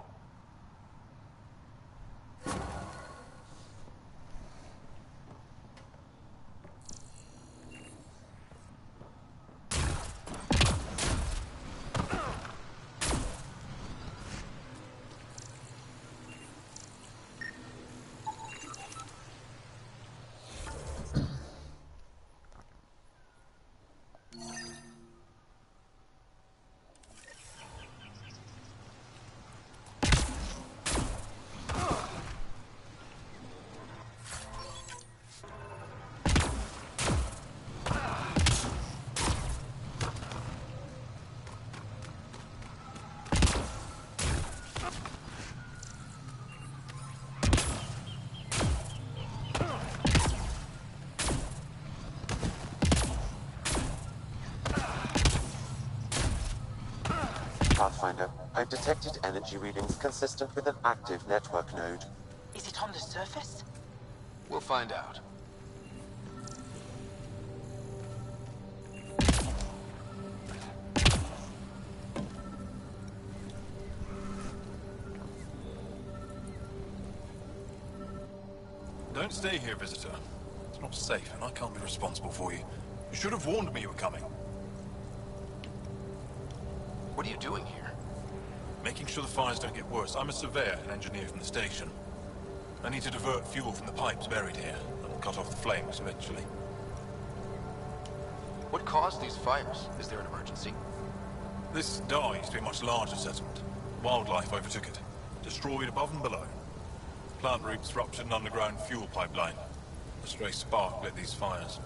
Pathfinder, I've detected energy readings consistent with an active network node. Is it on the surface? We'll find out. Don't stay here, visitor. It's not safe, and I can't be responsible for you. You should have warned me you were coming. What are you doing here? Making sure the fires don't get worse. I'm a surveyor and engineer from the station. I need to divert fuel from the pipes buried here. That'll cut off the flames eventually. What caused these fires? Is there an emergency? This dye used to be a much larger settlement. Wildlife overtook it. Destroyed above and below. Plant roots ruptured an underground fuel pipeline. A stray spark lit these fires.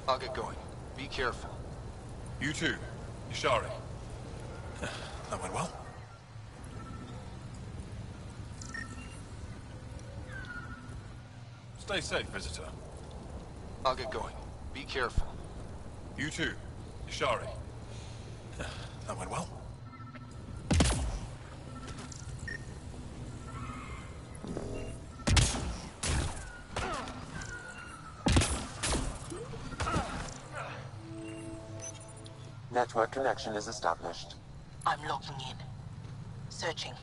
I'll get going. Be careful. You too, Ishari. That went well. Stay safe, visitor. I'll get going. Be careful. You too, Ishari. That went well. Network connection is established. I'm logging in. Searching.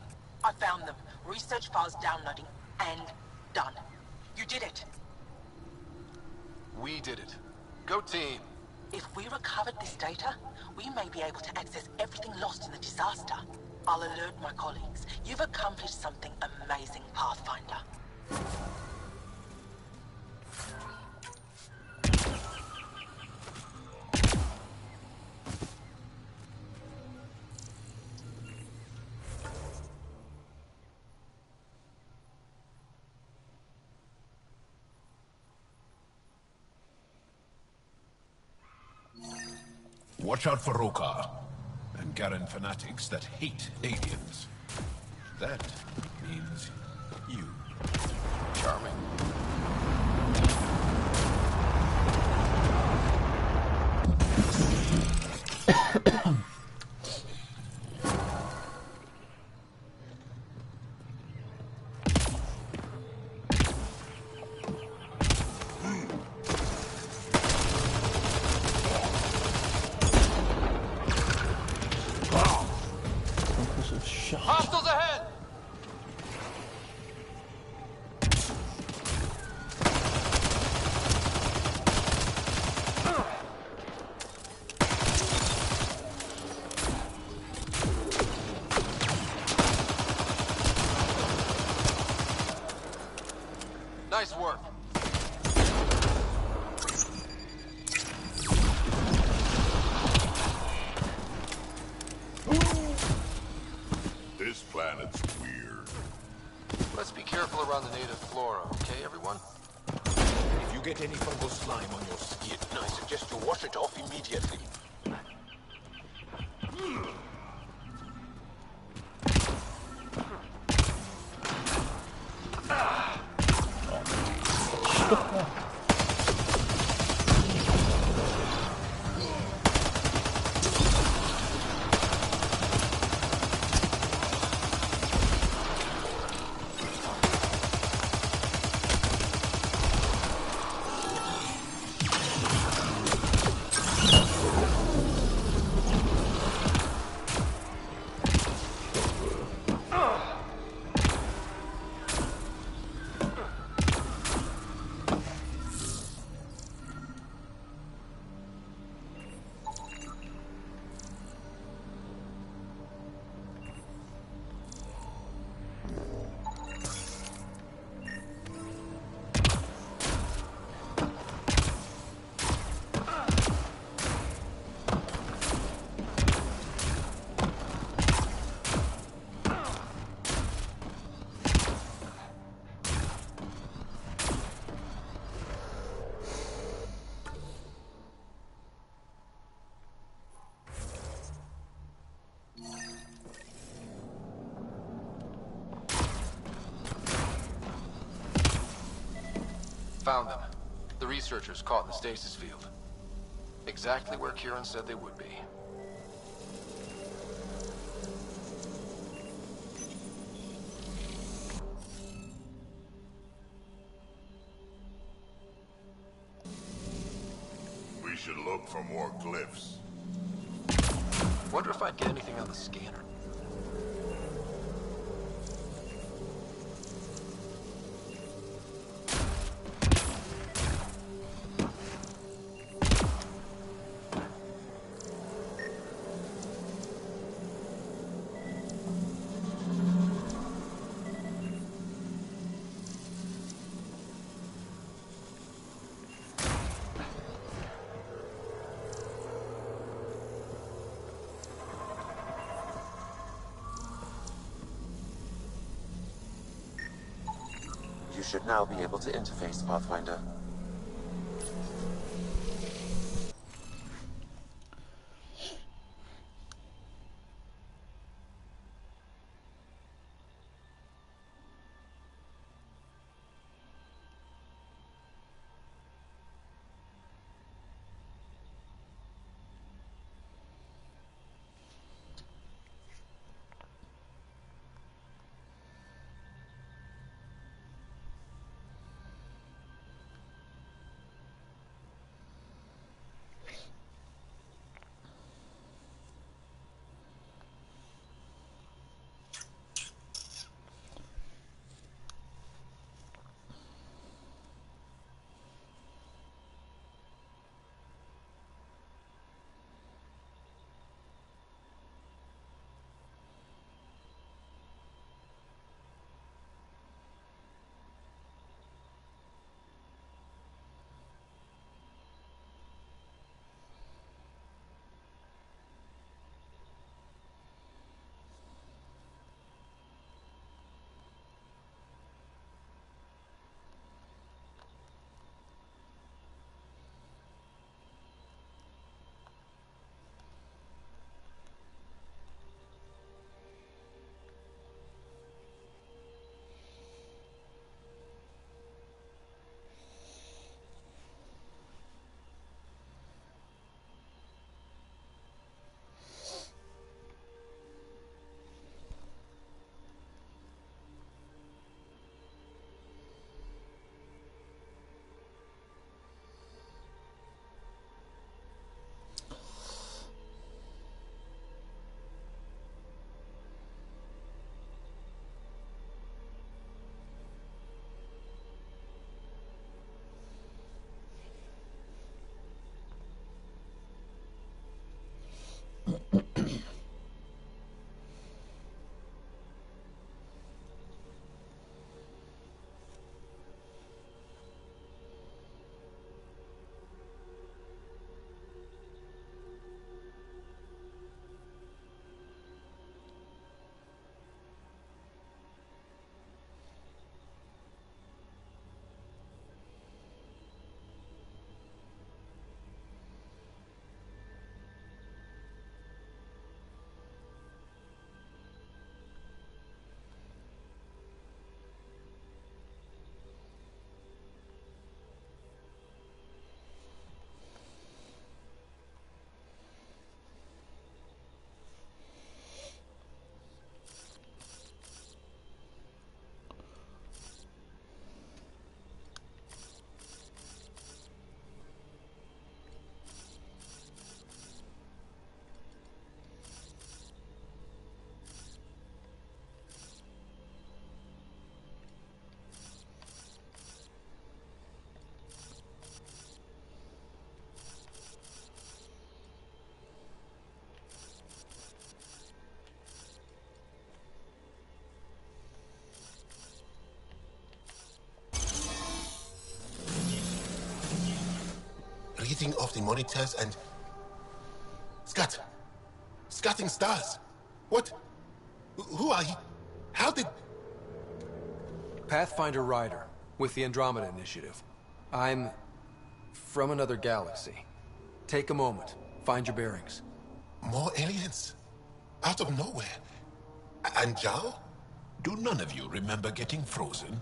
I found them. Research files downloading. And done. You did it. We did it. Go team. If we recovered this data, we may be able to access everything lost in the disaster. I'll alert my colleagues. You've accomplished something amazing, Pathfinder. Watch out for Rokar and Garen fanatics that hate aliens. That means you. Charming. Nice work. This planet's weird. Let's be careful around the native flora, okay, everyone? If you get any fungal slime on your skin, I suggest you wash it off immediately. Found them. The researchers caught in the stasis field. Exactly where Kieran said they would be. We should look for more glyphs. Wonder if I'd get anything on the scanner. You should now be able to interface, Pathfinder. reading of the monitors and... Scatting stars. What? Who are you? How did... Pathfinder Ryder, with the Andromeda Initiative. I'm... from another galaxy. Take a moment. Find your bearings. More aliens? Out of nowhere? And Zhao? Do none of you remember getting frozen?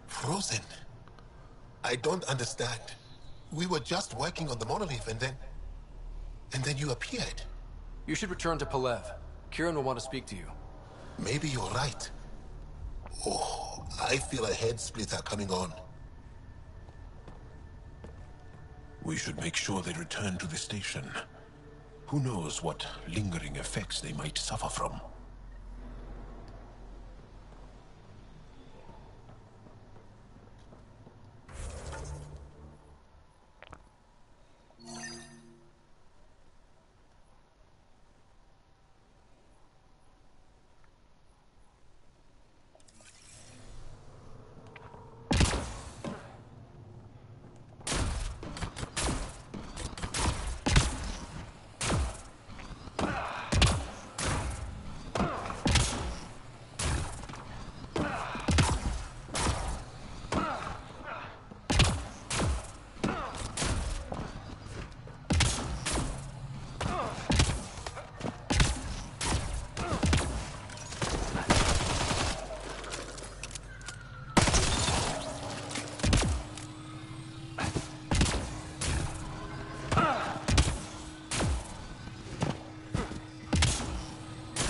Frozen? I don't understand. We were just working on the monolith and then you appeared. You should return to Palev. Kieran will want to speak to you. Maybe you're right. Oh, I feel a head splitter coming on. We should make sure they return to the station. Who knows what lingering effects they might suffer from.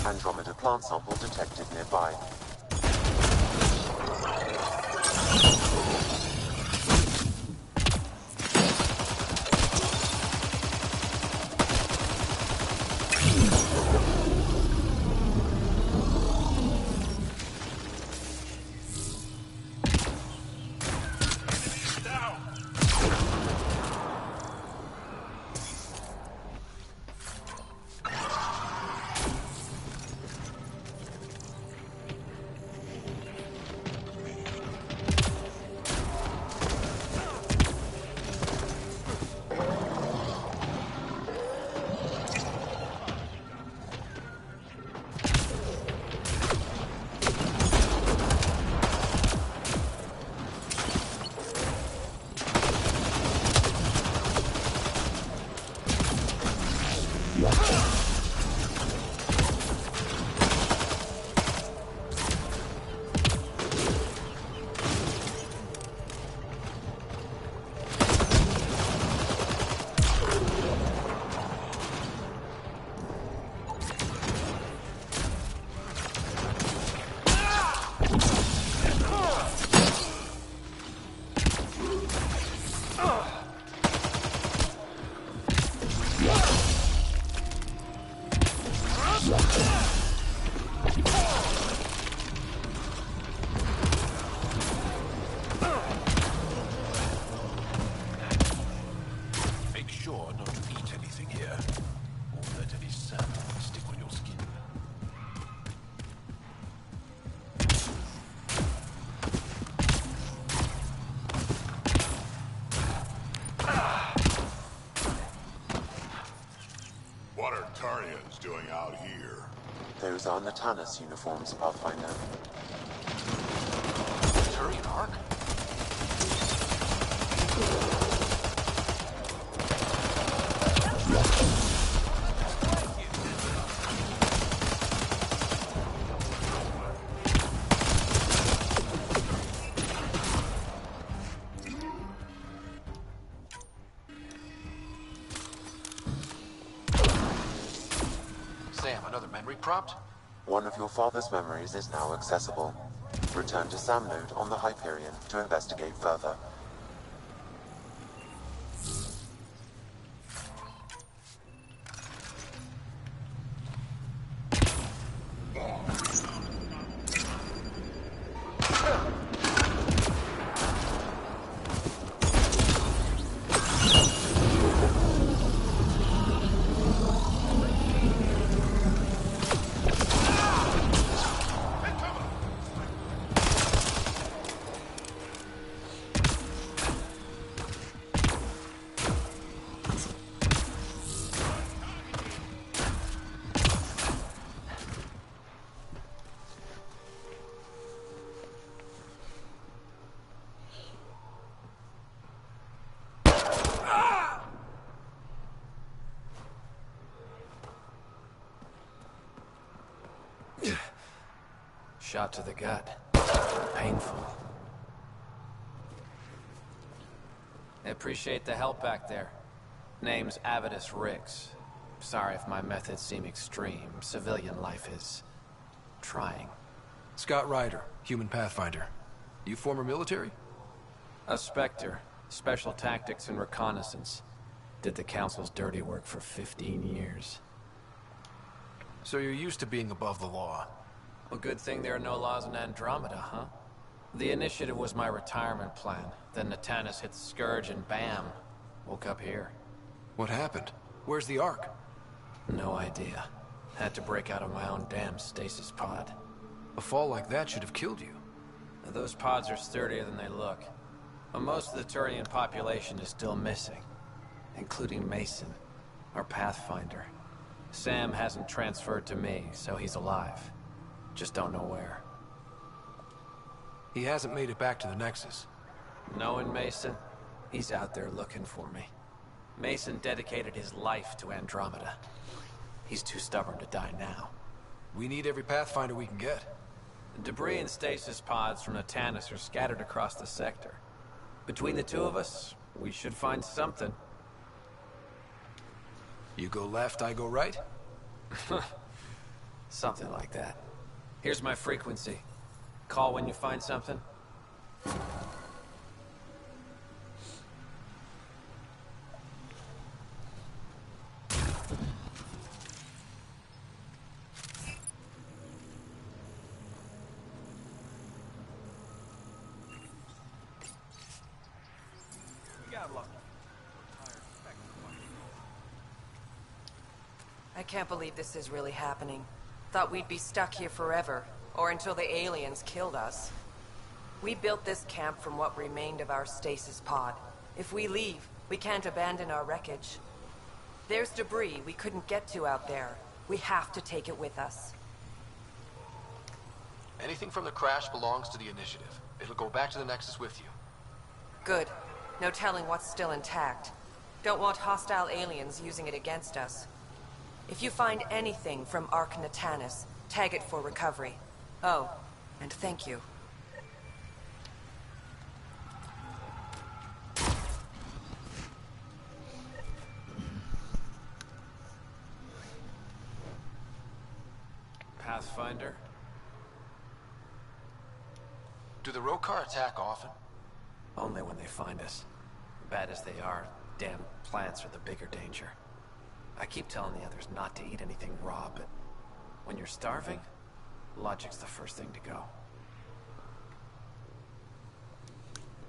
Andromeda plant sample detected nearby. Make sure not to eat anything here, or let any sap stick on your skin. What are Turians doing out here? Those are Natanus uniforms, Pathfinder. Turian Ark? Sam, another memory prompt? One of your father's memories is now accessible. Return to Sam Node on the Hyperion to investigate further. Shot to the gut. Painful. I appreciate the help back there. Name's Avidus Rix. Sorry if my methods seem extreme. Civilian life is... trying. Scott Ryder, human pathfinder. You former military? A Spectre. Special tactics and reconnaissance. Did the Council's dirty work for 15 years. So you're used to being above the law. Well, good thing there are no laws in Andromeda, huh? The initiative was my retirement plan. Then Natanus hit the Scourge and bam, woke up here. What happened? Where's the Ark? No idea. Had to break out of my own damn stasis pod. A fall like that should have killed you. Those pods are sturdier than they look. But most of the Turian population is still missing. Including Mason, our Pathfinder. Sam hasn't transferred to me, so he's alive. Just don't know where. He hasn't made it back to the Nexus. Knowing Mason, he's out there looking for me. Mason dedicated his life to Andromeda. He's too stubborn to die now. We need every Pathfinder we can get. Debris and stasis pods from Natanus are scattered across the sector. Between the two of us, we should find something. You go left, I go right? Something like that. Here's my frequency. Call when you find something. I can't believe this is really happening. Thought we'd be stuck here forever, or until the aliens killed us. We built this camp from what remained of our stasis pod. If we leave, we can't abandon our wreckage. There's debris we couldn't get to out there. We have to take it with us. Anything from the crash belongs to the Initiative. It'll go back to the Nexus with you. Good. No telling what's still intact. Don't want hostile aliens using it against us. If you find anything from Ark Natanus, tag it for recovery. Oh, and thank you. Pathfinder? Do the Rokar attack often? Only when they find us. Bad as they are, damn plants are the bigger danger. I keep telling the others not to eat anything raw, but when you're starving, logic's the first thing to go.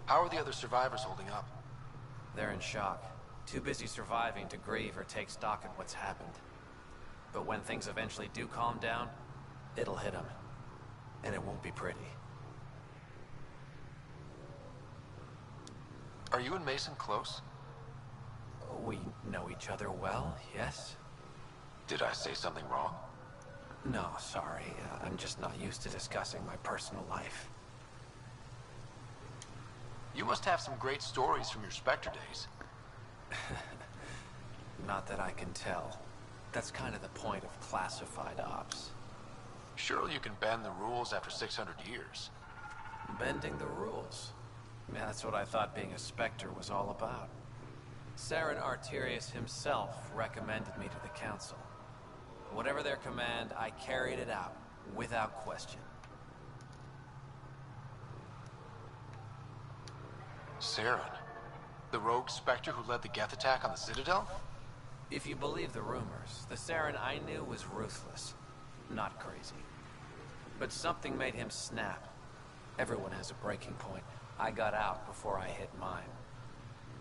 How are the other survivors holding up? They're in shock. Too busy surviving to grieve or take stock of what's happened. But when things eventually do calm down, it'll hit them. And it won't be pretty. Are you and Mason close? We know each other well, yes? Did I say something wrong? No, sorry. I'm just not used to discussing my personal life. You must have some great stories from your Spectre days. Not that I can tell. That's kind of the point of classified ops. Surely you can bend the rules after 600 years. Bending the rules? Yeah, that's what I thought being a Spectre was all about. Saren Arterius himself recommended me to the Council. Whatever their command, I carried it out, without question. Saren? The rogue Spectre who led the Geth attack on the Citadel? If you believe the rumors, the Saren I knew was ruthless. Not crazy. But something made him snap. Everyone has a breaking point. I got out before I hit mine.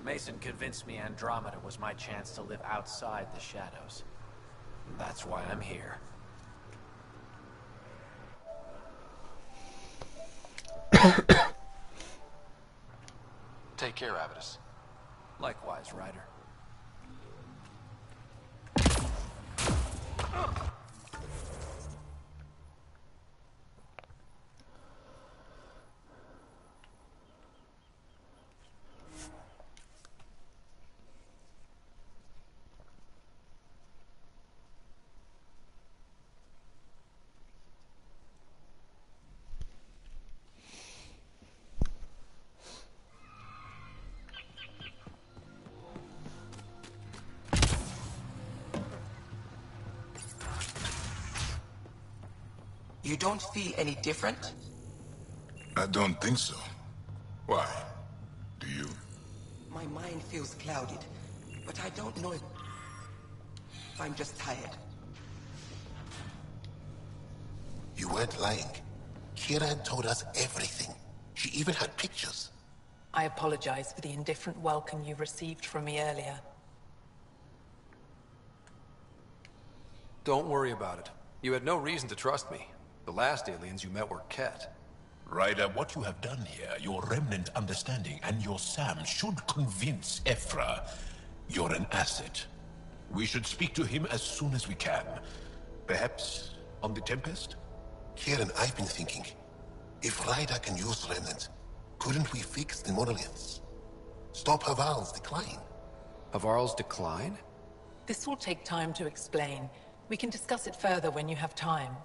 Mason convinced me Andromeda was my chance to live outside the shadows. That's why I'm here. Take care, Avidus. Likewise, Ryder. You don't feel any different? I don't think so. Why? Do you? My mind feels clouded, but I don't know if I'm just tired. You weren't lying. Kieran told us everything. She even had pictures. I apologize for the indifferent welcome you received from me earlier. Don't worry about it. You had no reason to trust me. The last aliens you met were Ket. Ryder, what you have done here, your remnant understanding and your Sam should convince Ephra you're an asset. We should speak to him as soon as we can. Perhaps on the Tempest? Kieran, I've been thinking. If Ryder can use remnant, couldn't we fix the monoliths? Stop Haval's decline? Havarl's decline? This will take time to explain. We can discuss it further when you have time.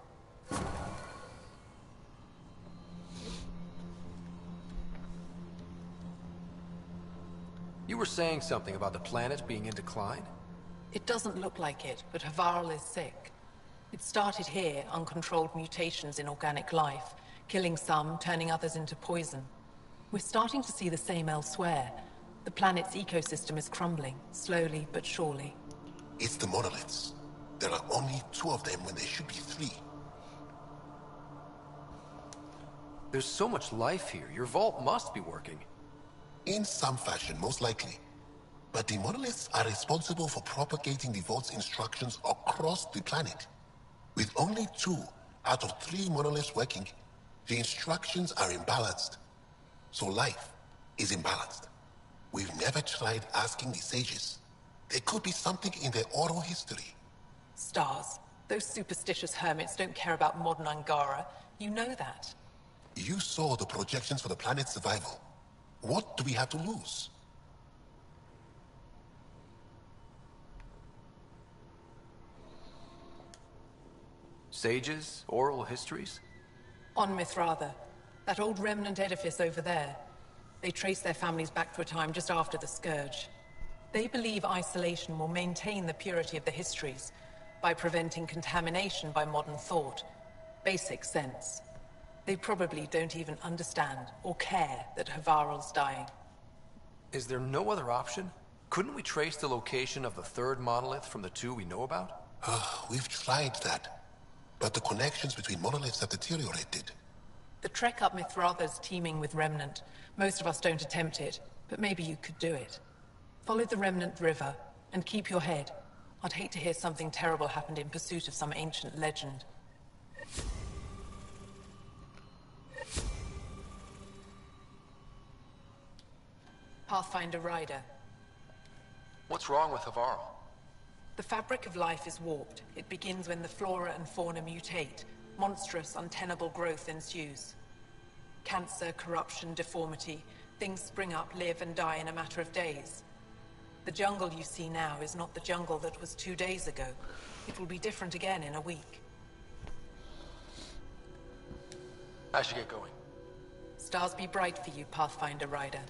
You were saying something about the planet being in decline? It doesn't look like it, but Havarl is sick. It started here, uncontrolled mutations in organic life, killing some, turning others into poison. We're starting to see the same elsewhere. The planet's ecosystem is crumbling, slowly but surely. It's the monoliths. There are only 2 of them when there should be 3. There's so much life here. Your vault must be working. In some fashion, most likely. But the monoliths are responsible for propagating the vault's instructions across the planet. With only 2 out of 3 monoliths working, the instructions are imbalanced. So life is imbalanced. We've never tried asking the sages. There could be something in their oral history. Stars. Those superstitious hermits don't care about modern Angara. You know that. You saw the projections for the planet's survival. What do we have to lose? Sages? Oral histories? On Mithratha, that old remnant edifice over there. They trace their families back to a time just after the Scourge. They believe isolation will maintain the purity of the histories by preventing contamination by modern thought. Basic sense. They probably don't even understand or care that Havarl's dying. Is there no other option? Couldn't we trace the location of the 3rd monolith from the 2 we know about? We've tried that. But the connections between monoliths have deteriorated. The trek up Mithratha's teeming with Remnant. Most of us don't attempt it, but maybe you could do it. Follow the Remnant River, and keep your head. I'd hate to hear something terrible happened in pursuit of some ancient legend. Pathfinder Ryder. What's wrong with Havarl? The fabric of life is warped. It begins when the flora and fauna mutate. Monstrous, untenable growth ensues. Cancer, corruption, deformity. Things spring up, live, and die in a matter of days. The jungle you see now is not the jungle that was 2 days ago. It will be different again in a week. I should get going. Stars be bright for you, Pathfinder Ryder.